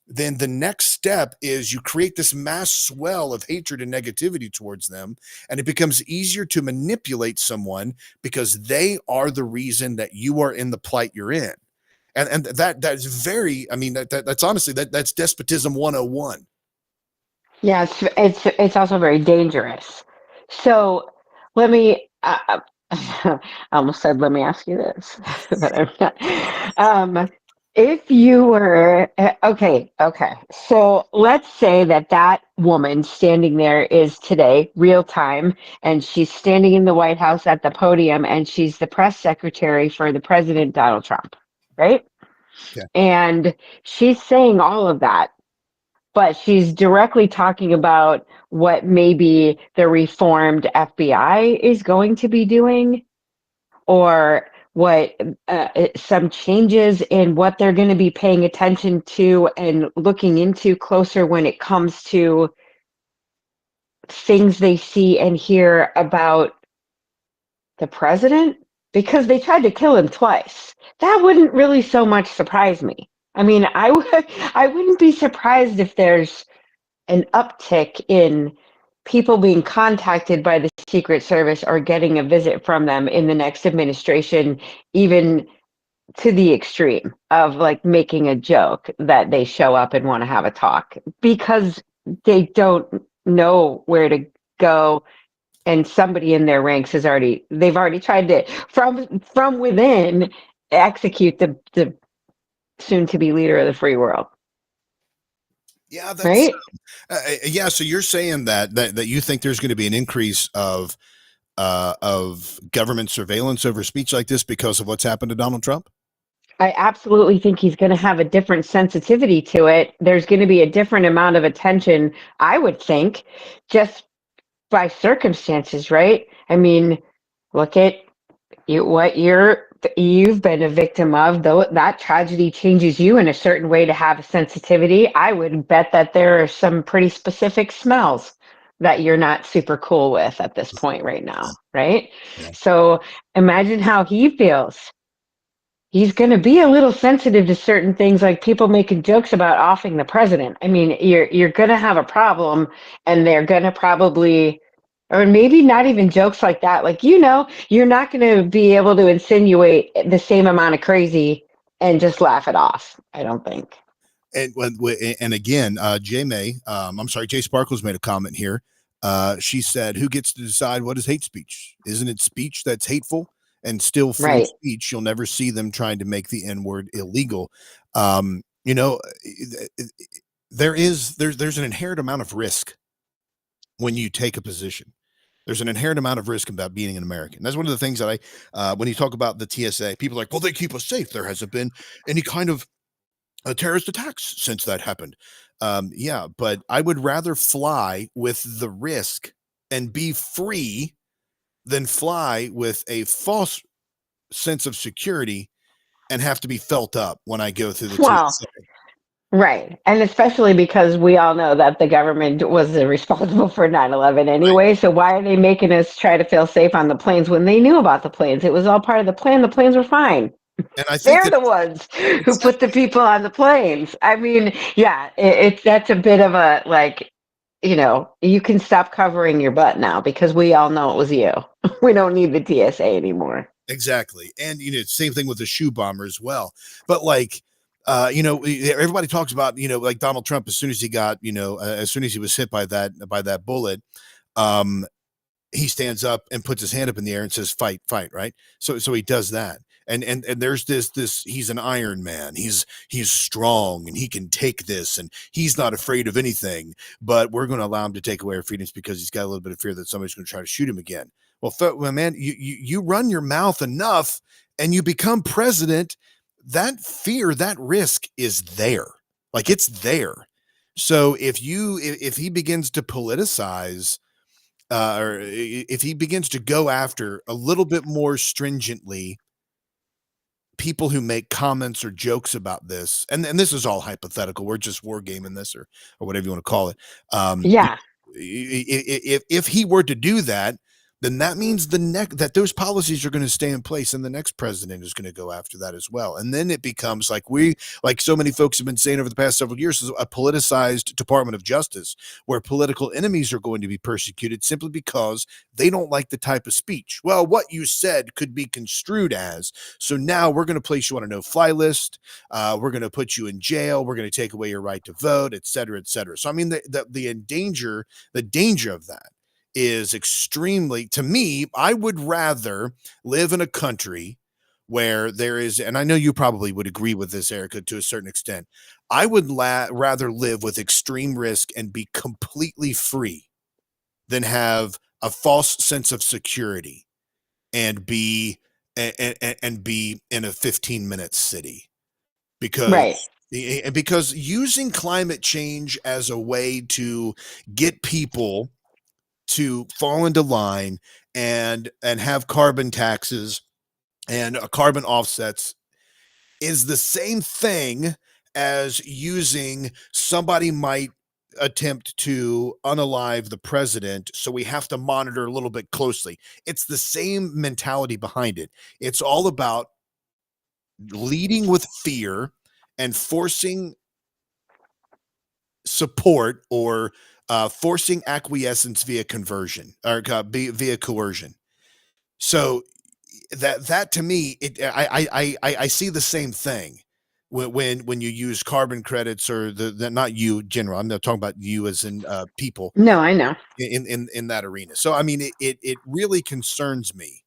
Speaker 1: then the next step is you create this mass swell of hatred and negativity towards them, and it becomes easier to manipulate someone because they are the reason that you are in the plight you're in. And that's very, I mean, that's honestly, that's despotism 101.
Speaker 2: Yeah, it's also very dangerous. So let me. I almost said, "Let me ask you this," but I'm not. If you were okay, so let's say that woman standing there is today, real time, and she's standing in the White House at the podium, and she's the press secretary for the president, Donald Trump, right?
Speaker 1: Yeah.
Speaker 2: And she's saying all of that, but she's directly talking about what maybe the reformed FBI is going to be doing, or what some changes in what they're going to be paying attention to and looking into closer when it comes to things they see and hear about the president, because they tried to kill him twice. That wouldn't really so much surprise me. I mean, I wouldn't be surprised if there's an uptick in people being contacted by the Secret Service or getting a visit from them in the next administration, even to the extreme of like making a joke that they show up and want to have a talk because they don't know where to go, and somebody in their ranks they've already tried to from within execute the soon to be leader of the free world.
Speaker 1: Yeah, that's
Speaker 2: right.
Speaker 1: Yeah, so you're saying that you think there's going to be an increase of government surveillance over speech like this because of what's happened to Donald Trump?
Speaker 2: I absolutely think he's going to have a different sensitivity to it. There's going to be a different amount of attention, I would think, just by circumstances, right? I mean, look at what you've been a victim of, though that tragedy changes you in a certain way to have a sensitivity. I would bet that there are some pretty specific smells that you're not super cool with at this point right now, right?
Speaker 1: Yeah.
Speaker 2: So imagine how he feels. He's going to be a little sensitive to certain things, like people making jokes about offing the president. I mean, you're going to have a problem, and they're going to probably, or maybe not even jokes like that. Like, you're not going to be able to insinuate the same amount of crazy and just laugh it off, I don't think.
Speaker 1: And again, Jay Sparkles made a comment here. She said, "Who gets to decide what is hate speech? Isn't it speech that's hateful and still free
Speaker 2: Right.
Speaker 1: speech? You'll never see them trying to make the N-word illegal." There's an inherent amount of risk when you take a position. There's an inherent amount of risk about being an American. That's one of the things that when you talk about the TSA, people are like, well, they keep us safe. There hasn't been any kind of terrorist attacks since that happened. Yeah, but I would rather fly with the risk and be free than fly with a false sense of security and have to be felt up when I go through the TSA.
Speaker 2: Right. And especially because we all know that the government was responsible for 9/11 anyway. Right. So why are they making us try to feel safe on the planes when they knew about the planes? It was all part of the plan. The planes were fine.
Speaker 1: And I think
Speaker 2: they're the ones who put the people on the planes. I mean, yeah, that's a bit of a, like, you can stop covering your butt now because we all know it was you. We don't need the TSA anymore.
Speaker 1: Exactly. And, same thing with the shoe bomber as well. But like, everybody talks about, like Donald Trump, as soon as he got, as soon as he was hit by that bullet, he stands up and puts his hand up in the air and says, fight, right? So he does that. And there's this, he's an Iron Man. He's strong and he can take this and he's not afraid of anything, but we're going to allow him to take away our freedoms because he's got a little bit of fear that somebody's going to try to shoot him again. Well, man, you run your mouth enough and you become president, that fear, that risk is there. Like, it's there. So if he begins to politicize, or if he begins to go after a little bit more stringently people who make comments or jokes about this, and this is all hypothetical, we're just wargaming this or whatever you want to call it.
Speaker 2: Yeah.
Speaker 1: If he were to do that, then that means that those policies are going to stay in place, and the next president is going to go after that as well. And then it becomes like so many folks have been saying over the past several years, is a politicized Department of Justice where political enemies are going to be persecuted simply because they don't like the type of speech. Well, what you said could be construed as, so now we're going to place you on a no-fly list. We're going to put you in jail. We're going to take away your right to vote, et cetera, et cetera. So, I mean, the danger of that is extremely, to me, I would rather live in a country where there is, and I know you probably would agree with this, Erica, to a certain extent. I would rather live with extreme risk and be completely free than have a false sense of security and be in a 15-minute city. Because using climate change as a way to get people to fall into line and have carbon taxes and carbon offsets is the same thing as using somebody might attempt to unalive the president, so we have to monitor a little bit closely. It's the same mentality behind it. It's all about leading with fear and forcing support or forcing acquiescence via conversion or via coercion. So that to me, I see the same thing when you use carbon credits or the not you general. I'm not talking about you as in people.
Speaker 2: No, I know.
Speaker 1: In that arena. So I mean, it really concerns me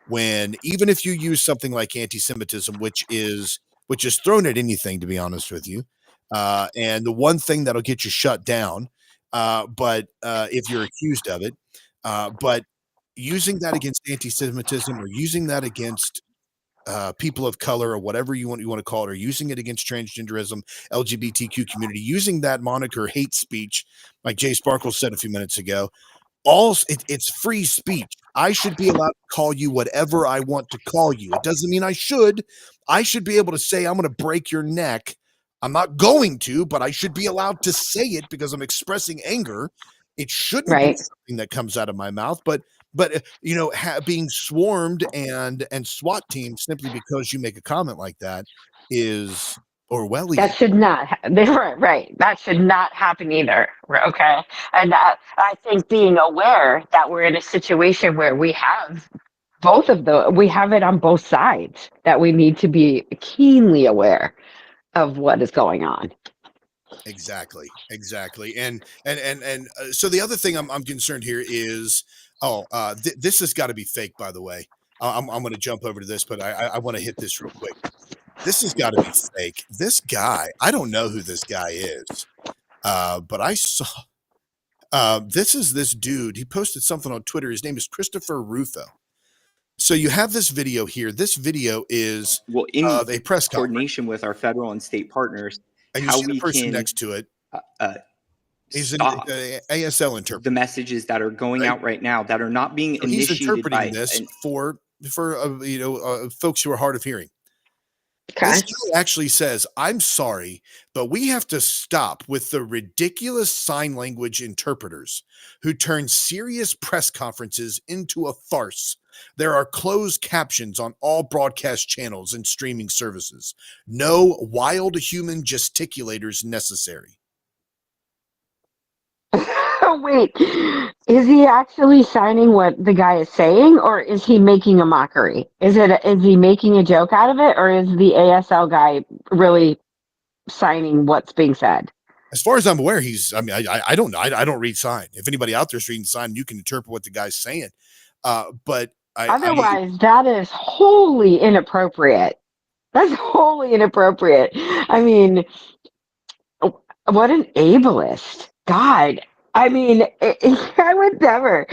Speaker 1: when, even if you use something like anti-Semitism, which is thrown at anything, to be honest with you, and the one thing that'll get you shut down, but if you're accused of it, but using that against anti-Semitism or using that against people of color or whatever you want to call it, or using it against transgenderism, LGBTQ community, using that moniker hate speech, like Jay Sparkle said a few minutes ago, it's free speech. I should be allowed to call you whatever I want to call you. It doesn't mean I should be able to say, I'm going to break your neck. I'm not going to, but I should be allowed to say it because I'm expressing anger. It shouldn't be something that comes out of my mouth, but being swarmed and SWAT teams simply because you make a comment like that is Orwellian.
Speaker 2: That should not. Right. That should not happen either. Okay. And I think being aware that we're in a situation where we have we have it on both sides, that we need to be keenly aware of what is going on.
Speaker 1: Exactly. And so the other thing I'm concerned here is, this has got to be fake, by the way. I'm going to jump over to this, but I want to hit this real quick. This has got to be fake. This guy, I don't know who this guy is, but I saw, this is this dude. He posted something on Twitter. His name is Christopher Rufo. So you have this video here. This video is of a press
Speaker 5: coordination with our federal and state partners.
Speaker 1: And you see the person next to it. He's an ASL interpreter.
Speaker 5: The messages that are going out right now that are not being initiated.
Speaker 1: He's interpreting this for folks who are hard of hearing. Okay. This guy actually says, I'm sorry, but we have to stop with the ridiculous sign language interpreters who turn serious press conferences into a farce. There are closed captions on all broadcast channels and streaming services. No wild human gesticulators necessary.
Speaker 2: Wait, is he actually signing what the guy is saying, or is he making a mockery? Is he making a joke out of it, or is the ASL guy really signing what's being said?
Speaker 1: As far as I'm aware, I don't know. I don't read sign. If anybody out there's reading sign, you can interpret what the guy's saying. But
Speaker 2: otherwise, that is wholly inappropriate. That's wholly inappropriate. I mean, what an ableist. God. I mean, I would never.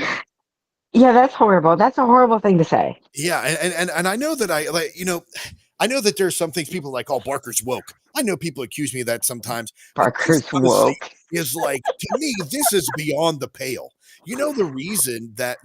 Speaker 2: Yeah, that's horrible. That's a horrible thing to say.
Speaker 1: Yeah, and I know that I know that there's some things people are like, oh, Barker's woke. I know people accuse me of that sometimes.
Speaker 2: Barker's woke
Speaker 1: is like, to me, this is beyond the pale. You know, the reason that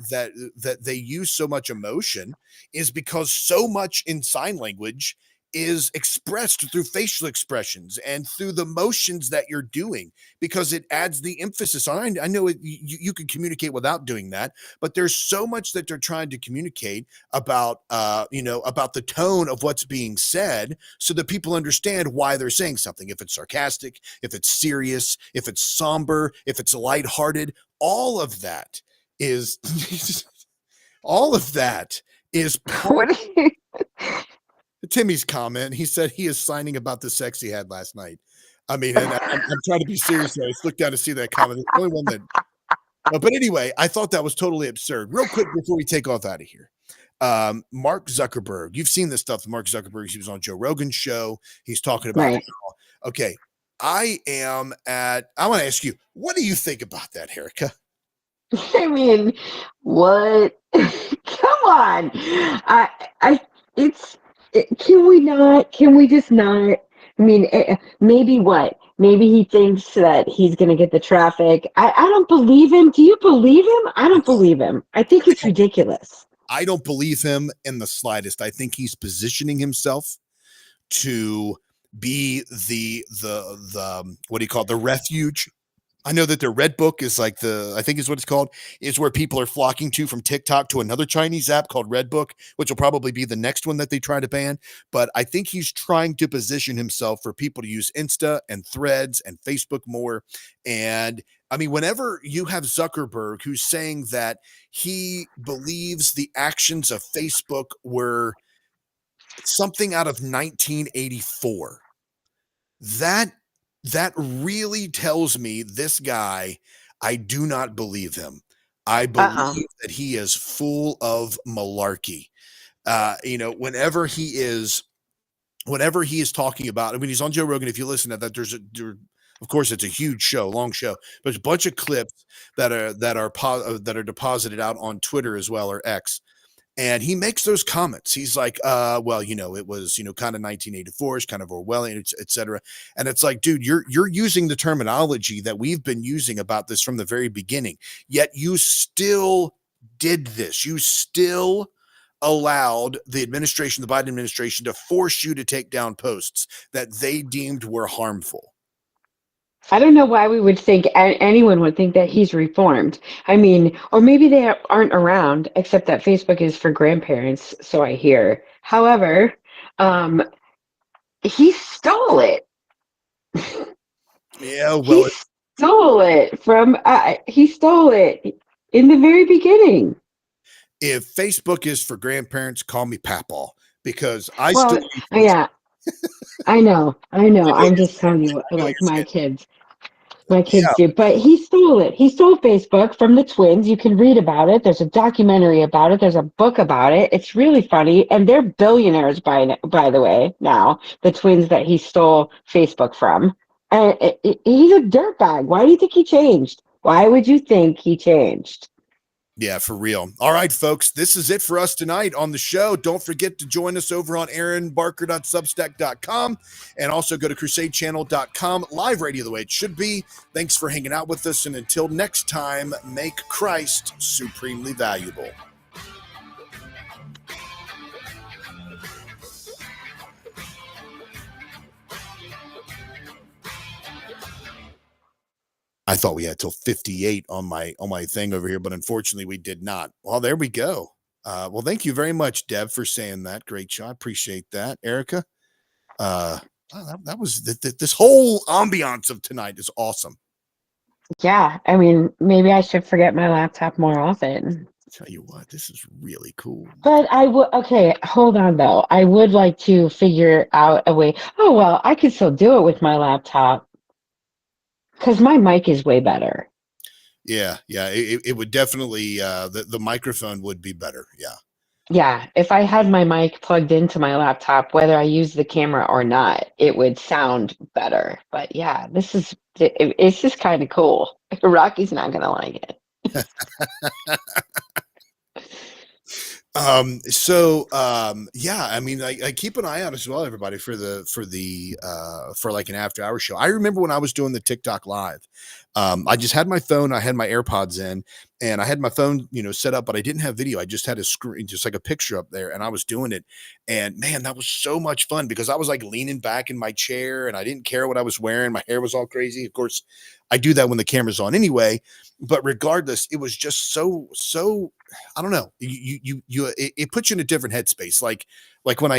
Speaker 1: they use so much emotion is because so much in sign language is expressed through facial expressions and through the motions that you're doing, because it adds the emphasis on. I know you can communicate without doing that, but there's so much that they're trying to communicate about, about the tone of what's being said, so that people understand why they're saying something. If it's sarcastic, if it's serious, if it's somber, if it's lighthearted, all of that is
Speaker 2: What are you-
Speaker 1: Timmy's comment. He said he is signing about the sex he had last night. I mean, and I'm trying to be serious. I just looked down to see that comment. It's the only one that. But anyway, I thought that was totally absurd. Real quick before we take off out of here, Mark Zuckerberg. You've seen this stuff. Mark Zuckerberg. He was on Joe Rogan's show. He's talking about.
Speaker 2: Right.
Speaker 1: Okay, I want to ask you, what do you think about that, Erica?
Speaker 2: I mean, what? Come on. Can we just not? I mean, maybe what? Maybe he thinks that he's going to get the traffic. I don't believe him. Do you believe him? I don't believe him. I think it's ridiculous.
Speaker 1: I don't believe him in the slightest. I think he's positioning himself to be the what do you call it? The refuge. I know that their Red Book is I think is what it's called, is where people are flocking to from TikTok to another Chinese app called Red Book, which will probably be the next one that they try to ban. But I think he's trying to position himself for people to use Insta and Threads and Facebook more. And I mean, whenever you have Zuckerberg who's saying that he believes the actions of Facebook were something out of 1984, that really tells me this guy, I do not believe him. I believe that he is full of malarkey. Whenever he is talking about, I mean, he's on Joe Rogan. If you listen to that, of course, it's a huge show, long show, but there's a bunch of clips that are deposited out on Twitter as well, or X. And he makes those comments. He's like, it was, kind of 1984, it's kind of Orwellian, et cetera. And it's like, dude, you're using the terminology that we've been using about this from the very beginning, yet you still did this. You still allowed the Biden administration to force you to take down posts that they deemed were harmful.
Speaker 2: I don't know why we would think anyone would think that he's reformed. I mean, or maybe they aren't around, except that Facebook is for grandparents, so I hear. However, he stole it.
Speaker 1: Yeah, well,
Speaker 2: he stole it in the very beginning.
Speaker 1: If Facebook is for grandparents, call me Papaw, because I
Speaker 2: know. I'm just telling you, like my kids do. But he stole it. He stole Facebook from the twins. You can read about it. There's a documentary about it. There's a book about it. It's really funny, and they're billionaires by the way. Now, the twins that he stole Facebook from, he's a dirtbag. Why do you think he changed? Why would you think he changed?
Speaker 1: Yeah, for real. All right, folks, this is it for us tonight on the show. Don't forget to join us over on aaronbarker.substack.com, and also go to crusadechannel.com. Live radio the way it should be. Thanks for hanging out with us, and until next time, make Christ supremely valuable. I thought we had till 58 on my thing over here, but unfortunately we did not. Well, there we go. Well, thank you very much, Deb, for saying that. Great shot. Appreciate that. Erica. That was this whole ambiance of tonight is awesome.
Speaker 2: Yeah, I mean, maybe I should forget my laptop more often.
Speaker 1: Tell you what, this is really cool.
Speaker 2: But okay, hold on though. I would like to figure out a way. Oh, well, I could still do it with my laptop, because my mic is way better.
Speaker 1: Yeah. It would definitely, the microphone would be better. Yeah.
Speaker 2: Yeah, if I had my mic plugged into my laptop, whether I use the camera or not, it would sound better. But yeah, it's just kind of cool. Rocky's not going to like it.
Speaker 1: Yeah, I mean, I keep an eye out as well, everybody, for like an after hour show. I remember when I was doing the TikTok live, I just had my phone, I had my AirPods in, and I had my phone, set up, but I didn't have video. I just had a screen, just like a picture up there, and I was doing it. And man, that was so much fun because I was like leaning back in my chair and I didn't care what I was wearing. My hair was all crazy. Of course, I do that when the camera's on anyway, but regardless, it was just so I don't know. It puts you in a different headspace. Like when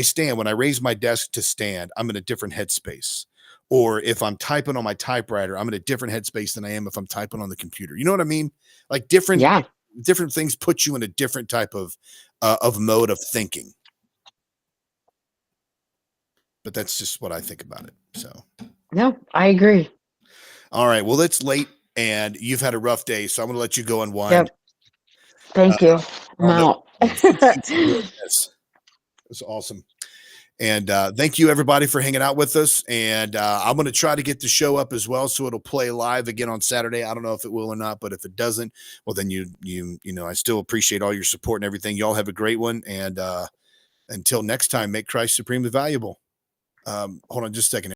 Speaker 1: I raise my desk to stand, I'm in a different headspace. Or if I'm typing on my typewriter, I'm in a different headspace than I am if I'm typing on the computer. You know what I mean? Like different things put you in a different type of mode of thinking. But that's just what I think about it. So
Speaker 2: no, I agree.
Speaker 1: All right. Well, it's late and you've had a rough day, so I'm going to let you go and wind.
Speaker 2: Yep. Thank you. I'm out.
Speaker 1: It's awesome. And thank you, everybody, for hanging out with us. And I'm going to try to get the show up as well, so it'll play live again on Saturday. I don't know if it will or not, but if it doesn't, well, then I still appreciate all your support and everything. Y'all have a great one. And until next time, make Christ supremely valuable. Hold on just a second.